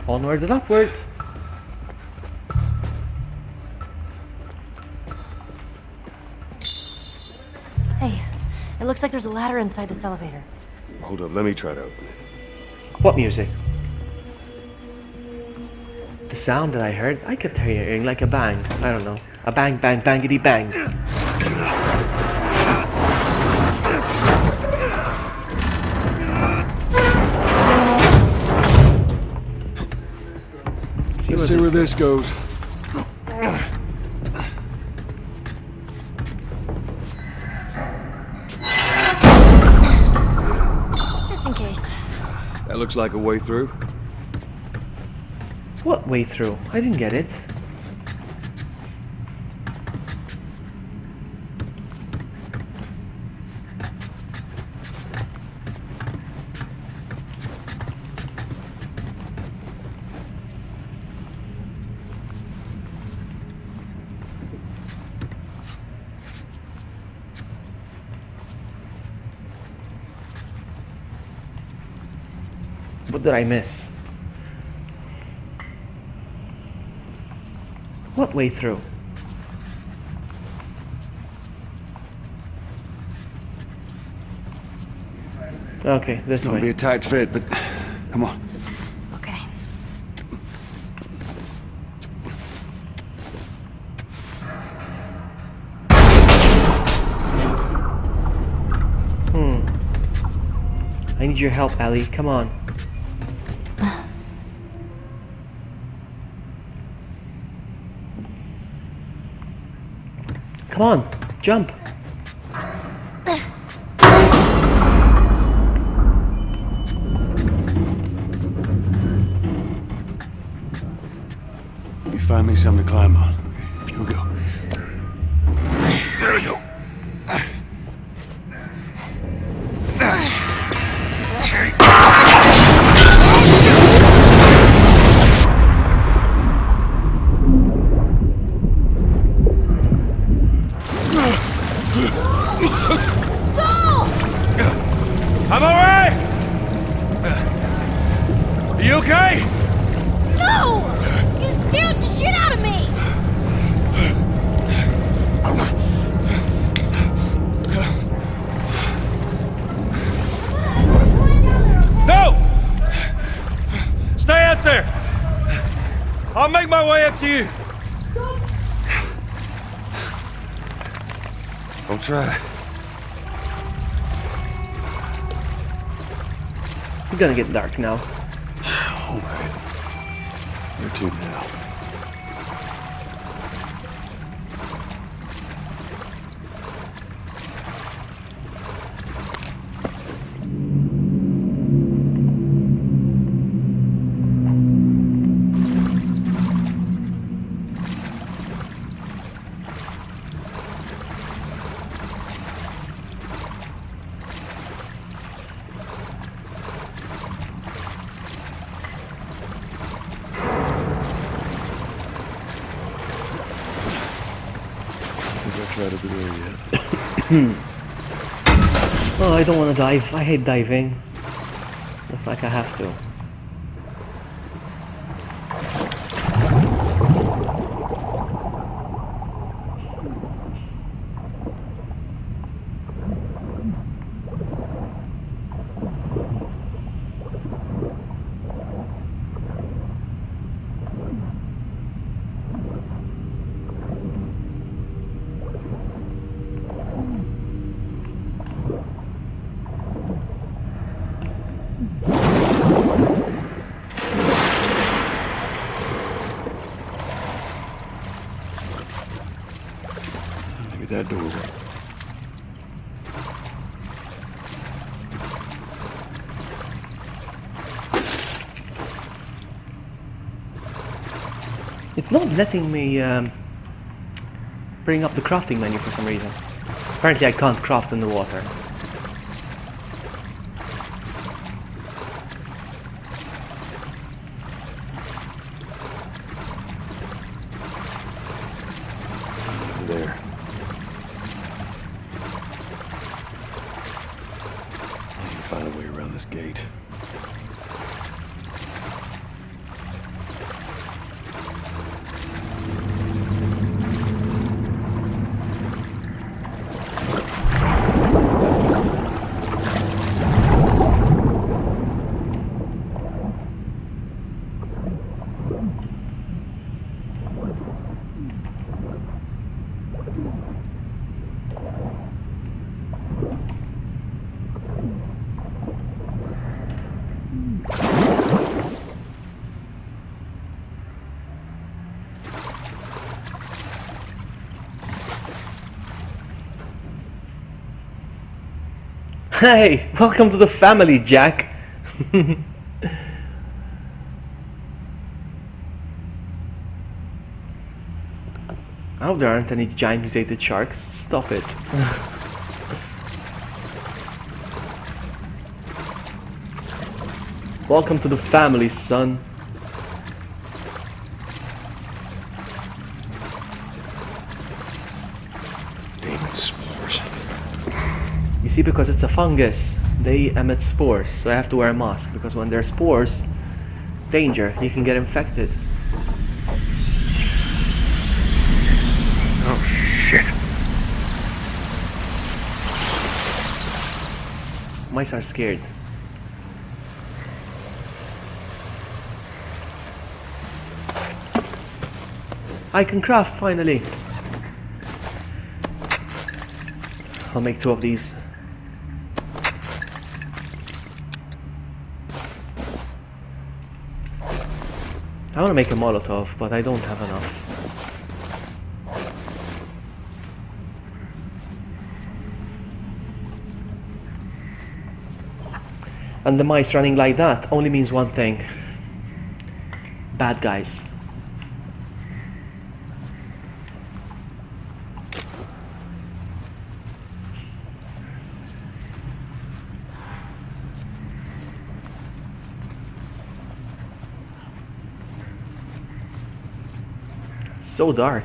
Onward and upward. Hey, it looks like there's a ladder inside this elevator. Hold up, let me try to open it. What music? The sound that I heard, I kept hearing like a bang. I don't know. A bang, bang, bangity bang. Let's see where this goes. Just in case. That looks like a way through. What way through? I didn't get it. What did I miss? What way through? Okay, this It's gonna be way. a tight fit, but come on. Okay. I need your help, Ellie. Come on. Come on, jump. You find me something to climb on. Okay, here we go. There we go. Don't try. It's gonna get dark now. All right. Where to now? Try to be there yet. Oh, I don't want to dive. I hate diving. Looks like I have to. Maybe that door. It's not letting me bring up the crafting menu for some reason. Apparently I can't craft in the water. There. I need to find a way around this gate. Hey, welcome to the family, Jack. I hope there aren't any giant mutated sharks. Stop it. Welcome to the family, son. Damn it, spores. You see, because it's a fungus, they emit spores, so I have to wear a mask, because when there's spores, danger, you can get infected. Oh, shit. Mice are scared. I can craft, finally. I'll make 2 of these. I want to make a Molotov, but I don't have enough. And the mice running like that only means one thing. Bad guys. So dark.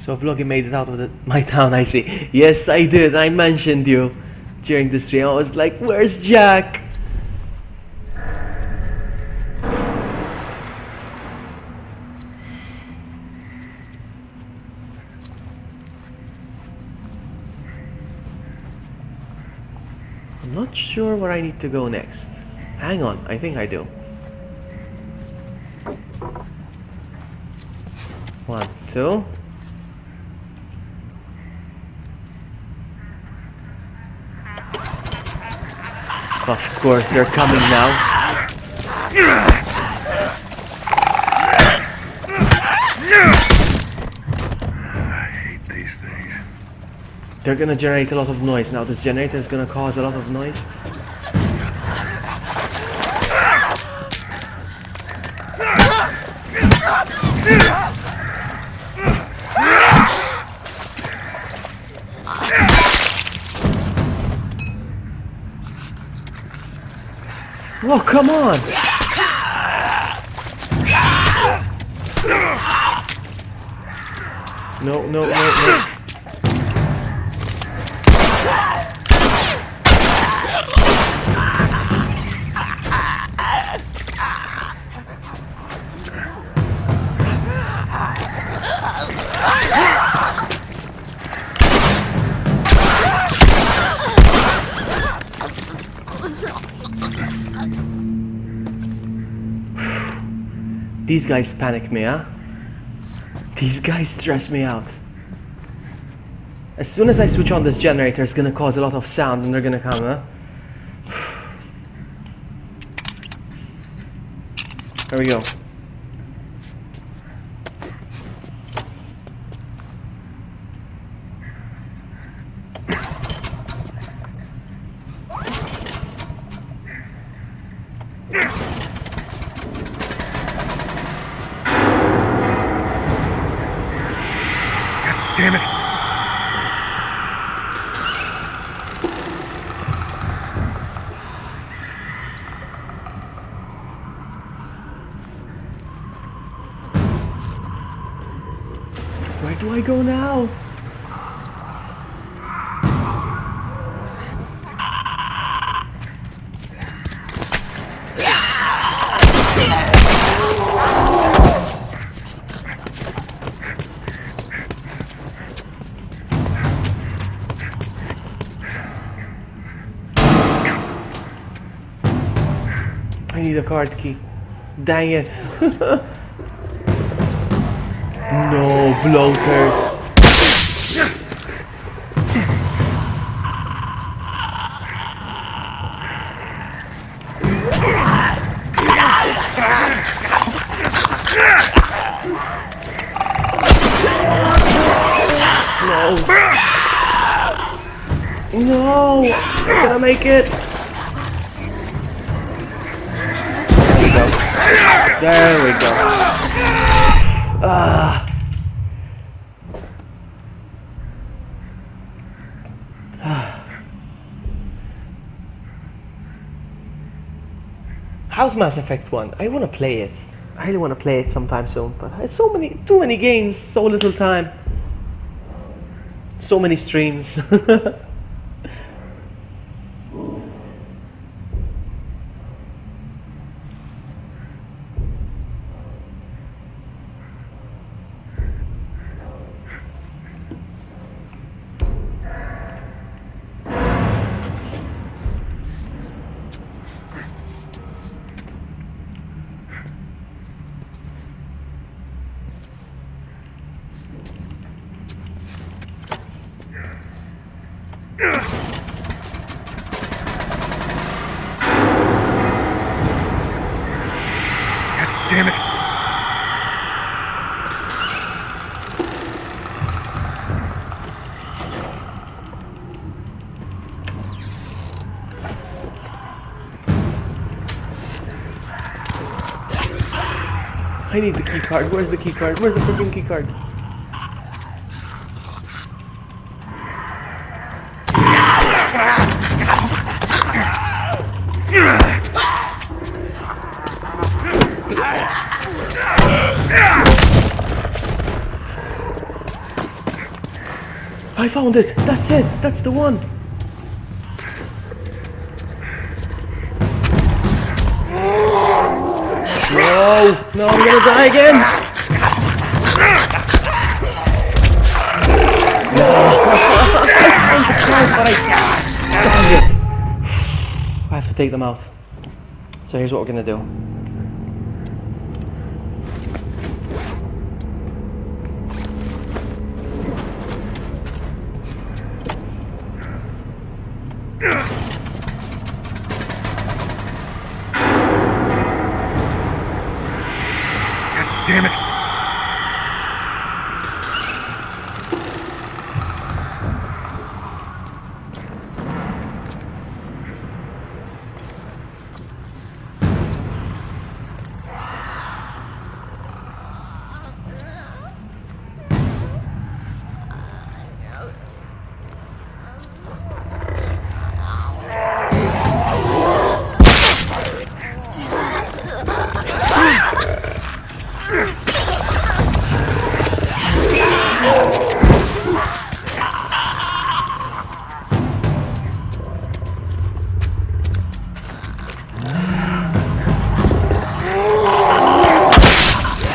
So Vloggy made it out of my town, I see. Yes, I did. I mentioned you during the stream. I was like, where's Jack? I'm not sure where I need to go next. Hang on, I think I do. 1, 2. Of course, they're coming now. I hate these things. They're gonna generate a lot of noise now. This generator is gonna cause a lot of noise. Oh, come on! No, no, no, no. These guys panic me, huh? These guys stress me out. As soon as I switch on this generator, it's gonna cause a lot of sound and they're gonna come, huh? There we go. Damn it. Where do I go now? I need a card key. Dang it. No, bloaters. No. No, I'm gonna make it. There we go. Ah. How's Mass Effect 1? I want to play it. I really want to play it sometime soon, but it's too many games, so little time. So many streams. Damn it. I need the key card. Where's the key card? Where's the freaking key card? I found it! That's it! That's the one! No! No, I'm gonna die again! No! I found the card, but damn it! I have to take them out. So here's what we're gonna do. Damn it.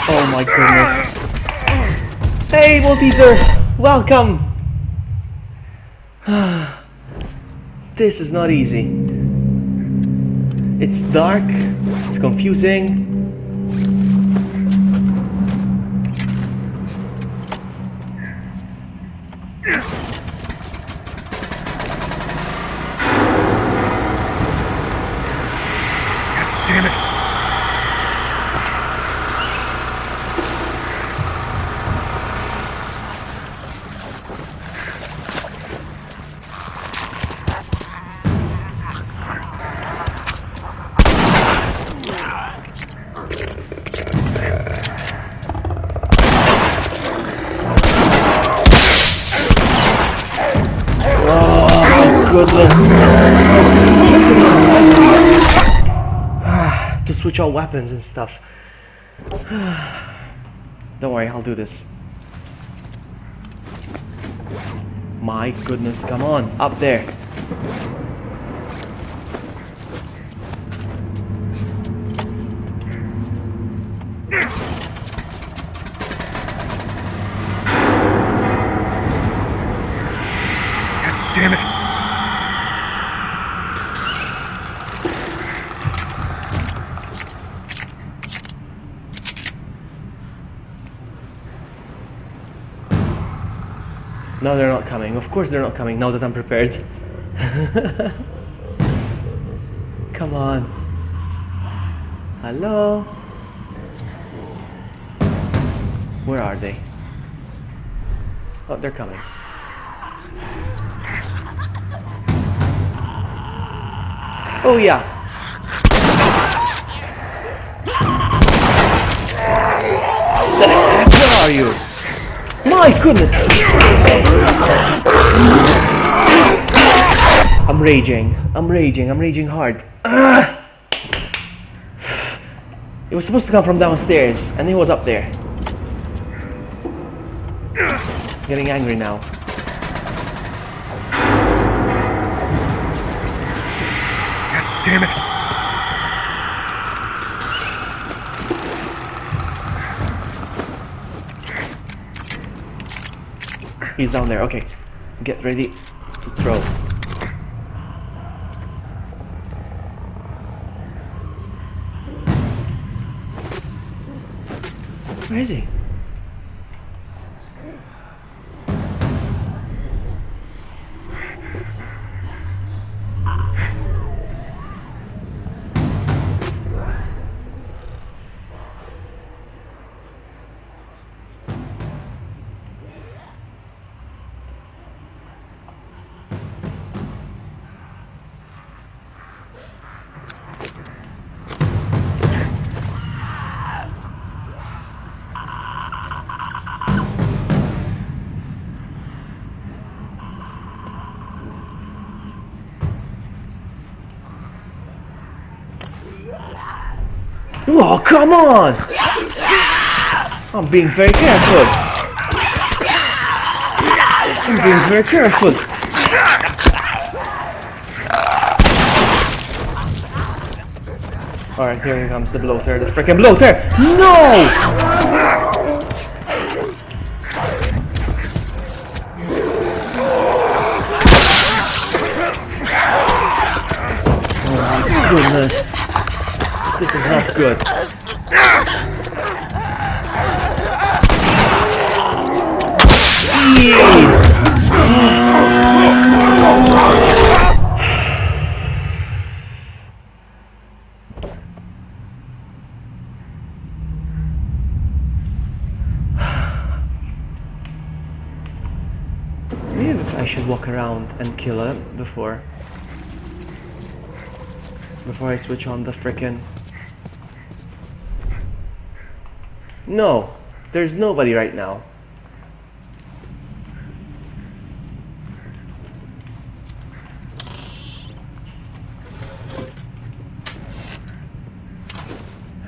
Oh my goodness. Hey, Malteser! Welcome! This is not easy. It's dark, it's confusing. Damn it. Goodness. To switch all weapons and stuff. Don't worry, I'll do this. My goodness, come on, up there. Damn it. No, they're not coming. Of course they're not coming now that I'm prepared. Come on. Hello? Where are they? Oh, they're coming. Oh yeah. The heck? Where are you? My goodness! I'm raging. I'm raging hard. It was supposed to come from downstairs, and he was up there. Getting angry now. Damn it. He's down there. Okay. Get ready to throw. Where is he? Oh, come on! I'm being very careful. I'm being very careful. Alright, here comes the bloater, the freaking bloater! No! Oh my goodness. This is not good. Maybe I should walk around and kill her before I switch on the frickin'... No! There's nobody right now.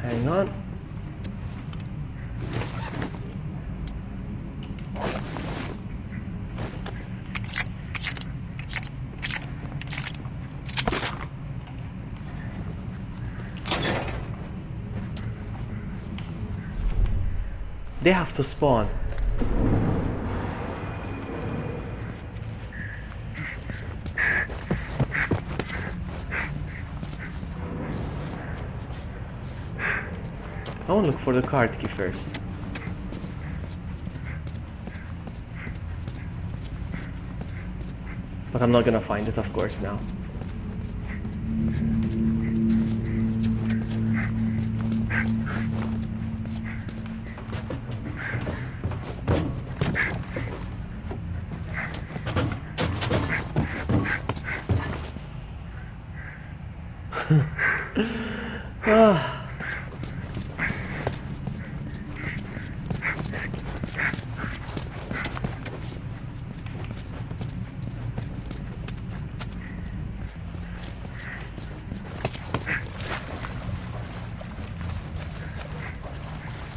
Hang on. They have to spawn. I want to look for the card key first. But I'm not gonna find it, of course, now.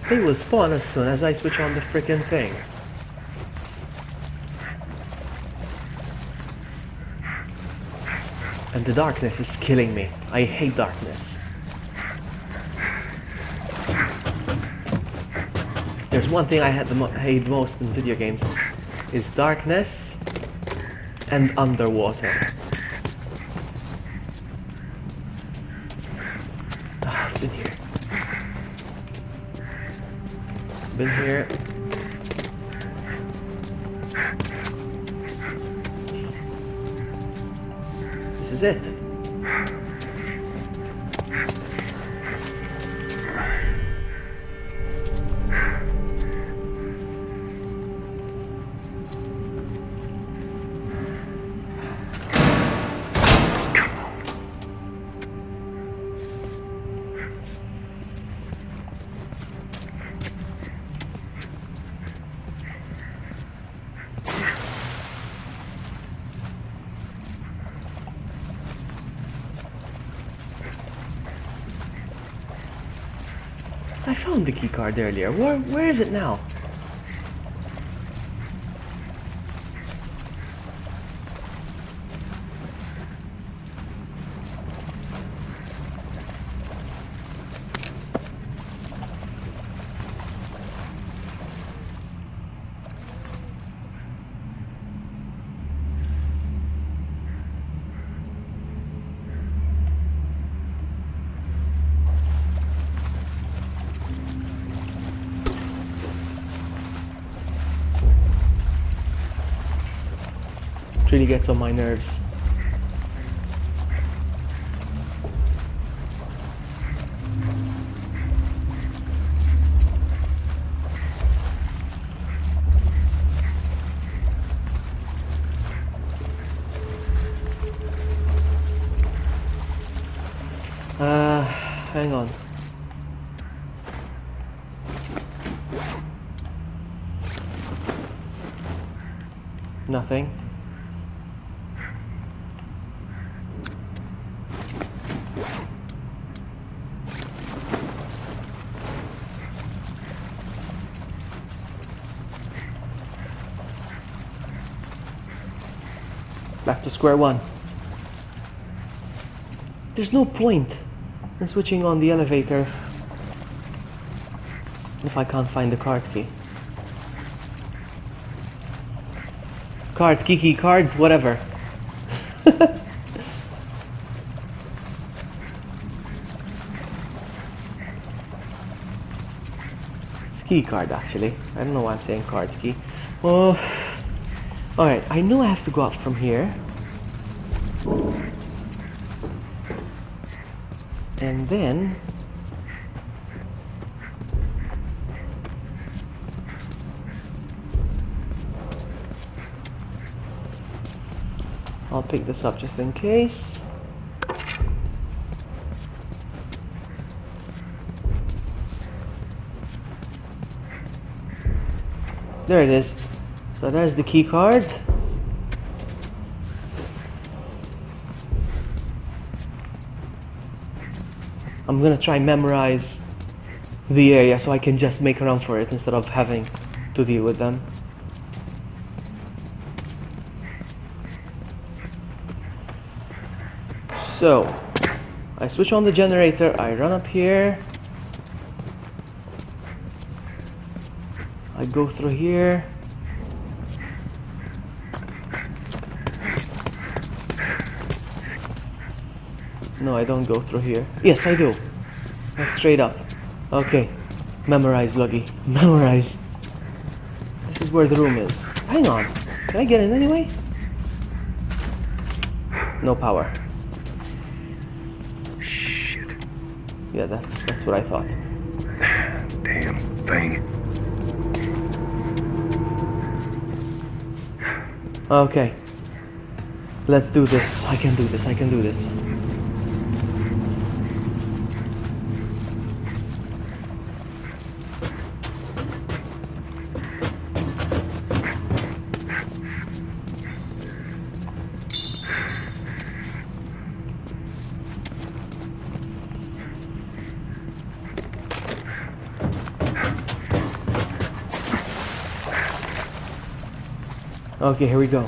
They will spawn as soon as I switch on the frickin' thing. And the darkness is killing me. I hate darkness. If there's one thing I hate most in video games, is darkness and underwater. I've been here. Been here. This is it. I found the key card earlier. Where is it now? It really gets on my nerves. Hang on. Nothing. Back to square one. There's no point in switching on the elevator if I can't find the card key. Card, key, cards, whatever. It's key card actually. I don't know why I'm saying card key. Oh, alright, I know I have to go up from here. And then I'll pick this up just in case. There it is. So there's the key card. I'm gonna try memorize the area so I can just make a run for it instead of having to deal with them. So, I switch on the generator, I run up here, I go through here, no, I don't go through here. Yes, I do. That's straight up. Okay, memorize, Luggy, memorize. This is where the room is. Hang on, can I get in anyway? No power. Yeah, that's what I thought. Damn thing. Okay. Let's do this. I can do this. I can do this. Okay, here we go.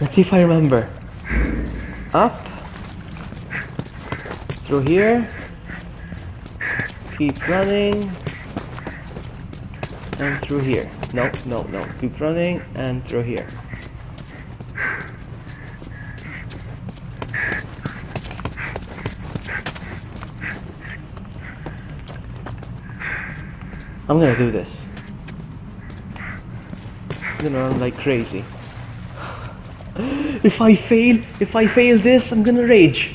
Let's see if I remember. Up. Through here. Keep running. And through here. No, no, no. Keep running and through here. I'm gonna do this. I'm gonna run like crazy. If I fail this, I'm gonna rage.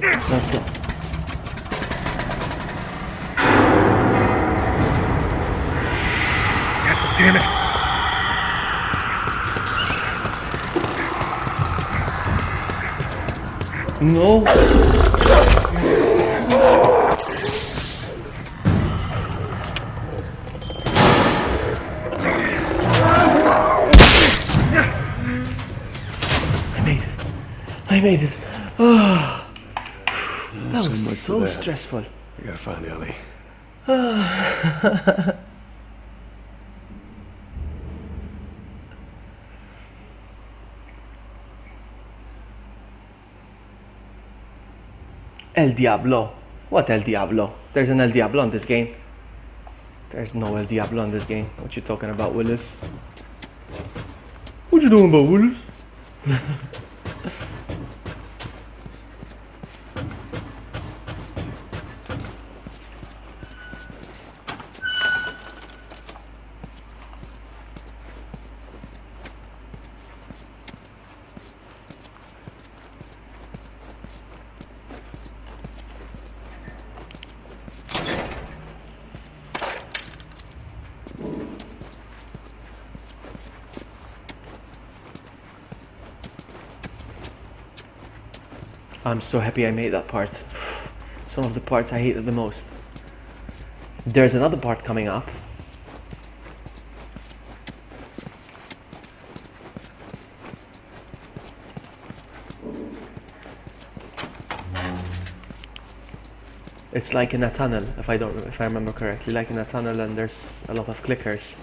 Let's go. God damn it. No. I made it. Oh. That was so stressful. I gotta find Ellie. El Diablo. What El Diablo? There's an El Diablo in this game. There's no El Diablo in this game. What you talking about, Willis? What you doing about, Willis? I'm so happy I made that part. It's one of the parts I hated the most. There's another part coming up. It's like in a tunnel, if I remember correctly, like in a tunnel, and there's a lot of clickers.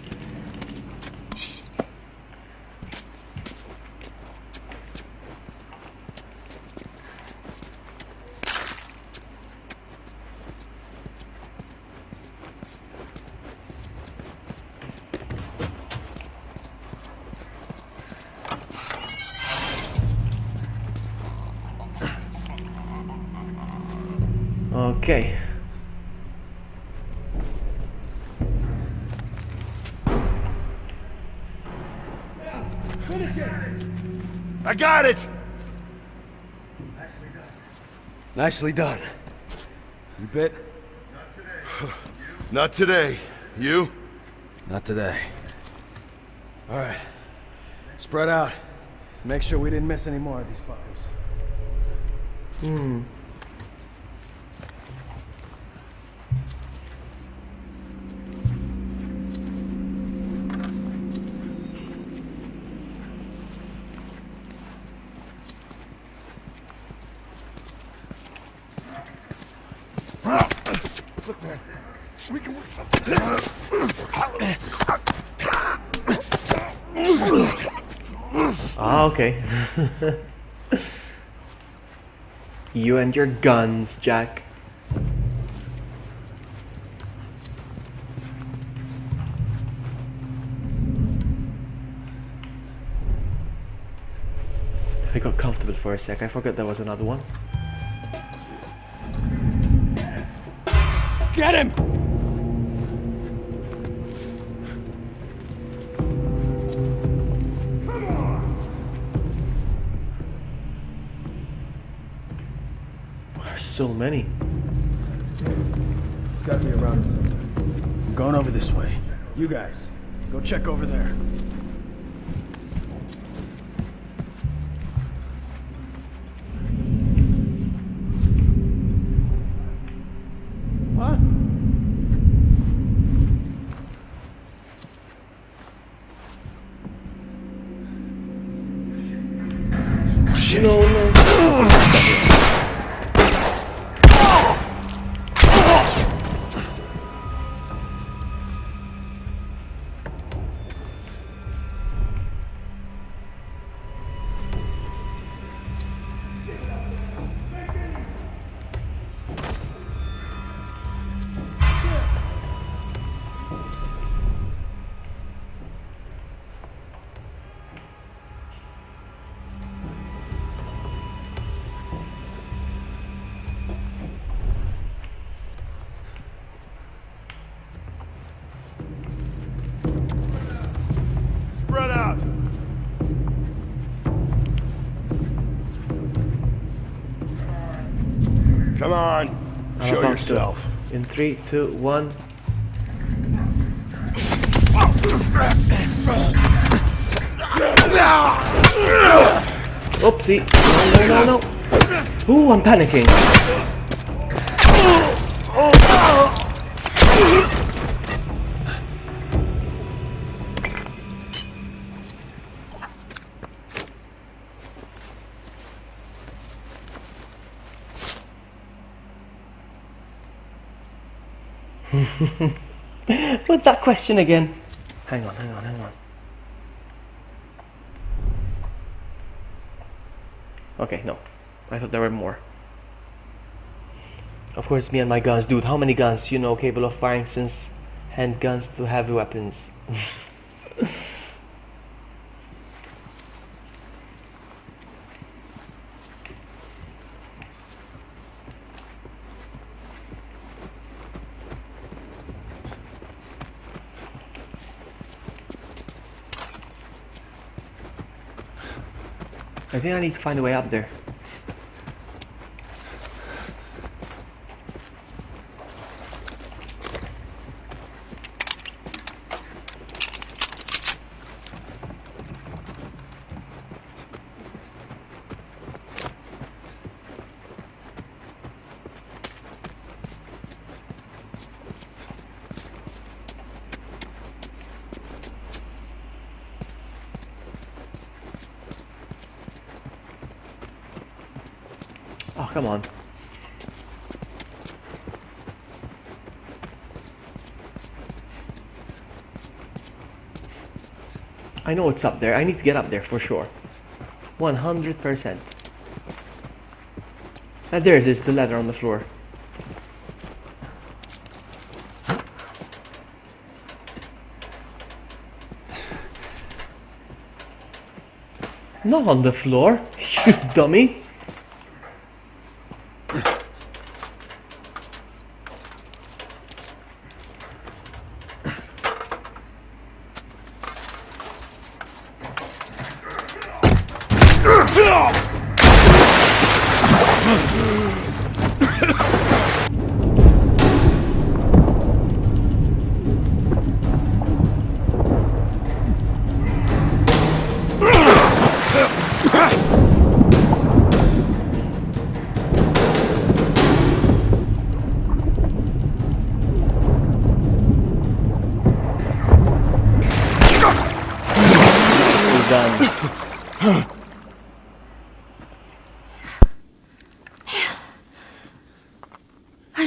Okay. I got it! Nicely done. You bit? Not today. You? Not today. All right. Spread out. Make sure we didn't miss any more of these fuckers. Ah, okay. You and your guns, Jack. I got comfortable for a sec. I forgot there was another one. Get him! There's so many. There's gotta be around us somewhere. I'm going over this way. You guys, go check over there. What? Shit. No. Spread out. Come on. I'm Show about to. yourself. In 3, 2, 1. Oopsie. No. Ooh, I'm panicking. What's that question again? Hang on. Okay, no. I thought there were more. Of course, me and my guns. Dude, how many guns you know capable of firing since handguns to heavy weapons? I think I need to find a way up there. Oh, come on. I know it's up there. I need to get up there for sure. 100%. And there it is, the ladder on the floor. Not on the floor, you dummy.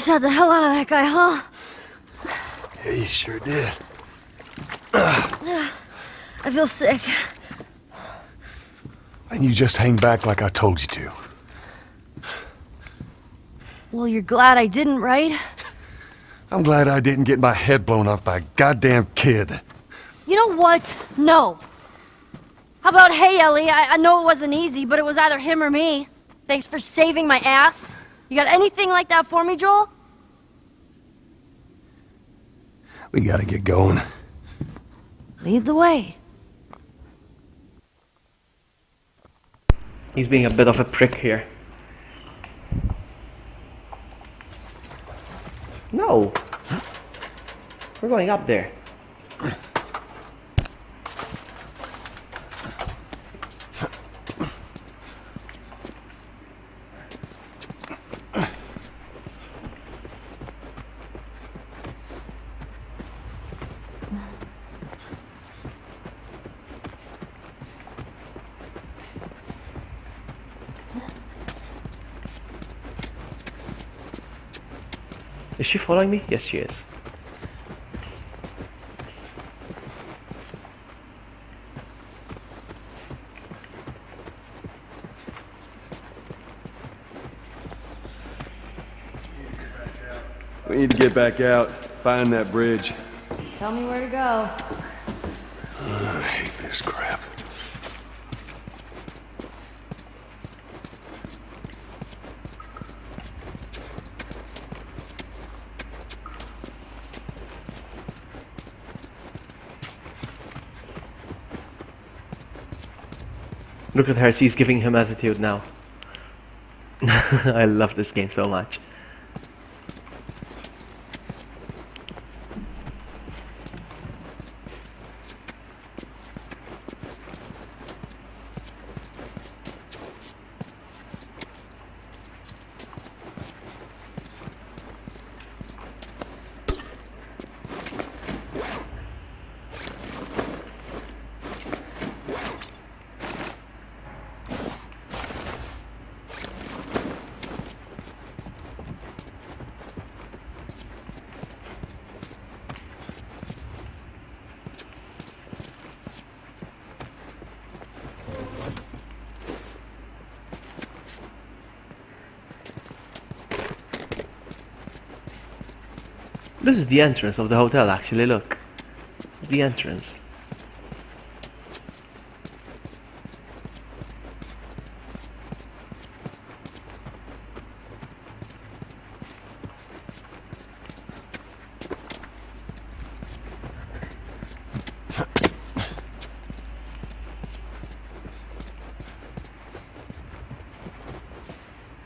shot the hell out of that guy, huh? Yeah, you sure did. I feel sick. And you just hang back like I told you to. Well, you're glad I didn't, right? I'm glad I didn't get my head blown off by a goddamn kid. You know what? No. How about, hey, Ellie, I know it wasn't easy, but it was either him or me. Thanks for saving my ass. You got anything like that for me, Joel? We gotta get going. Lead the way. He's being a bit of a prick here. No! We're going up there. Is she following me? Yes, she is. We need to get back out, find that bridge. Tell me where to go. I hate this crap. Look at her, she's giving him attitude now. I love this game so much. This is the entrance of the hotel, actually, look. It's the entrance.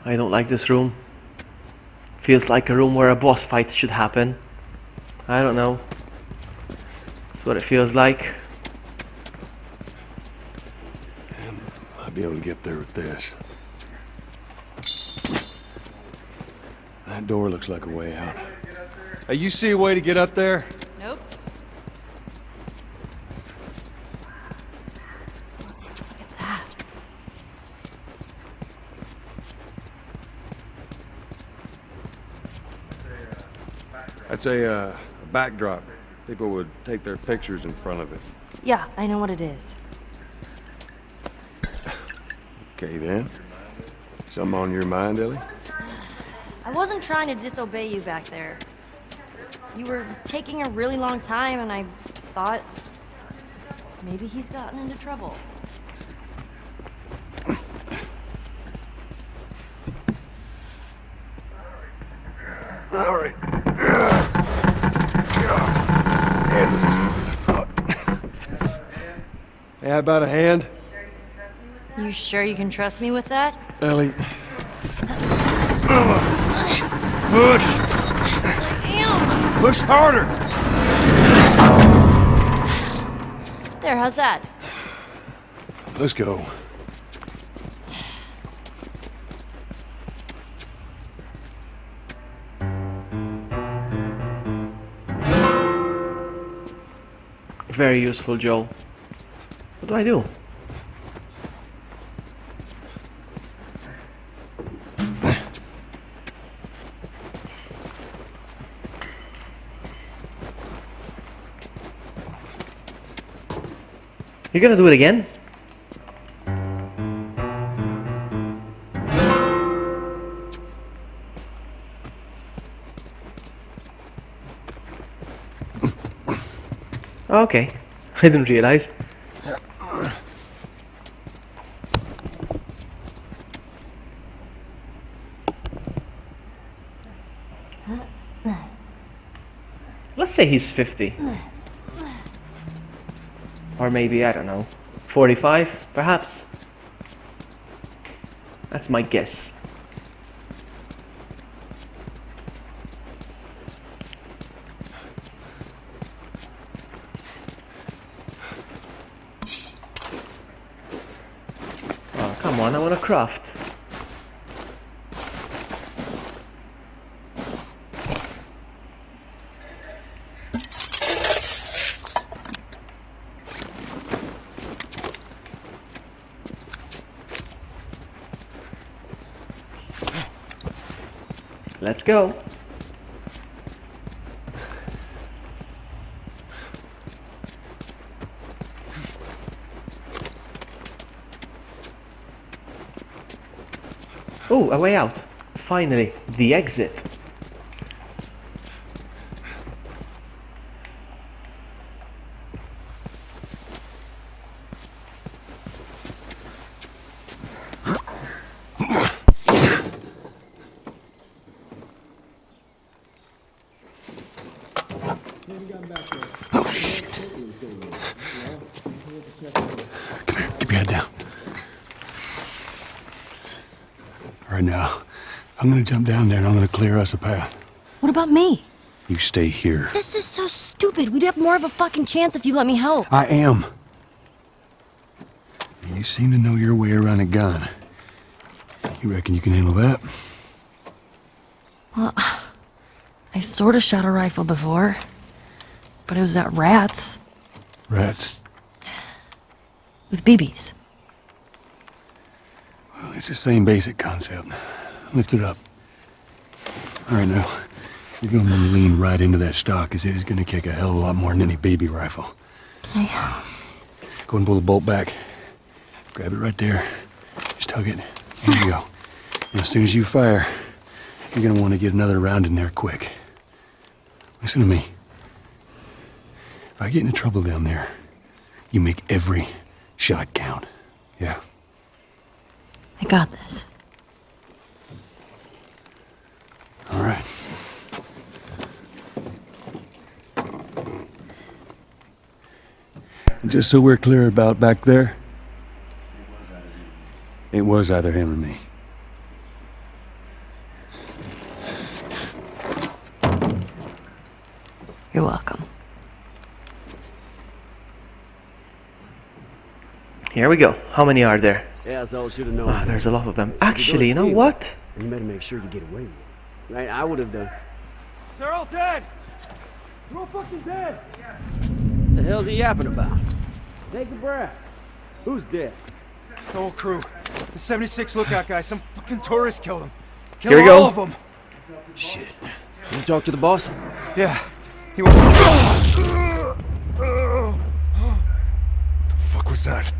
I don't like this room. Feels like a room where a boss fight should happen. I don't know. That's what it feels like. I'll be able to get there with this. That door looks like a way out. Hey, you see a way to get up there? Nope. Look at that. That's a backdrop. People would take their pictures in front of it. Yeah, I know what it is. Okay, then. Something on your mind, Ellie? I wasn't trying to disobey you back there. You were taking a really long time, and I thought maybe he's gotten into trouble. All right. Damn, this is easier than I thought. Hey, how about a hand? You sure you can trust me with that? Ellie. Push! Damn! Push harder! There, how's that? Let's go. Very useful, Joel. What do I do? You're gonna do it again? Okay, I didn't realize. Let's say he's 50. Or maybe, I don't know, 45, perhaps? That's my guess. Oh, come on, I want to craft. Let's go. Oh, a way out. Finally, the exit. Oh, shit. Come here, keep your head down. All right, now, I'm gonna jump down there and I'm gonna clear us a path. What about me? You stay here. This is so stupid. We'd have more of a fucking chance if you let me help. I am. You seem to know your way around a gun. You reckon you can handle that? Well, I sort of shot a rifle before, but it was at rats Rats? with BBs. Well, it's the same basic concept. Lift it up. All right, now, you're gonna lean right into that stock, as it is gonna kick a hell of a lot more than any baby rifle. Okay. Go ahead and pull the bolt back. Grab it right there. Just tug it. There you go. And as soon as you fire, you're gonna want to get another round in there quick. Listen to me. If I get into trouble down there, you make every shot count. Yeah? I got this. All right. And just so we're clear about back there, it was either him or me. You're welcome. Here we go. How many are there? Yeah, that's all I should have known. Ah, there's a lot of them. Actually, you know what? You better make sure you get away with it. Right? I would have done. They're all dead! They're all fucking dead! The hell's he yapping about? Take a breath. Who's dead? The whole crew. The 76 lookout guy. Some fucking tourist killed him. Here we Killed go. all of them. Shit. You talk to the boss? Yeah. He went... What The fuck was that?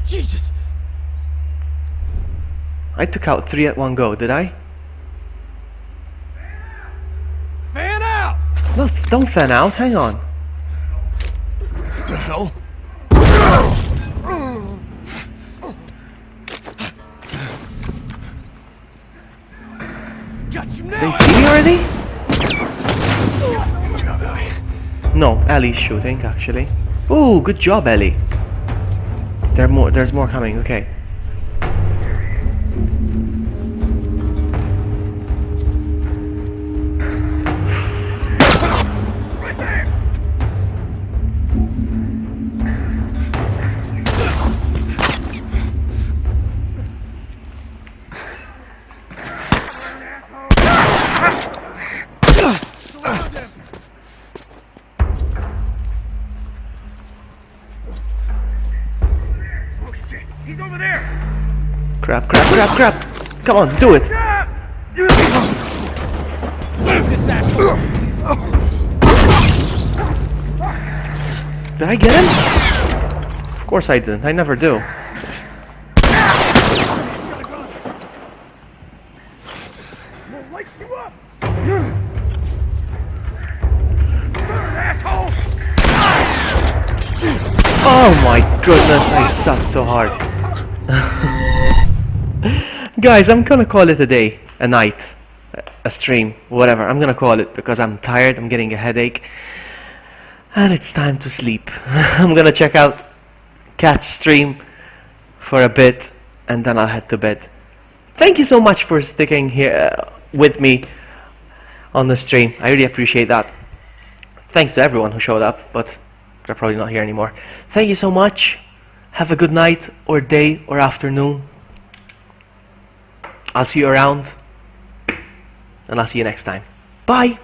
Jesus! I took out 3 at one go, did I? Fan out! No, don't fan out. Hang on. What the hell? Got you now! They see me already? Good job, Ellie. No, Ellie's shooting, actually. Ooh, good job, Ellie. There's more coming, okay. Crap, crap, crap, crap! Come on, do it! This asshole! Did I get him? Of course I didn't. I never do. Oh my goodness, I sucked so hard. Guys, I'm gonna call it a day, a night, a stream, whatever. I'm gonna call it because I'm tired, I'm getting a headache, and it's time to sleep. I'm gonna check out Cat's stream for a bit, and then I'll head to bed. Thank you so much for sticking here with me on the stream. I really appreciate that. Thanks to everyone who showed up, but they're probably not here anymore. Thank you so much. Have a good night, or day, or afternoon. I'll see you around, and I'll see you next time. Bye!